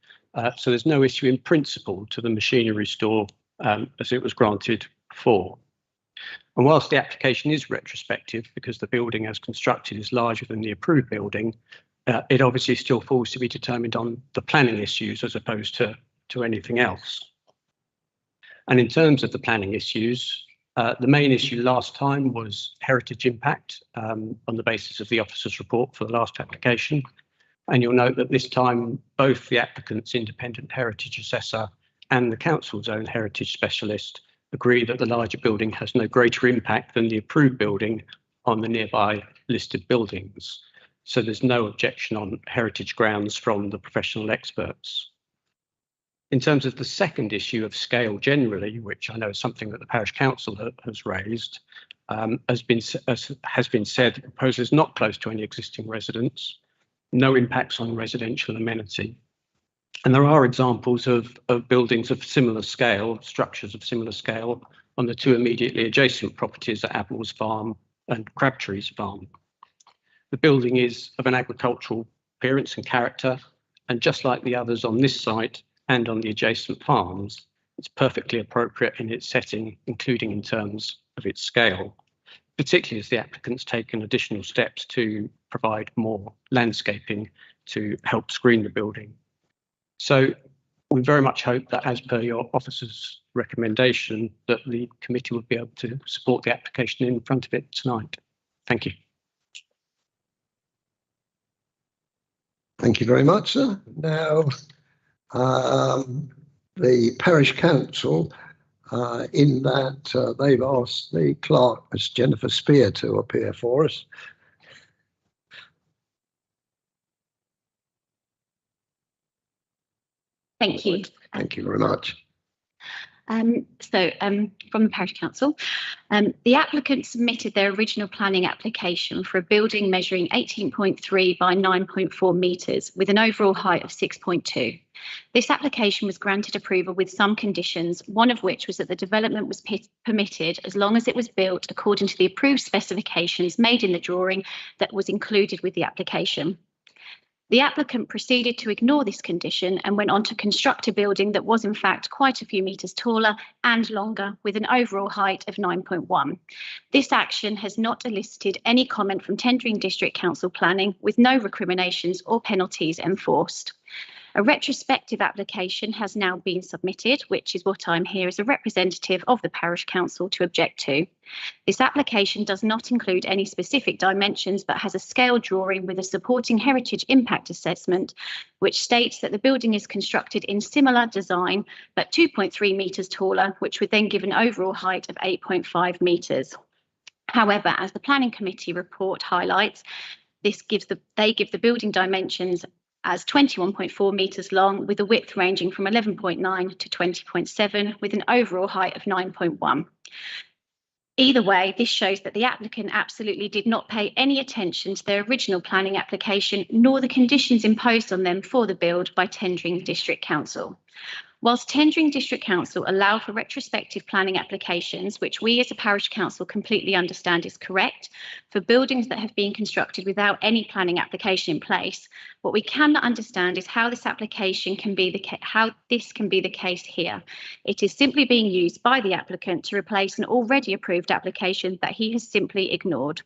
so there's no issue in principle to the machinery store as it was granted before. And whilst the application is retrospective because the building as constructed is larger than the approved building, it obviously still falls to be determined on the planning issues as opposed to anything else. And in terms of the planning issues, the main issue last time was heritage impact on the basis of the officer's report for the last application. And you'll note that this time, both the applicant's independent heritage assessor and the council's own heritage specialist agree that the larger building has no greater impact than the approved building on the nearby listed buildings. So there's no objection on heritage grounds from the professional experts. In terms of the second issue of scale generally, which I know is something that the parish council has raised, has been said, the proposal is not close to any existing residents, no impacts on residential amenity. And there are examples of buildings of similar scale, structures of similar scale on the two immediately adjacent properties at Apples Farm and Crabtrees Farm. The building is of an agricultural appearance and character, and just like the others on this site and on the adjacent farms, it's perfectly appropriate in its setting, including in terms of its scale, particularly as the applicant's taken additional steps to provide more landscaping to help screen the building. So we very much hope that, as per your officer's recommendation, that the committee would be able to support the application in front of it tonight. Thank you. Thank you very much, sir. Now, the parish council, in that they've asked the clerk, Miss Jennifer Spear, to appear for us. Thank you. Thank you very much. From the Parish Council, the applicant submitted their original planning application for a building measuring 18.3 by 9.4 metres with an overall height of 6.2. This application was granted approval with some conditions, one of which was that the development was permitted as long as it was built according to the approved specifications made in the drawing that was included with the application. The applicant proceeded to ignore this condition and went on to construct a building that was in fact quite a few metres taller and longer with an overall height of 9.1. This action has not elicited any comment from tendering district council planning, with no recriminations or penalties enforced. A retrospective application has now been submitted, which is what I'm here as a representative of the Parish Council to object to. This application does not include any specific dimensions, but has a scale drawing with a supporting heritage impact assessment, which states that the building is constructed in similar design, but 2.3 metres taller, which would then give an overall height of 8.5 metres. However, as the Planning Committee report highlights, they give the building dimensions as 21.4 metres long, with a width ranging from 11.9 to 20.7, with an overall height of 9.1. Either way, this shows that the applicant absolutely did not pay any attention to their original planning application, nor the conditions imposed on them for the build by tendering district council. Whilst tendering district council allow for retrospective planning applications, which we as a parish council completely understand is correct, for buildings that have been constructed without any planning application in place, what we cannot understand is how this application can be the case here. It is simply being used by the applicant to replace an already approved application that he has simply ignored.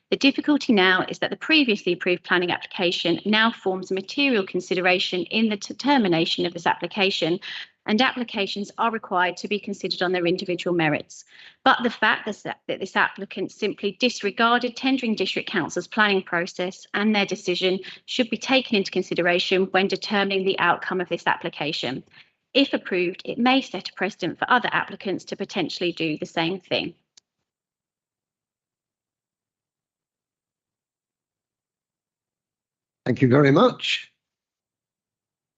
The difficulty now is that the previously approved planning application now forms a material consideration in the determination of this application, and applications are required to be considered on their individual merits. But the fact that this applicant simply disregarded tendering district council's planning process and their decision should be taken into consideration when determining the outcome of this application. If approved, it may set a precedent for other applicants to potentially do the same thing. Thank you very much.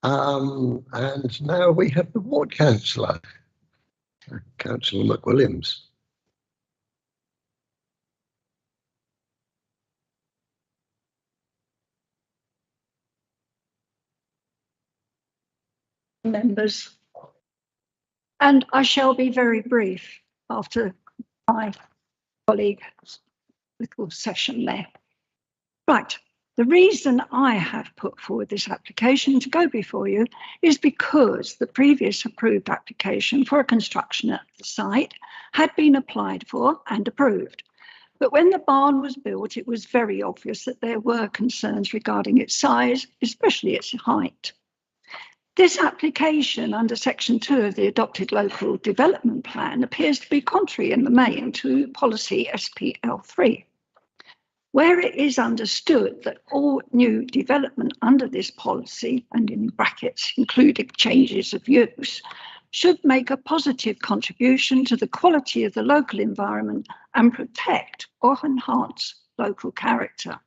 And now we have the ward councillor, Councillor McWilliams. Members, and I shall be very brief after my colleague's little session there. Right. The reason I have put forward this application to go before you is because the previous approved application for a construction at the site had been applied for and approved. But when the barn was built, it was very obvious that there were concerns regarding its size, especially its height. This application under Section 2 of the adopted local development plan appears to be contrary in the main to policy SPL3. Where it is understood that all new development under this policy, and in brackets including changes of use, should make a positive contribution to the quality of the local environment and protect or enhance local character.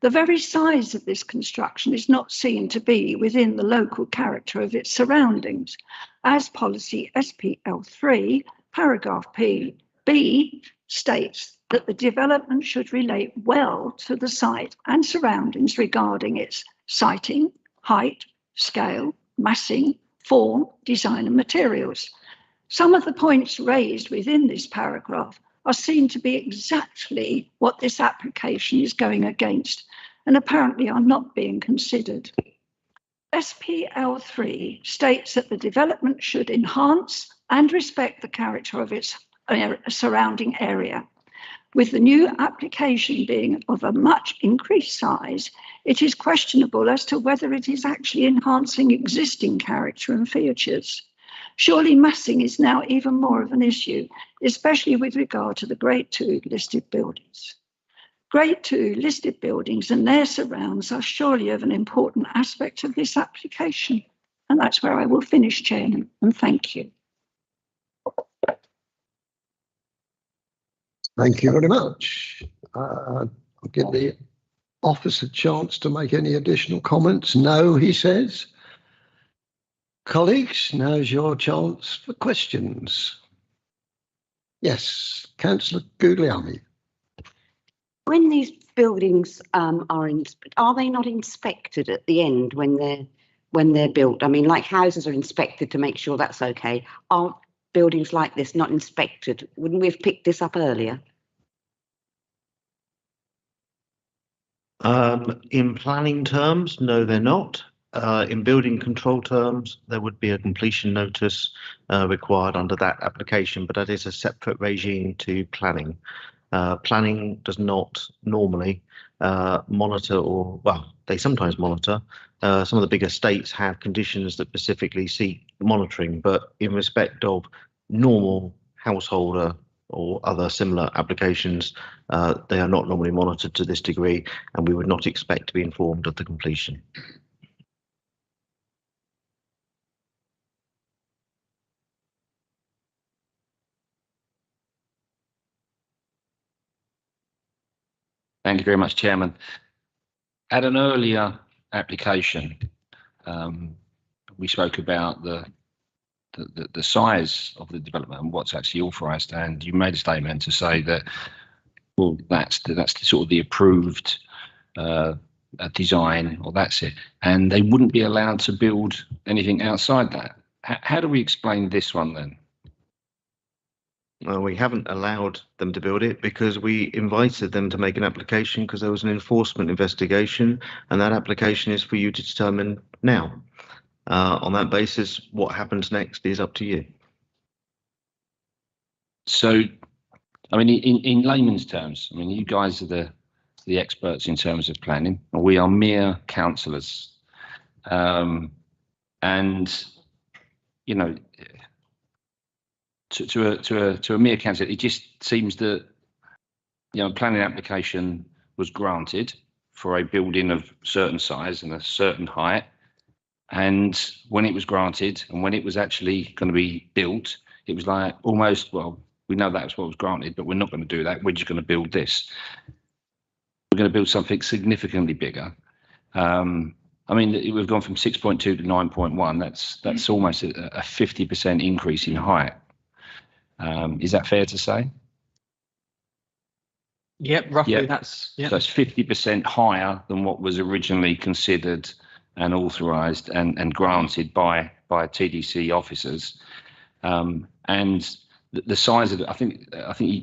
The very size of this construction is not seen to be within the local character of its surroundings, as policy SPL3, paragraph B states that the development should relate well to the site and surroundings regarding its siting, height, scale, massing, form, design and materials. Some of the points raised within this paragraph are seen to be exactly what this application is going against and apparently are not being considered. SPL3 states that the development should enhance and respect the character of its surrounding area. With the new application being of a much increased size, it is questionable as to whether it is actually enhancing existing character and features. Surely massing is now even more of an issue, especially with regard to the Grade 2 listed buildings. Grade 2 listed buildings and their surrounds are surely of an important aspect of this application. And that's where I will finish, Chairman, and thank you. Thank you very much. I'll give the officer a chance to make any additional comments. No, he says. Colleagues, now's your chance for questions. Yes, Councillor Guglielmi. When these buildings are they not inspected at the end when they're built? I mean, like houses are inspected to make sure that's okay. Aren't buildings like this not inspected? Wouldn't we have picked this up earlier? In planning terms, no, they're not. In building control terms, there would be a completion notice required under that application, but that is a separate regime to planning. Planning does not normally monitor, or, well, they sometimes monitor. Some of the bigger estates have conditions that specifically seek monitoring, but in respect of normal householder or other similar applications, they are not normally monitored to this degree, and we would not expect to be informed of the completion. Thank you very much, Chairman. At an earlier application, we spoke about the size of the development and what's actually authorised, and you made a statement to say that, well, that's the sort of the approved design, or that's it, and they wouldn't be allowed to build anything outside that. how do we explain this one then? Well, we haven't allowed them to build it because we invited them to make an application because there was an enforcement investigation, and that application is for you to determine now. On that basis, what happens next is up to you. So, I mean, in layman's terms, I mean, you guys are the experts in terms of planning, and we are mere councillors. And, you know, to a mere councillor, it just seems that, you know, planning application was granted for a building of certain size and a certain height. And when it was granted and when it was actually going to be built, it was like almost, well, we know that's what was granted, but we're not going to do that. We're just going to build this. We're going to build something significantly bigger. I mean, we've gone from 6.2 to 9.1. That's almost a 50% increase in height. Is that fair to say? Yep, roughly. Yep. That's So it's 50% higher than what was originally considered and authorised and granted by TDC officers. And the size of it, I think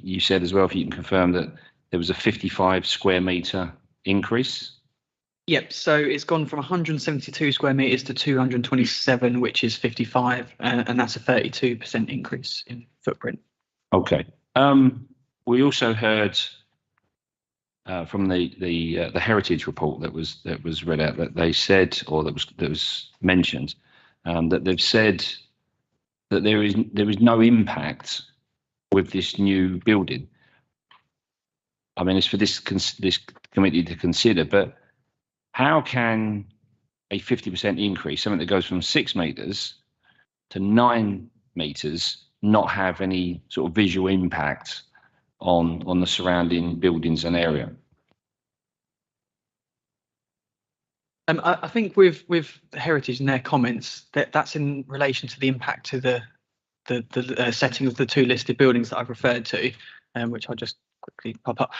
you said as well, if you can confirm that there was a 55 square metre increase. Yep, so it's gone from 172 square metres to 227, which is 55, and that's a 32% increase in footprint. Okay. We also heard from the heritage report that was read out that they said, or that was mentioned, that they've said that there is no impact with this new building. I mean, it's for this committee to consider, but how can a 50% increase, something that goes from 6 metres to 9 metres, not have any sort of visual impact on the surrounding buildings and area? I think with Heritage and their comments, that's in relation to the impact to the setting of the 2 listed buildings that I've referred to, which I'll just quickly pop up.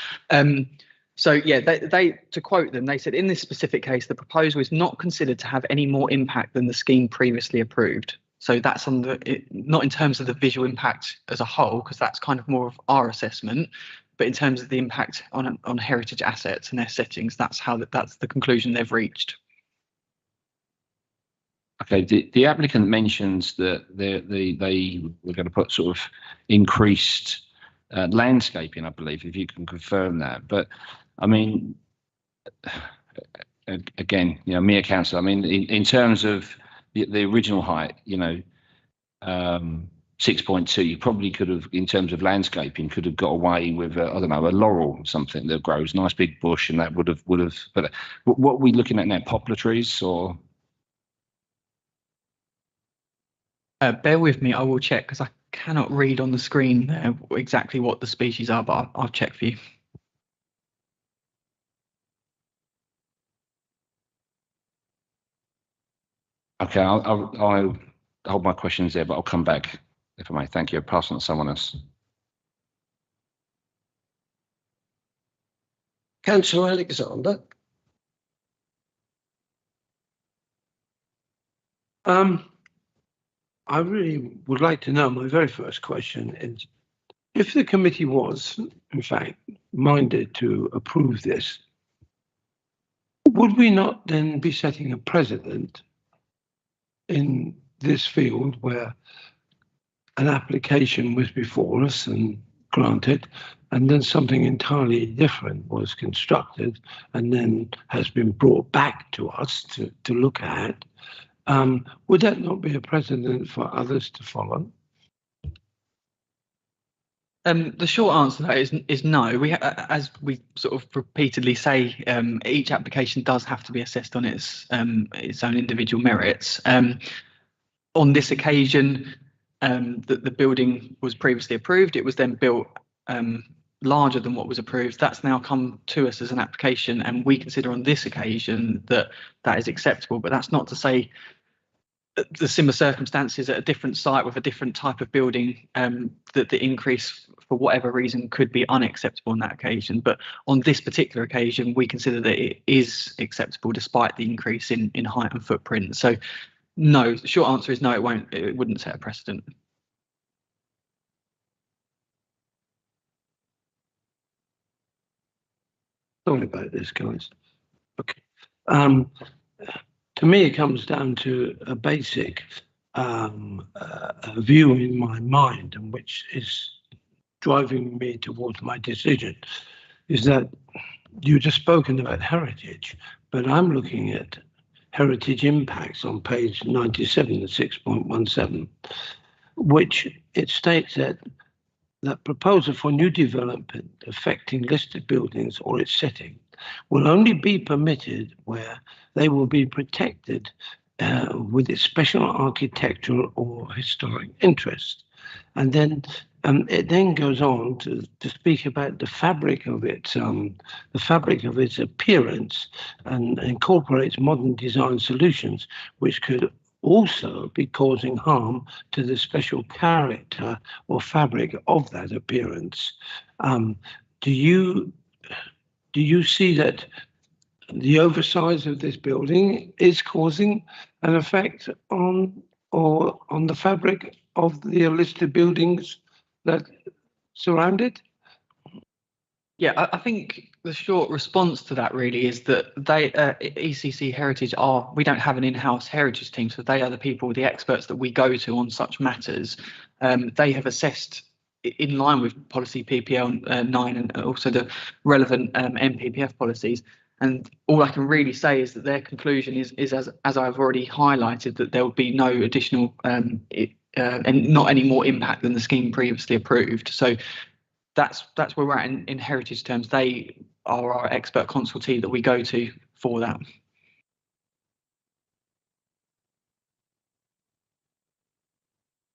So yeah, they to quote them, they said, in this specific case, the proposal is not considered to have any more impact than the scheme previously approved. So that's on not in terms of the visual impact as a whole, because that's kind of more of our assessment, but in terms of the impact on heritage assets and their settings, that's the conclusion they've reached. Okay, the applicant mentions that they were going to put sort of increased landscaping, I believe, if you can confirm that. But I mean, again, you know, mere council. I mean, in terms of the original height, you know, 6.2, you probably could have, in terms of landscaping, could have got away with I don't know, a laurel or something that grows, nice big bush, and that would have. But what are we looking at now? Poplar trees or? Bear with me, I will check because I cannot read on the screen exactly what the species are, but I'll check for you. Okay, I'll hold my questions there, but I'll come back if I may. Thank you. I'll pass on to someone else. Councillor Alexander. I really would like to know, my very first question is, if the committee was, in fact, minded to approve this, would we not then be setting a precedent in this field where an application was before us and granted, and then something entirely different was constructed and then has been brought back to us to look at? Would that not be a precedent for others to follow? The short answer to that is no. As we sort of repeatedly say, each application does have to be assessed on its own individual merits. On this occasion, the building was previously approved. It was then built larger than what was approved. That's now come to us as an application, and we consider on this occasion that is acceptable. But that's not to say that the similar circumstances at a different site with a different type of building, that the increase for whatever reason could be unacceptable on that occasion. But on this particular occasion, we consider that it is acceptable despite the increase in height and footprint. So No, the short answer is no, it won't. It wouldn't set a precedent. Sorry about this, guys. Okay. To me, it comes down to a basic view in my mind, and which is driving me towards my decision, is that you just spoken about heritage, but I'm looking at heritage impacts on page 97 of 6.17, which it states that proposal for new development affecting listed buildings or its setting will only be permitted where they will be protected with its special architectural or historic interest. And then it then goes on to speak about the fabric of its appearance, and incorporates modern design solutions which could also be causing harm to the special character or fabric of that appearance. Do you see that the oversize of this building is causing an effect on the fabric of the listed buildings that surround it? Yeah, I think the short response to that really is that they, ECC Heritage we don't have an in-house heritage team, so they are the people, the experts that we go to on such matters. They have assessed in line with policy PPL 9 and also the relevant NPPF policies. And all I can really say is that their conclusion is as I've already highlighted, that there will be no additional and not any more impact than the scheme previously approved. So that's where we're at in heritage terms. They are our expert consultee that we go to for that.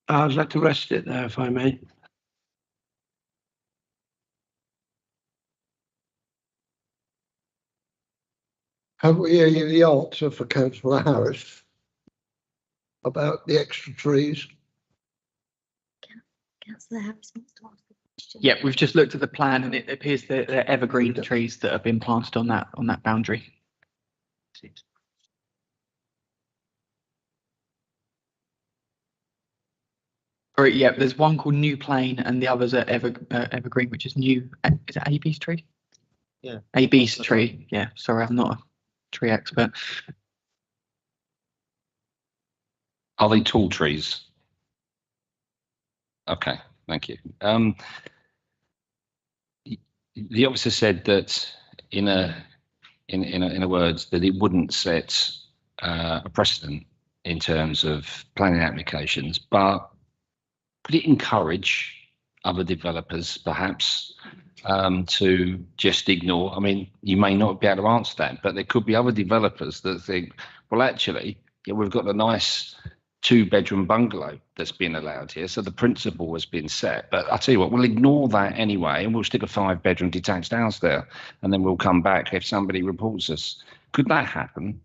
I'd like to rest it there, if I may. Have we the answer for Councillor Harris about the extra trees? Councillor Harris wants to ask the question. Yeah, we've just looked at the plan and it appears that they're evergreen trees that have been planted on that boundary. Or yeah, there's one called New Plain and the others are evergreen, which is new. Is it AB's tree? Yeah. AB's tree. Yeah, sorry, I'm not a tree expert. Are they tall trees? Okay, thank you. The officer said that in a words that it wouldn't set a precedent in terms of planning applications, but could it encourage other developers perhaps to just ignore? I mean, you may not be able to answer that, but there could be other developers that think, well, actually, yeah, we've got a nice 2-bedroom bungalow that's been allowed here, so the principle has been set. But I'll tell you what, we'll ignore that anyway, and we'll stick a 5-bedroom detached house there, and then we'll come back if somebody reports us. Could that happen?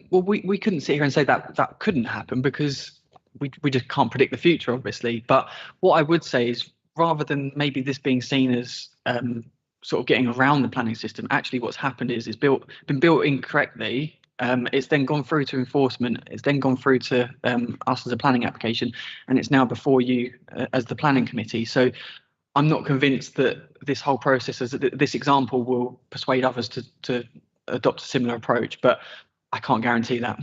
Well, we couldn't sit here and say that couldn't happen because we just can't predict the future, obviously. But what I would say is, rather than maybe this being seen as sort of getting around the planning system, actually what's happened is it's been built incorrectly. It's then gone through to enforcement. It's then gone through to us as a planning application, and it's now before you as the planning committee. So I'm not convinced that this whole process, as this example, will persuade others to adopt a similar approach, but I can't guarantee that.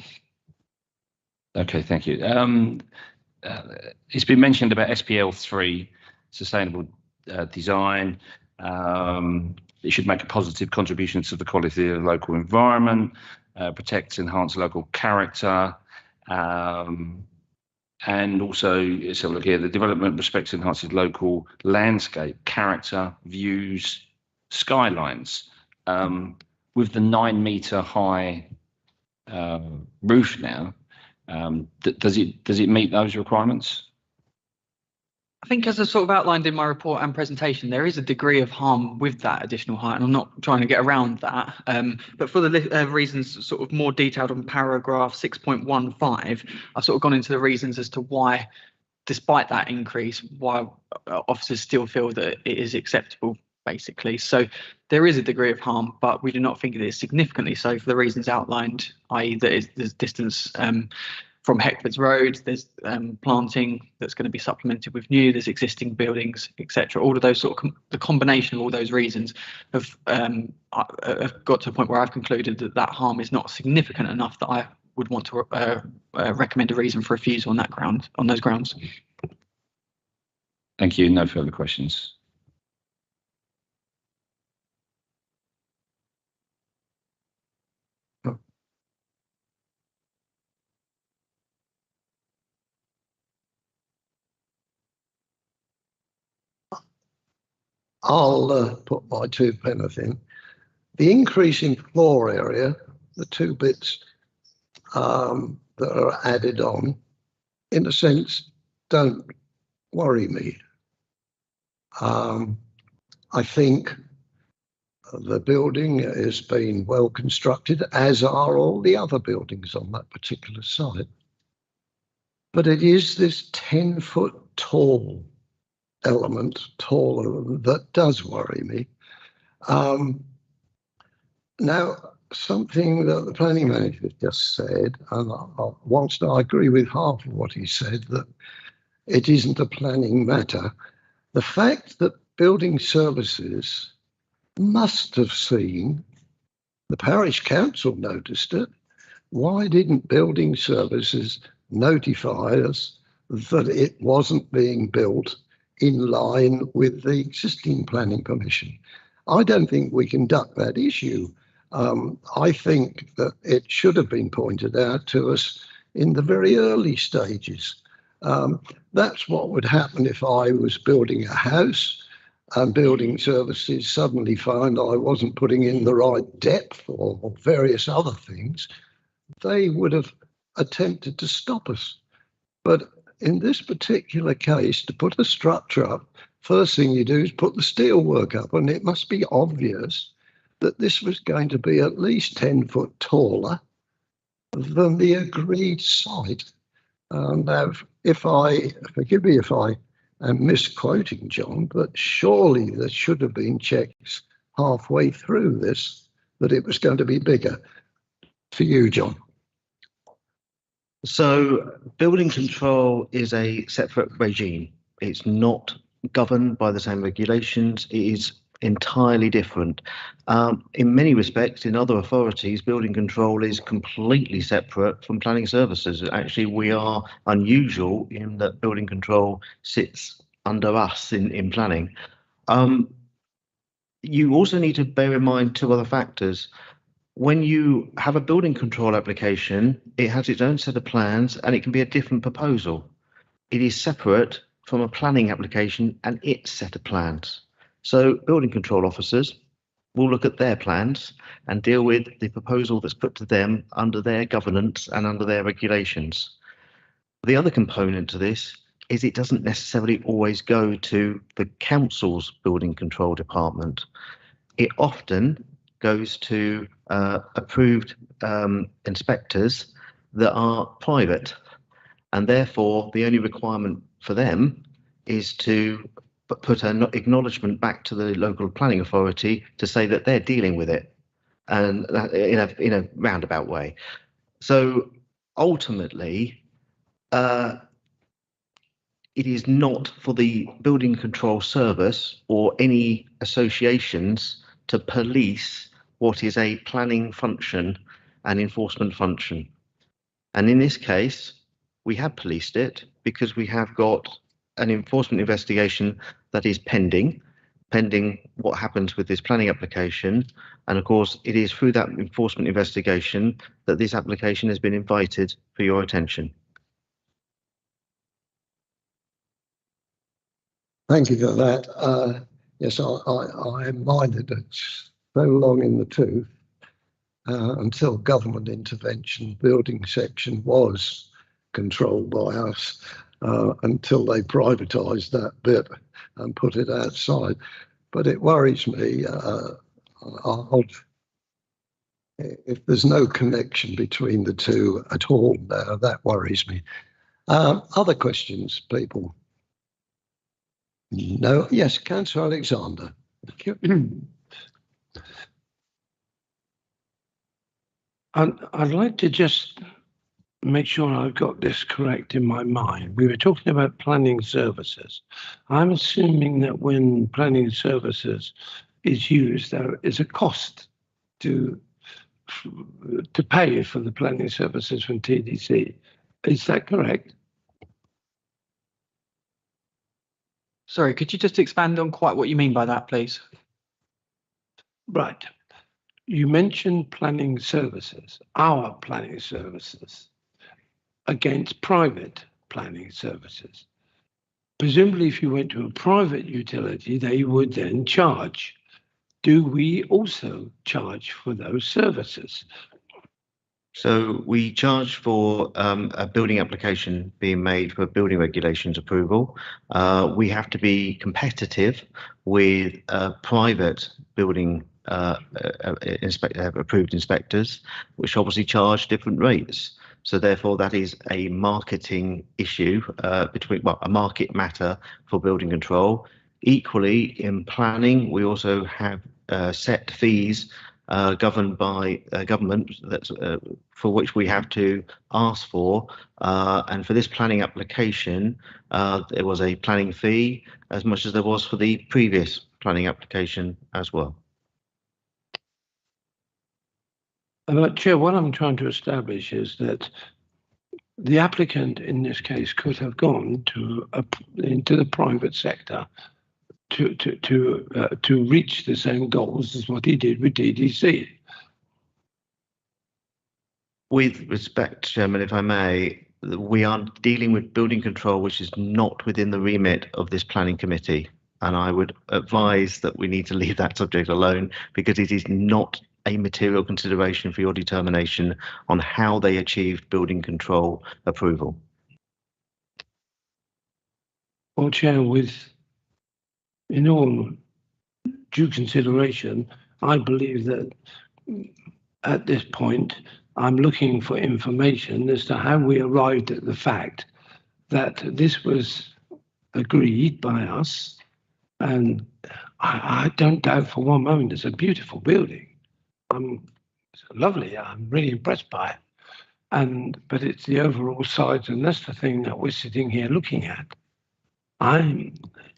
Okay, thank you. It's been mentioned about SPL3, sustainable design. It should make a positive contribution to the quality of the local environment, protect and enhance local character, and also, let's have a look here, the development respects and enhances local landscape, character, views, skylines. With the 9-metre high roof now, does it meet those requirements? I think, as I sort of outlined in my report and presentation, there is a degree of harm with that additional height, and I'm not trying to get around that. But for the reasons sort of more detailed on paragraph 6.15, I've sort of gone into the reasons as to why, despite that increase, why officers still feel that it is acceptable basically. So there is a degree of harm, but we do not think it is significantly so for the reasons outlined, i.e. that there's distance from Heckford's Road, there's planting that's going to be supplemented with new, there's existing buildings, etc. All of those the combination of all those reasons have got to a point where I've concluded that harm is not significant enough that I would want to recommend a reason for refusal on those grounds. Thank you. No further questions. I'll put my 2 pence in. The increase in floor area, the 2 bits that are added on, in a sense, don't worry me. I think the building has been well constructed, as are all the other buildings on that particular site. But it is this 10-foot tall element, taller, that does worry me. Now, something that the planning manager just said, and whilst I agree with half of what he said, that it isn't a planning matter, the fact that building services must have seen, the parish council noticed it, why didn't building services notify us that it wasn't being built in line with the existing planning permission? I don't think we can duck that issue. I think that it should have been pointed out to us in the very early stages. That's what would happen if I was building a house and building services suddenly find I wasn't putting in the right depth or various other things. They would have attempted to stop us. But in this particular case, to put a structure up, first thing you do is put the steel work up, and it must be obvious that this was going to be at least 10 foot taller than the agreed site. Now, forgive me if I am misquoting John, but surely there should have been checks halfway through this that it was going to be bigger. For you, John. So building control is a separate regime. It's not governed by the same regulations. It is entirely different. In many respects, in other authorities, building control is completely separate from planning services. Actually, we are unusual in that building control sits under us in planning. You also need to bear in mind 2 other factors. When you have a building control application, it has its own set of plans and it can be a different proposal. It is separate from a planning application and its set of plans. So building control officers will look at their plans and deal with the proposal that's put to them under their governance and under their regulations. The other component to this is it doesn't necessarily always go to the council's building control department. It often goes to approved inspectors that are private, and therefore the only requirement for them is to put an acknowledgement back to the local planning authority to say that they're dealing with it, and in a roundabout way. So ultimately, it is not for the building control service or any associations to police what is a planning function and enforcement function. And in this case, we have policed it because we have got an enforcement investigation that is pending what happens with this planning application. And of course, it is through that enforcement investigation that this application has been invited for your attention. Thank you for that. Yes, I am minded it's so long in the tooth until government intervention. Building section was controlled by us until they privatised that bit and put it outside. But it worries me. If there's no connection between the two at all now, that worries me. Other questions, people? No? Yes, Councillor Alexander. Thank you. I'd like to just make sure I've got this correct in my mind. We were talking about planning services. I'm assuming that when planning services is used, there is a cost to pay for the planning services from TDC. Is that correct? Sorry, could you just expand on quite what you mean by that, please? Right. You mentioned planning services, our planning services, against private planning services. Presumably, if you went to a private utility, they would then charge. Do we also charge for those services? So we charge for a building application being made for building regulations approval. We have to be competitive with private building approved inspectors, which obviously charge different rates. So therefore, that is a marketing issue a market matter for building control. Equally, in planning, we also have set fees governed by government that's for which we have to ask for, and for this planning application there was a planning fee as much as there was for the previous planning application as well. Chair, what I'm trying to establish is that the applicant in this case could have gone into the private sector to reach the same goals as what he did with TDC. With respect, Chairman, if I may, we are dealing with building control, which is not within the remit of this planning committee. And I would advise that we need to leave that subject alone because it is not a material consideration for your determination on how they achieved building control approval. Well, Chair, in all due consideration, I believe that at this point, I'm looking for information as to how we arrived at the fact that this was agreed by us. And I don't doubt for one moment it's a beautiful building. It's lovely. I'm really impressed by it. But it's the overall size, and that's the thing that we're sitting here looking at. I'm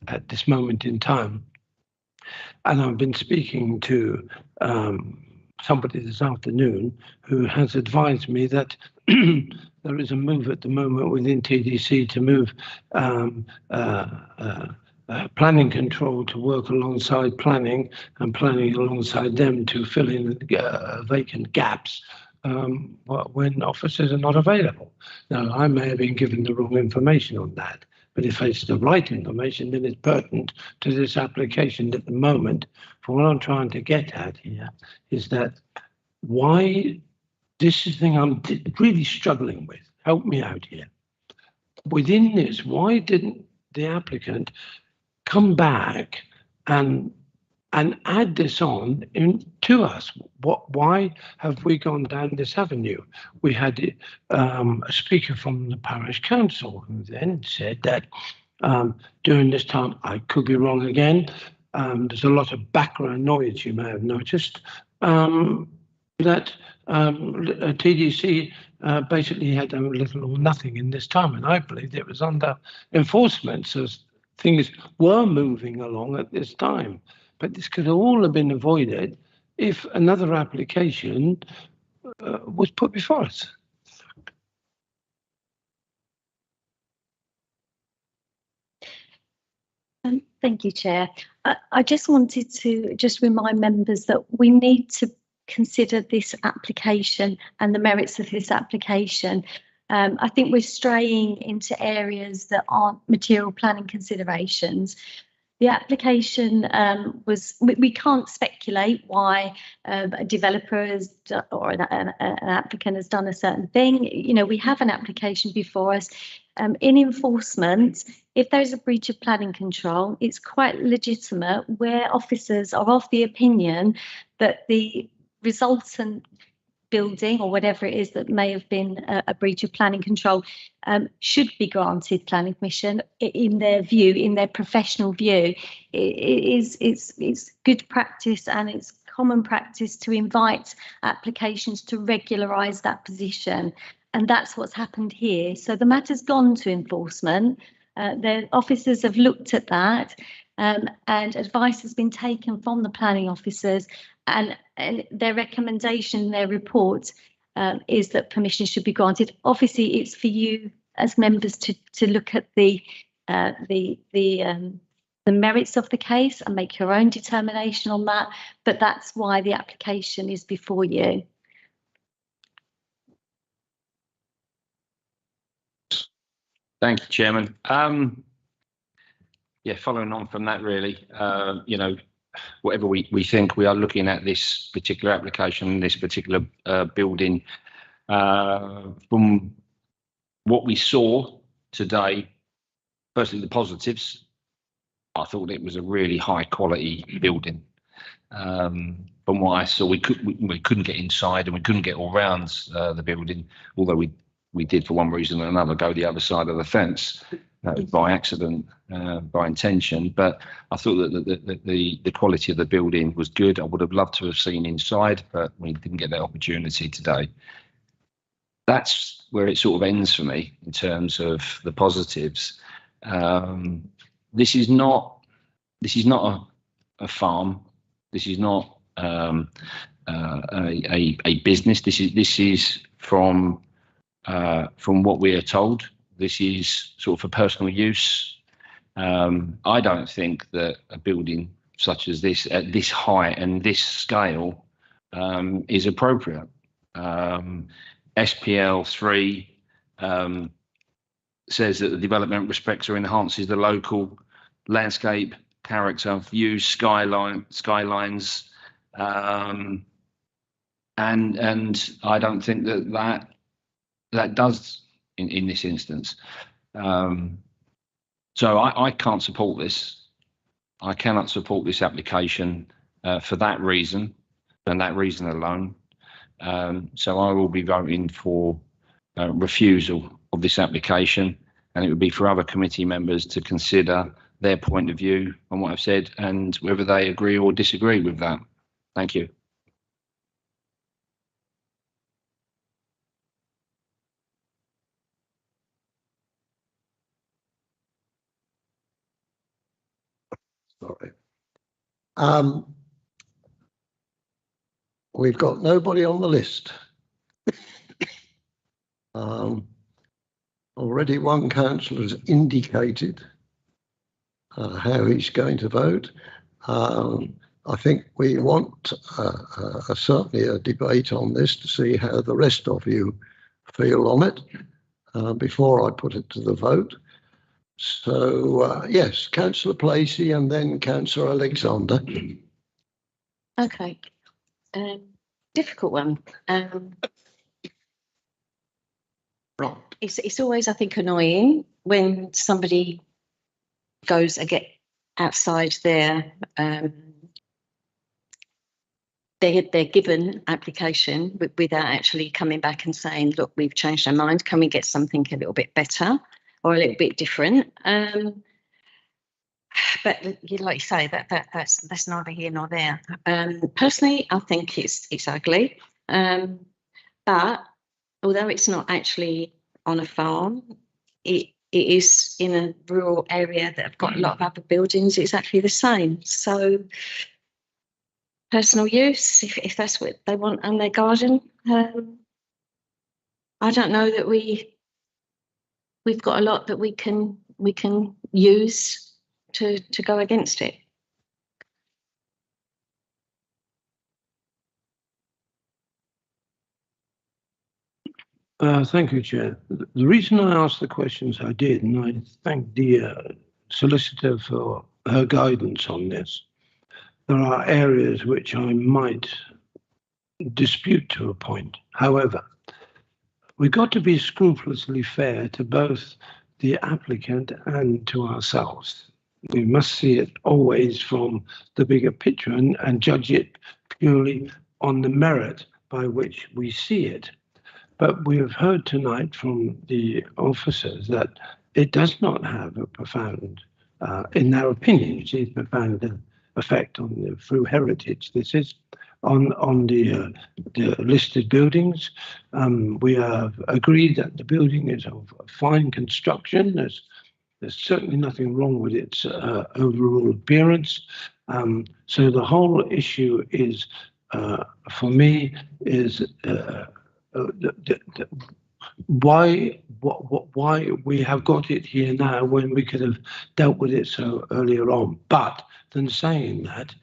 at this moment in time, and I've been speaking to somebody this afternoon who has advised me that there is a move at the moment within TDC to move planning control to work alongside planning and planning alongside them to fill in vacant gaps when officers are not available. Now, I may have been given the wrong information on that, but if it's the right information, then it's pertinent to this application at the moment. For what I'm trying to get at here is that why this is the thing I'm really struggling with. Help me out here. Within this, why didn't the applicant come back and add this on to us? Why have we gone down this avenue? We had a speaker from the parish council who then said that during this time, I could be wrong again, there's a lot of background noise you may have noticed, that TDC basically had little or nothing in this time, and I believe it was under enforcement, so things were moving along at this time. But this could all have been avoided if another application was put before us. Thank you, Chair. I just wanted to just remind members that we need to consider this application and the merits of this application. I think we're straying into areas that aren't material planning considerations. The application we can't speculate why a developer has or an applicant has done a certain thing. You know, we have an application before us. In enforcement, if there's a breach of planning control, it's quite legitimate where officers are of the opinion that the resultant building or whatever it is that may have been a breach of planning control should be granted planning permission in their view, in their professional view. It's good practice and it's common practice to invite applications to regularise that position. And that's what's happened here. So the matter's gone to enforcement. The officers have looked at that and advice has been taken from the planning officers and their recommendation, their report is that permission should be granted. Obviously, it's for you as members to look at the merits of the case and make your own determination on that. But that's why the application is before you. Thank you, Chairman. Yeah, following on from that, really, you know, whatever we think, we are looking at this particular application, this particular building. From what we saw today, firstly, the positives, I thought it was a really high quality building. From what I saw, we couldn't get inside and we couldn't get all round the building, although we did for one reason or another go the other side of the fence by accident, by intention. But I thought that the quality of the building was good. I would have loved to have seen inside, but we didn't get that opportunity today. That's where it sort of ends for me in terms of the positives. This is not a farm. This is not a business. This is from what we are told, this is sort of for personal use. I don't think that a building such as this, at this height and this scale, is appropriate. SPL 3 says that the development respects or enhances the local landscape, character, views, skylines, and I don't think that does in this instance. So I can't support this. I cannot support this application for that reason and that reason alone. So I will be voting for refusal of this application, and it would be for other committee members to consider their point of view on what I've said and whether they agree or disagree with that. Thank you. Sorry. We've got nobody on the list. Already one councillor has indicated how he's going to vote. I think we want certainly a debate on this to see how the rest of you feel on it before I put it to the vote. So yes, Councillor Placey and then Councillor Alexander. Okay. Difficult one. It's always, I think, annoying when somebody goes and get outside their given application without actually coming back and saying, look, we've changed our mind. Can we get something a little bit better or a little bit different? But like you say, that's neither here nor there. Personally, I think it's ugly. But although it's not actually on a farm, it is in a rural area that have got a lot of other buildings. It's actually the same. So personal use, if that's what they want on their garden, I don't know that we've got a lot that we can use to go against it. Thank you, Chair. The reason I asked the questions I did, and I thank the solicitor for her guidance on this, there are areas which I might dispute to a point. However, we've got to be scrupulously fair to both the applicant and to ourselves. We must see it always from the bigger picture and judge it purely on the merit by which we see it. But we have heard tonight from the officers that it does not have a profound, in their opinion, profound effect on the through heritage. This is on the listed buildings. We have agreed that the building is of fine construction. There's certainly nothing wrong with its overall appearance. So the whole issue is, for me, is why we have got it here now when we could have dealt with it so earlier on. But then saying that,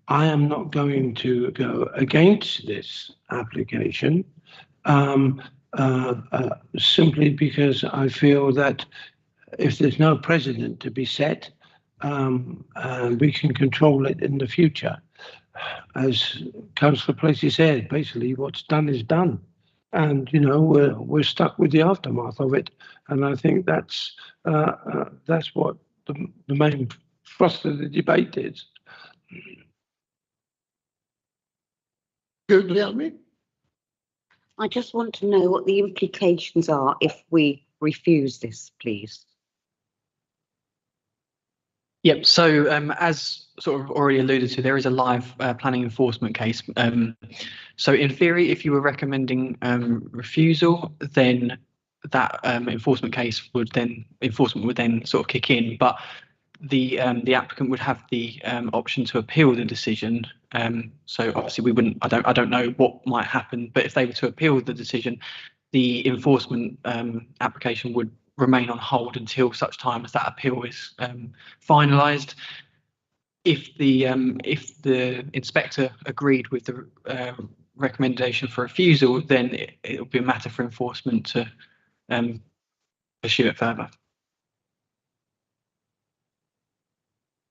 I am not going to go against this application simply because I feel that if there's no precedent to be set, we can control it in the future. As Councillor Placey said, basically what's done is done. And, you know, we're stuck with the aftermath of it. And I think that's what the main thrust of the debate is. Guglielmi? I just want to know what the implications are if we refuse this, please. Yep. So as sort of already alluded to, there is a live planning enforcement case. So in theory, if you were recommending refusal, then that enforcement would then sort of kick in. But the applicant would have the option to appeal the decision. So obviously we wouldn't. I don't know what might happen, but if they were to appeal the decision, the enforcement application would remain on hold until such time as that appeal is finalised. If the inspector agreed with the recommendation for refusal, then it will be a matter for enforcement to pursue it further.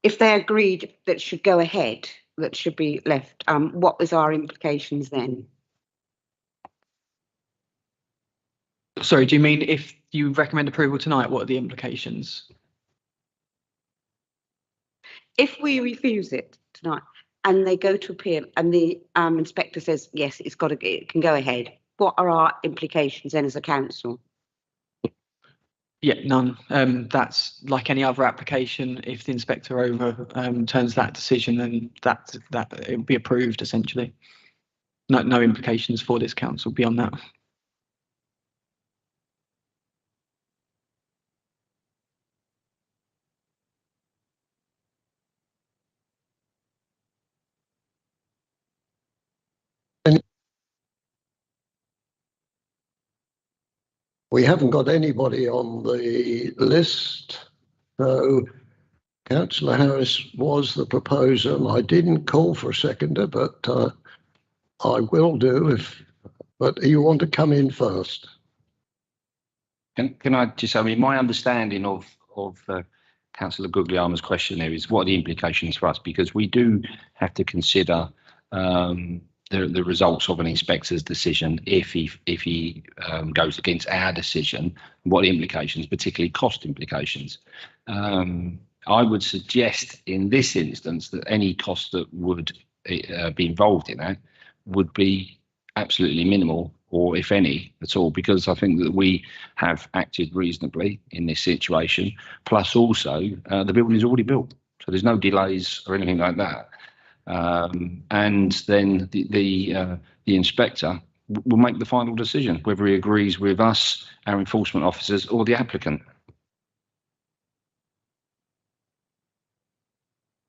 If they agreed that it should go ahead, that should be left, what was our implications then? Sorry, do you mean if you recommend approval tonight, what are the implications? If we refuse it tonight and they go to appeal and the inspector says, yes, it can go ahead, what are our implications then as a council? Yeah, none. That's like any other application. If the inspector overturns that decision, then that it will be approved essentially. No implications for this council beyond that. We haven't got anybody on the list, so Councillor Harris was the proposer, and I didn't call for a seconder, but I will do but you want to come in first? Can I just, I mean, my understanding of Councillor Guglielmo's question there is what are the implications for us, because we do have to consider the results of an inspector's decision if he goes against our decision, what the implications, particularly cost implications. I would suggest in this instance that any cost that would be involved in that would be absolutely minimal, or if any at all, because I think that we have acted reasonably in this situation. Plus also the building is already built, so there's no delays or anything like that. And then the inspector will make the final decision whether he agrees with us, our enforcement officers, or the applicant.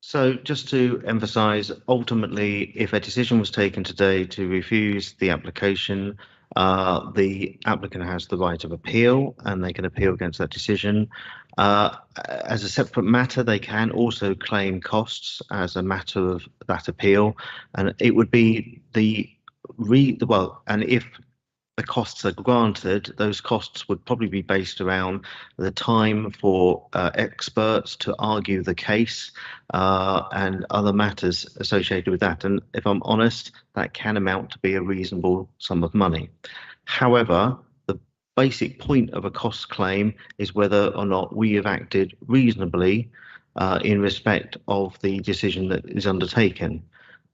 So just to emphasise, ultimately, if a decision was taken today to refuse the application, the applicant has the right of appeal and they can appeal against that decision. As a separate matter, they can also claim costs as a matter of that appeal, and it would be and if the costs are granted, those costs would probably be based around the time for experts to argue the case and other matters associated with that. And if I'm honest, that can amount to be a reasonable sum of money. However, the basic point of a cost claim is whether or not we have acted reasonably in respect of the decision that is undertaken.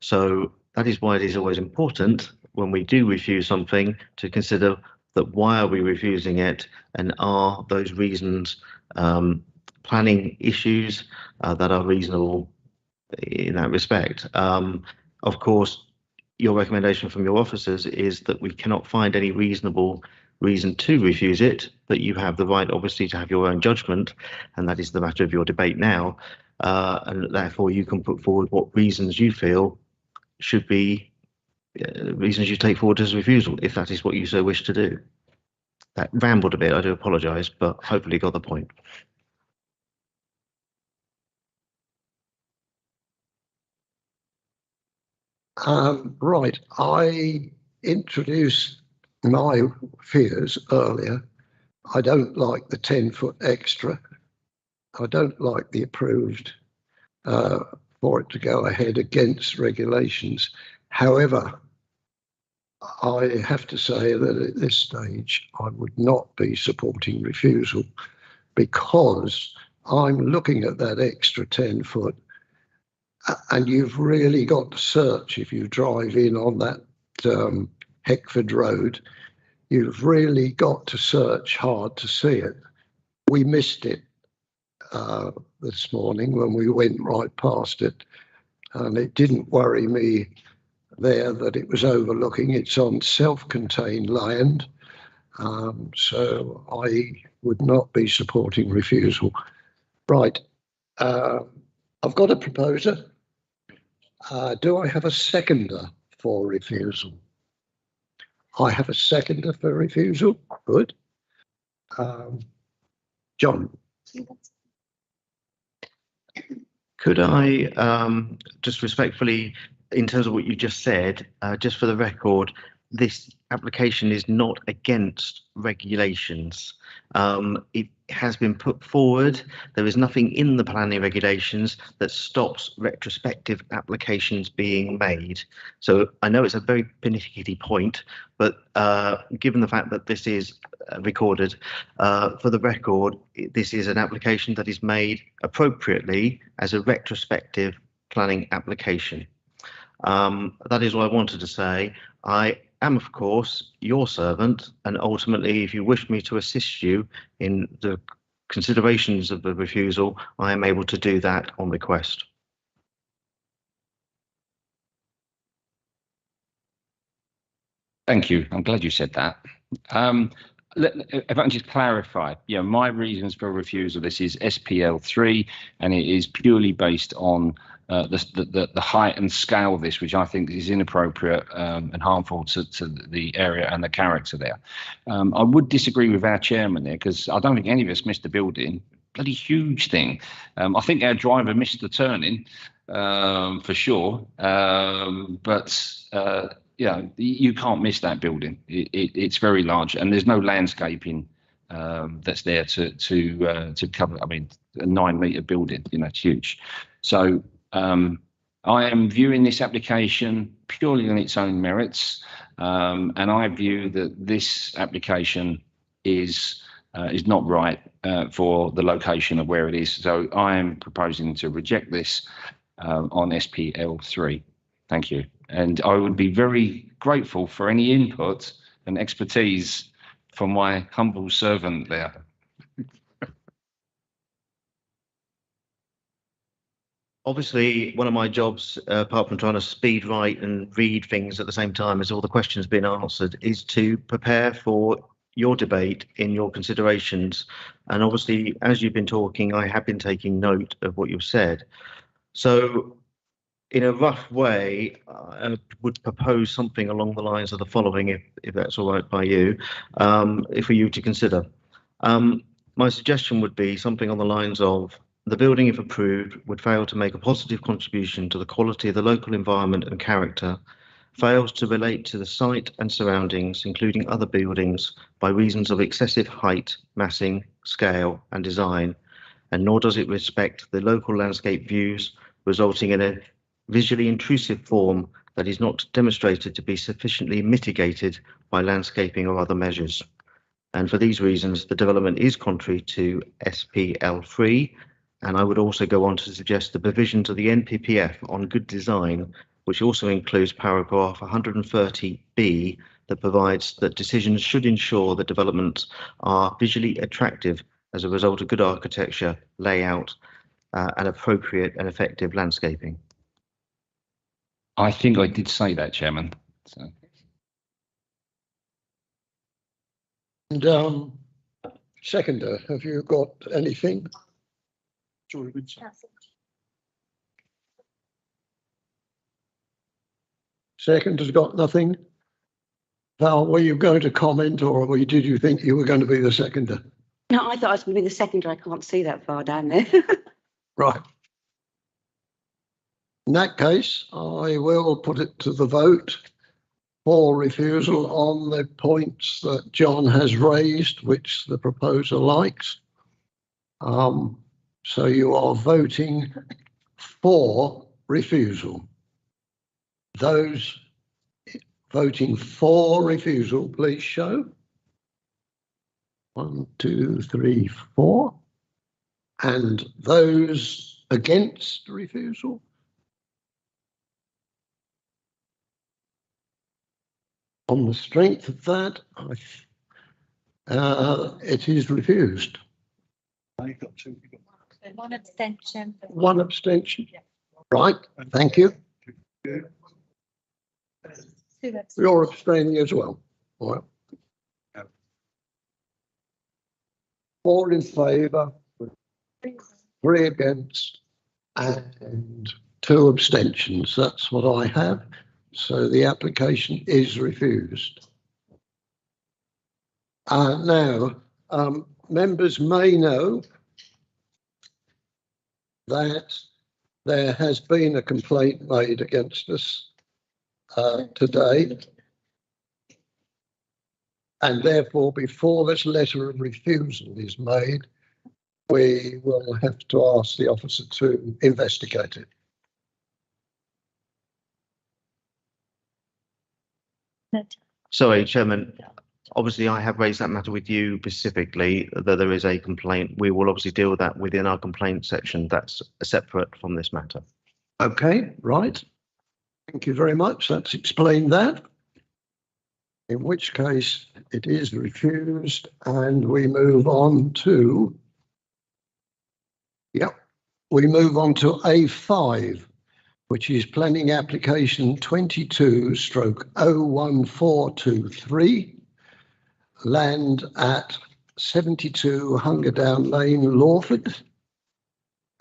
So that is why it is always important when we do refuse something to consider that why are we refusing it, and are those reasons planning issues that are reasonable in that respect. Of course, your recommendation from your officers is that we cannot find any reasonable reason to refuse it, but you have the right, obviously, to have your own judgment, and that is the matter of your debate now. And therefore, you can put forward what reasons you feel should be reasons you take forward as refusal, if that is what you so wish to do. That rambled a bit, I do apologise, but hopefully got the point. Right, I introduced my fears earlier. I don't like the 10-foot extra. I don't like the approved for it to go ahead against regulations. However, I have to say that at this stage, I would not be supporting refusal, because I'm looking at that extra 10 foot, and you've really got to search if you drive in on that Heckford Road. You've really got to search hard to see it. We missed it this morning when we went right past it, and it didn't worry me there that it was overlooking. It's on self-contained land, so I would not be supporting refusal. Right, I've got a proposer. Do I have a seconder for refusal? I have a seconder for refusal. Good. John. Could I just respectfully, in terms of what you just said, just for the record, this application is not against regulations. It has been put forward. There is nothing in the planning regulations that stops retrospective applications being made. So I know it's a very pernickety point, but given the fact that this is recorded, for the record, this is an application that is made appropriately as a retrospective planning application. That is what I wanted to say. I am, of course, your servant, and ultimately, if you wish me to assist you in the considerations of the refusal, I am able to do that on request. Thank you. I'm glad you said that. If I can just clarify, my reasons for refusal, this is SPL 3, and it is purely based on the height and scale of this, which I think is inappropriate and harmful to the area and the character there. I would disagree with our chairman there, because I don't think any of us missed the building. Bloody huge thing. I think our driver missed the turning for sure, but you can't miss that building. It's very large, and there's no landscaping that's there to cover. I mean, a 9-metre building, it's huge. So I am viewing this application purely on its own merits, and I view that this application is not right for the location of where it is. So I am proposing to reject this on SPL 3. Thank you. And I would be very grateful for any input and expertise from my humble servant there. Obviously, one of my jobs, apart from trying to speed write and read things at the same time as all the questions being answered, is to prepare for your debate in your considerations. And obviously, as you've been talking, I have been taking note of what you've said. So in a rough way, I would propose something along the lines of the following, if that's all right by you, for you to consider. My suggestion would be something on the lines of: the building, if approved, would fail to make a positive contribution to the quality of the local environment and character, fails to relate to the site and surroundings, including other buildings, by reasons of excessive height, massing, scale and design, and nor does it respect the local landscape views, resulting in a visually intrusive form that is not demonstrated to be sufficiently mitigated by landscaping or other measures. And for these reasons, the development is contrary to SPL 3, and I would also go on to suggest the provisions of the NPPF on good design which also includes paragraph 130B that provides that decisions should ensure that developments are visually attractive as a result of good architecture, layout, and appropriate and effective landscaping. I think I did say that, Chairman. So. And seconder, have you got anything? Second has got nothing. Val, were you going to comment, or did you think you were going to be the seconder? No, I thought I was going to be the seconder. I can't see that far down there. Right. In that case, I will put it to the vote for refusal on the points that John has raised, which the proposer likes. So you are voting for refusal. Those voting for refusal, please show. 1, 2, 3, 4. And those against refusal? On the strength of that, it is refused. One abstention. One abstention. Right, thank you. You're abstaining as well. All right. 4 in favour, 3 against, and 2 abstentions. That's what I have. So the application is refused. Now, members may know that there has been a complaint made against us today. And therefore, before this letter of refusal is made, we will have to ask the officer to investigate it. Sorry, Chairman. Obviously, I have raised that matter with you specifically, that there is a complaint. We will obviously deal with that within our complaint section. That's separate from this matter. Okay, right. Thank you very much. That's explained that. In which case it is refused, and we move on to, we move on to A5, which is planning application 22/01423, land at 72 Hungerdown Lane, Lawford.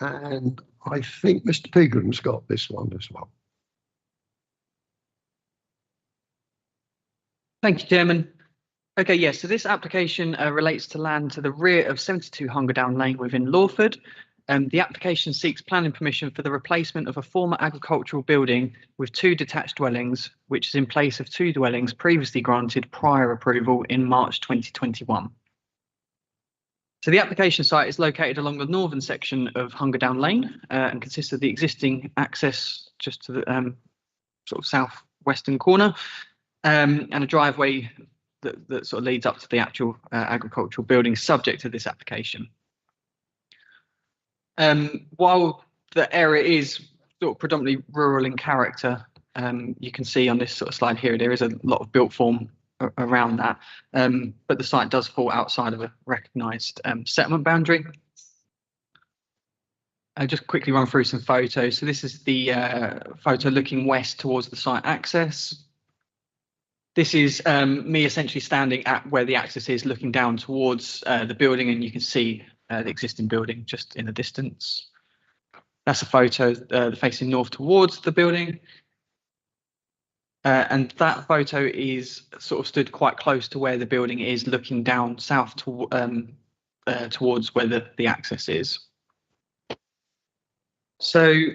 And I think Mr. Pegram's got this one as well. Thank you, Chairman. Okay, yes, so this application relates to land to the rear of 72 Hungerdown Lane within Lawford. The application seeks planning permission for the replacement of a former agricultural building with 2 detached dwellings, which is in place of 2 dwellings previously granted prior approval in March 2021. So the application site is located along the northern section of Hungerdown Lane and consists of the existing access just to the sort of southwestern corner and a driveway that sort of leads up to the actual agricultural building subject to this application. While the area is sort of predominantly rural in character, you can see on this sort of slide here, there is a lot of built form around that, but the site does fall outside of a recognised settlement boundary. I'll just quickly run through some photos. So this is the photo looking west towards the site access. This is me essentially standing at where the access is, looking down towards the building, and you can see the existing building just in the distance. That's a photo facing north towards the building. And that photo is sort of stood quite close to where the building is, looking down south to, towards where the access is. So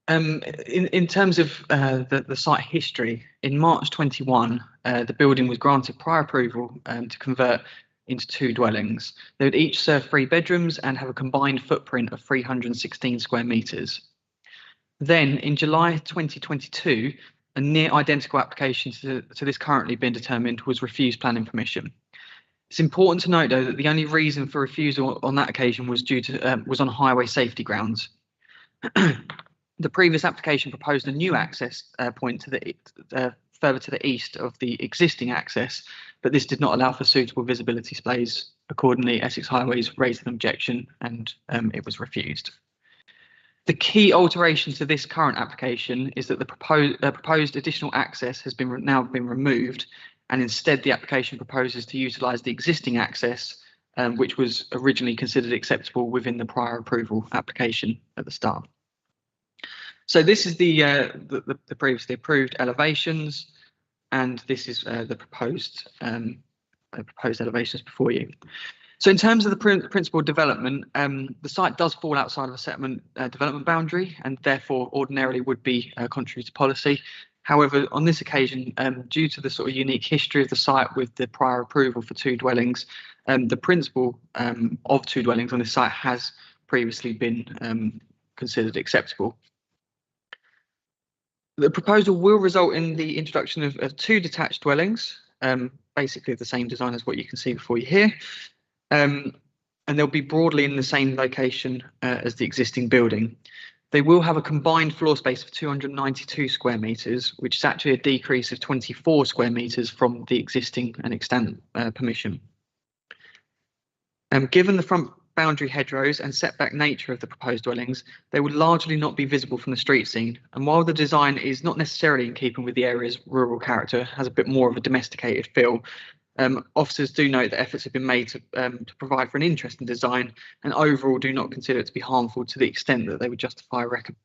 in terms of the site history, in March 21, the building was granted prior approval to convert into 2 dwellings. They would each serve 3 bedrooms and have a combined footprint of 316 square metres. Then in July 2022, a near identical application to this currently been determined was refused planning permission. It's important to note, though, that the only reason for refusal on that occasion was due to was on highway safety grounds. The previous application proposed a new access point to the further to the east of the existing access, but this did not allow for suitable visibility displays. Accordingly, Essex Highways raised an objection and it was refused. The key alteration to this current application is that the proposed additional access has now been removed, and instead the application proposes to utilise the existing access, which was originally considered acceptable within the prior approval application at the start. So this is the previously approved elevations, and this is the proposed elevations before you. So in terms of the principal development, the site does fall outside of a settlement development boundary and therefore ordinarily would be contrary to policy. However, on this occasion, due to the sort of unique history of the site with the prior approval for 2 dwellings, the principle of 2 dwellings on this site has previously been considered acceptable. The proposal will result in the introduction of 2 detached dwellings, basically the same design as what you can see before you here. And they'll be broadly in the same location as the existing building. They will have a combined floor space of 292 square metres, which is actually a decrease of 24 square metres from the existing and extant permission. Given the front boundary hedgerows and setback nature of the proposed dwellings, they would largely not be visible from the street scene. And while the design is not necessarily in keeping with the area's rural character, has a bit more of a domesticated feel, officers do note that efforts have been made to provide for an interesting design, and overall do not consider it to be harmful to the extent that they would justify recommending.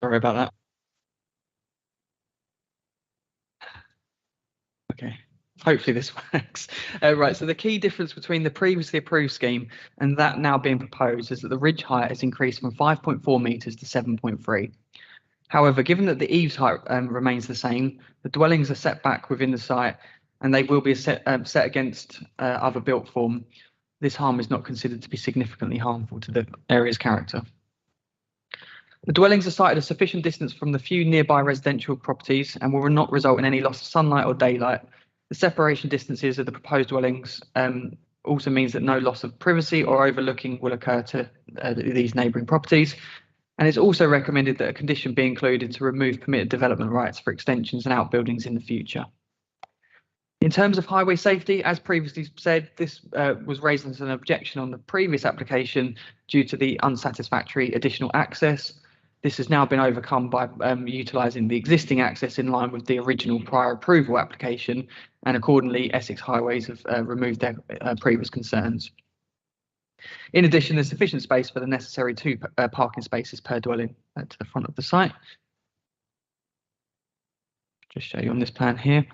Sorry about that. Okay, hopefully this works. Right, so the key difference between the previously approved scheme and that now being proposed is that the ridge height has increased from 5.4 metres to 7.3. However, given that the eaves height remains the same, the dwellings are set back within the site and they will be set against other built form. This harm is not considered to be significantly harmful to the area's character. The dwellings are sited a sufficient distance from the few nearby residential properties and will not result in any loss of sunlight or daylight. The separation distances of the proposed dwellings also means that no loss of privacy or overlooking will occur to these neighbouring properties. And it's also recommended that a condition be included to remove permitted development rights for extensions and outbuildings in the future. In terms of highway safety, as previously said, this was raised as an objection on the previous application due to the unsatisfactory additional access. This has now been overcome by utilising the existing access in line with the original prior approval application, and accordingly Essex Highways have removed their previous concerns. In addition, there's sufficient space for the necessary 2 parking spaces per dwelling to the front of the site. Just show you on this plan here.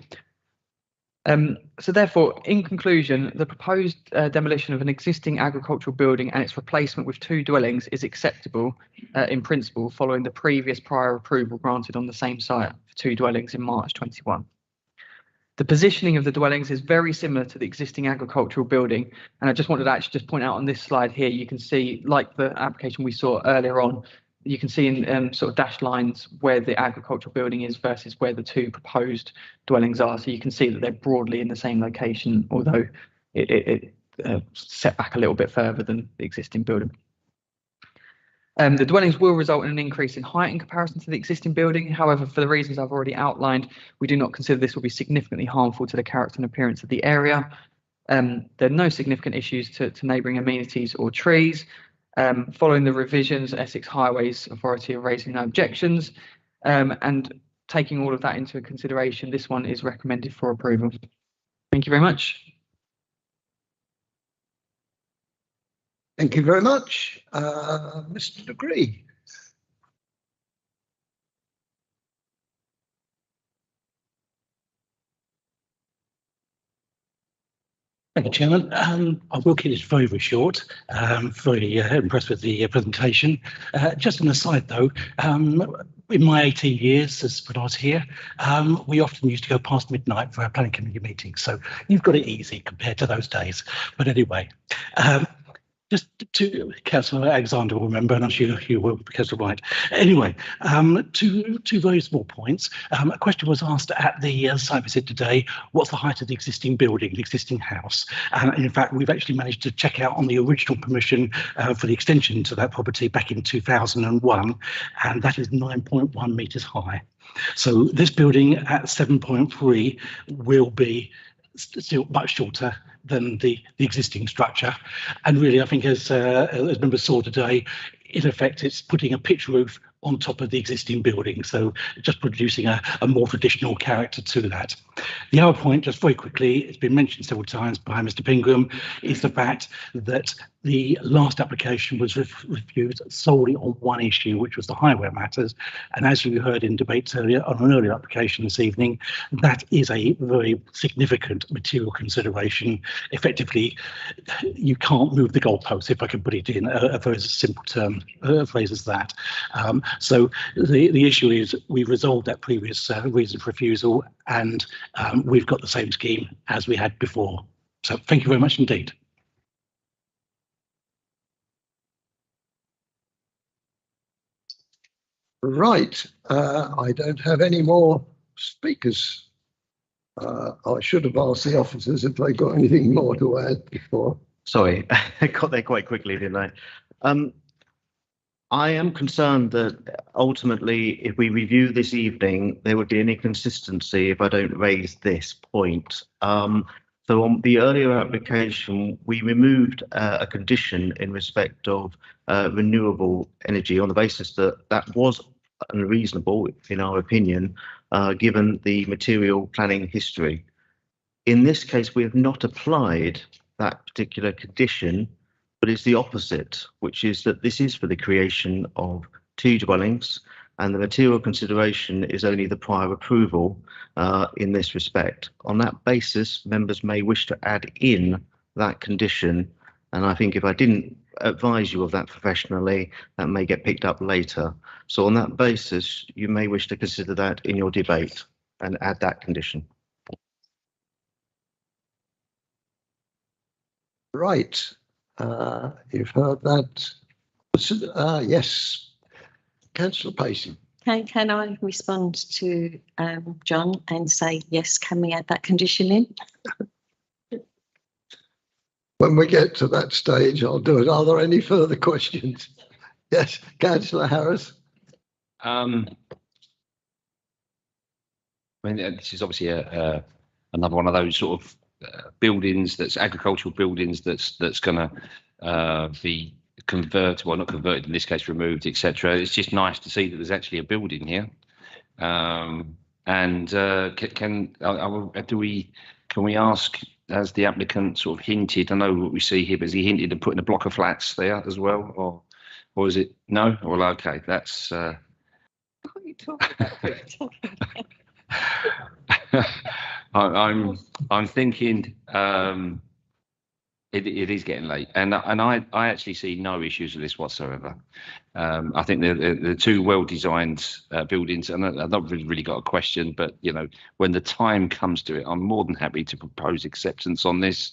So therefore, in conclusion, the proposed demolition of an existing agricultural building and its replacement with 2 dwellings is acceptable in principle following the previous prior approval granted on the same site for 2 dwellings in March 21. The positioning of the dwellings is very similar to the existing agricultural building, and I just wanted to actually just point out on this slide here, you can see, like the application we saw earlier on, you can see in sort of dashed lines where the agricultural building is versus where the 2 proposed dwellings are. So you can see that they're broadly in the same location, although it set back a little bit further than the existing building. The dwellings will result in an increase in height in comparison to the existing building. However, for the reasons I've already outlined, we do not consider this will be significantly harmful to the character and appearance of the area. There are no significant issues to neighbouring amenities or trees. Following the revisions, Essex Highways Authority are raising no objections, and taking all of that into consideration, this one is recommended for approval. Thank you very much. Thank you very much. Mr. Degree. Thank you, Chairman. I will keep this very, very short. Very impressed with the presentation. Just an aside, though, in my 18 years as when I was here, we often used to go past midnight for our planning committee meetings. So you've got it easy compared to those days. But anyway, Just to Councillor Alexander will remember, and I'm sure you will because of right. Anyway, two very small points. A question was asked at the site visit today, what's the height of the existing building, the existing house? And in fact, we've actually managed to check out on the original permission for the extension to that property back in 2001, and that is 9.1 metres high. So this building at 7.3 will be still much shorter than the existing structure. And really, I think as members saw today, in effect, it's putting a pitch roof on top of the existing building. So just producing a more traditional character to that. The other point, just very quickly, it's been mentioned several times by Mr. Pingram, is the fact that the last application was refused solely on one issue, which was the highway matters. And as you heard in debates earlier on an earlier application this evening, that is a very significant material consideration. Effectively, you can't move the goalposts, if I can put it in a very simple term phrase as that. So the issue is we resolved that previous reason for refusal, and we've got the same scheme as we had before. So thank you very much indeed. Right, I don't have any more speakers. I should have asked the officers if they got anything more to add before. Sorry, I got there quite quickly, didn't I? I am concerned that ultimately, if we review this evening, there would be an inconsistency if I don't raise this point. So on the earlier application, we removed a condition in respect of renewable energy on the basis that that was unreasonable, in our opinion, given the material planning history. In this case, we have not applied that particular condition, but it's the opposite, which is that this is for the creation of 2 dwellings, and the material consideration is only the prior approval in this respect. On that basis, members may wish to add in that condition, and I think if I didn't advise you of that professionally, that may get picked up later. So on that basis, you may wish to consider that in your debate and add that condition. Right, you've heard that. Yes, Councillor Pacey. Can I respond to John and say, yes, can we add that condition in? When we get to that stage, I'll do it. Are there any further questions? Yes, Councillor Harris. I mean, this is obviously another one of those sort of buildings that's agricultural buildings that's going to be converted, well, not converted in this case, removed, etc. It's just nice to see that there's actually a building here. Can we ask, as the applicant sort of hinted, I know what we see here, but has he hinted at putting a block of flats there as well, or is it no? Well, okay, that's. What are you talking about? I'm thinking it is getting late, and I actually see no issues with this whatsoever. I think the 2 well-designed buildings, and I've not really got a question, but you know, when the time comes to it, I'm more than happy to propose acceptance on this.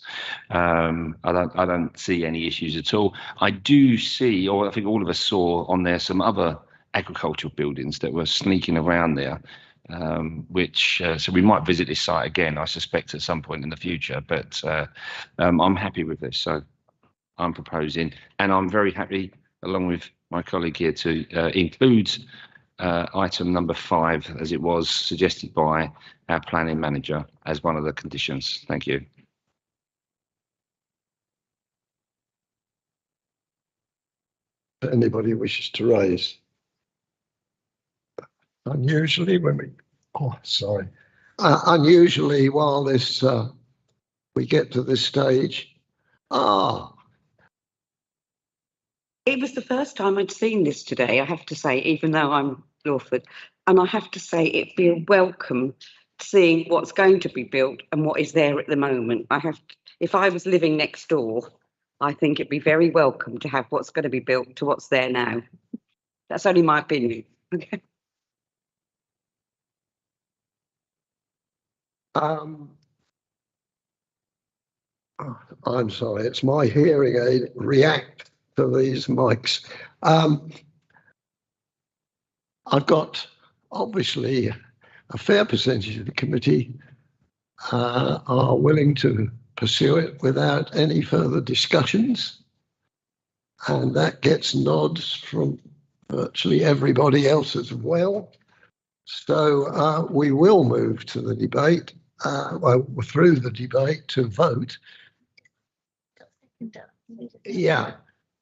I don't see any issues at all. I do see, or I think all of us saw on there, some other agricultural buildings that were sneaking around there. So we might visit this site again, I suspect, at some point in the future, but I'm happy with this. So I'm proposing, and I'm very happy, along with my colleague here, to include item number 5, as it was suggested by our planning manager, as one of the conditions. Thank you. Anybody wishes to raise? Unusually, unusually, while this we get to this stage. It was the first time I'd seen this today, I have to say, even though I'm Lawford, and I have to say it'd be a welcome seeing what's going to be built and what is there at the moment. If I was living next door, I think it'd be very welcome to have what's going to be built to what's there now. That's only my opinion. Okay. I'm sorry, it's my hearing aid react to these mics. I've got obviously a fair percentage of the committee are willing to pursue it without any further discussions. And that gets nods from virtually everybody else as well. So we will move to the debate, through the debate to vote. Yeah,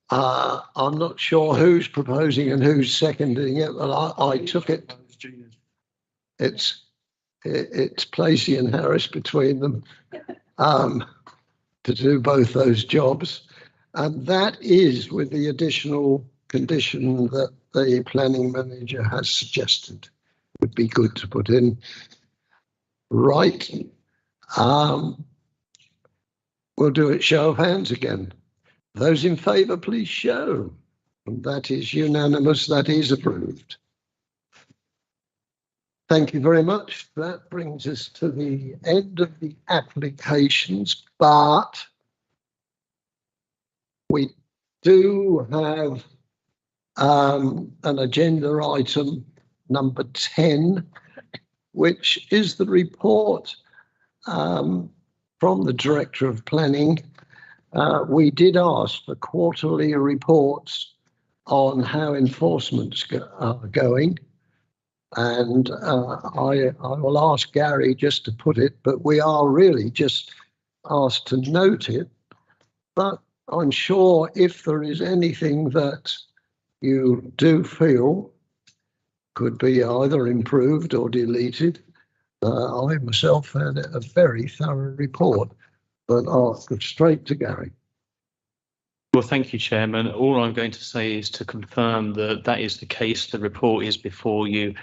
I'm not sure who's proposing and who's seconding it, but I took it. It's Placey and Harris between them to do both those jobs. And that is with the additional condition that the planning manager has suggested would be good to put in. Right. We'll do it show of hands again. Those in favour, please show. And that is unanimous. That is approved. Thank you very much. That brings us to the end of the applications, but we do have an agenda item number 10, which is the report from the Director of Planning. We did ask for quarterly reports on how enforcement's going. And I will ask Gary just to put it, but we are really just asked to note it. But I'm sure if there is anything that you do feel could be either improved or deleted, I myself found it a very thorough report, but I'll go straight to Gary. Well, thank you, Chairman. All I'm going to say is to confirm that that is the case. The report is before you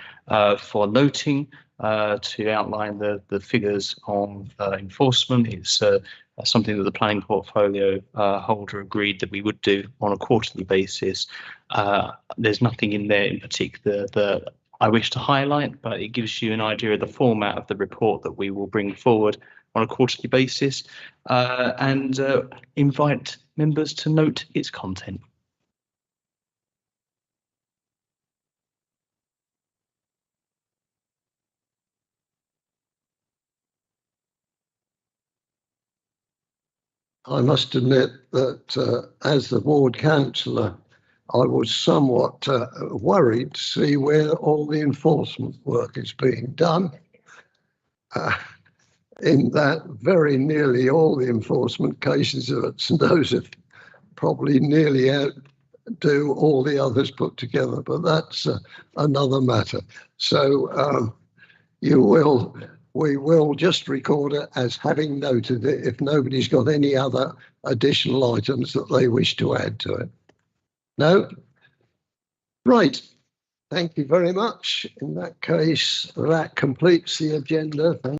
for noting to outline the figures on enforcement. It's something that the planning portfolio holder agreed that we would do on a quarterly basis. There's nothing in there in particular that I wish to highlight, but it gives you an idea of the format of the report that we will bring forward on a quarterly basis and invite members to note its content. I must admit that as the ward councillor, I was somewhat worried to see where all the enforcement work is being done. In that very nearly all the enforcement cases at St Joseph probably nearly outdo all the others put together, but that's another matter. So we will just record it as having noted it if nobody's got any other additional items that they wish to add to it. No? Right. Thank you very much. In that case, that completes the agenda. Thank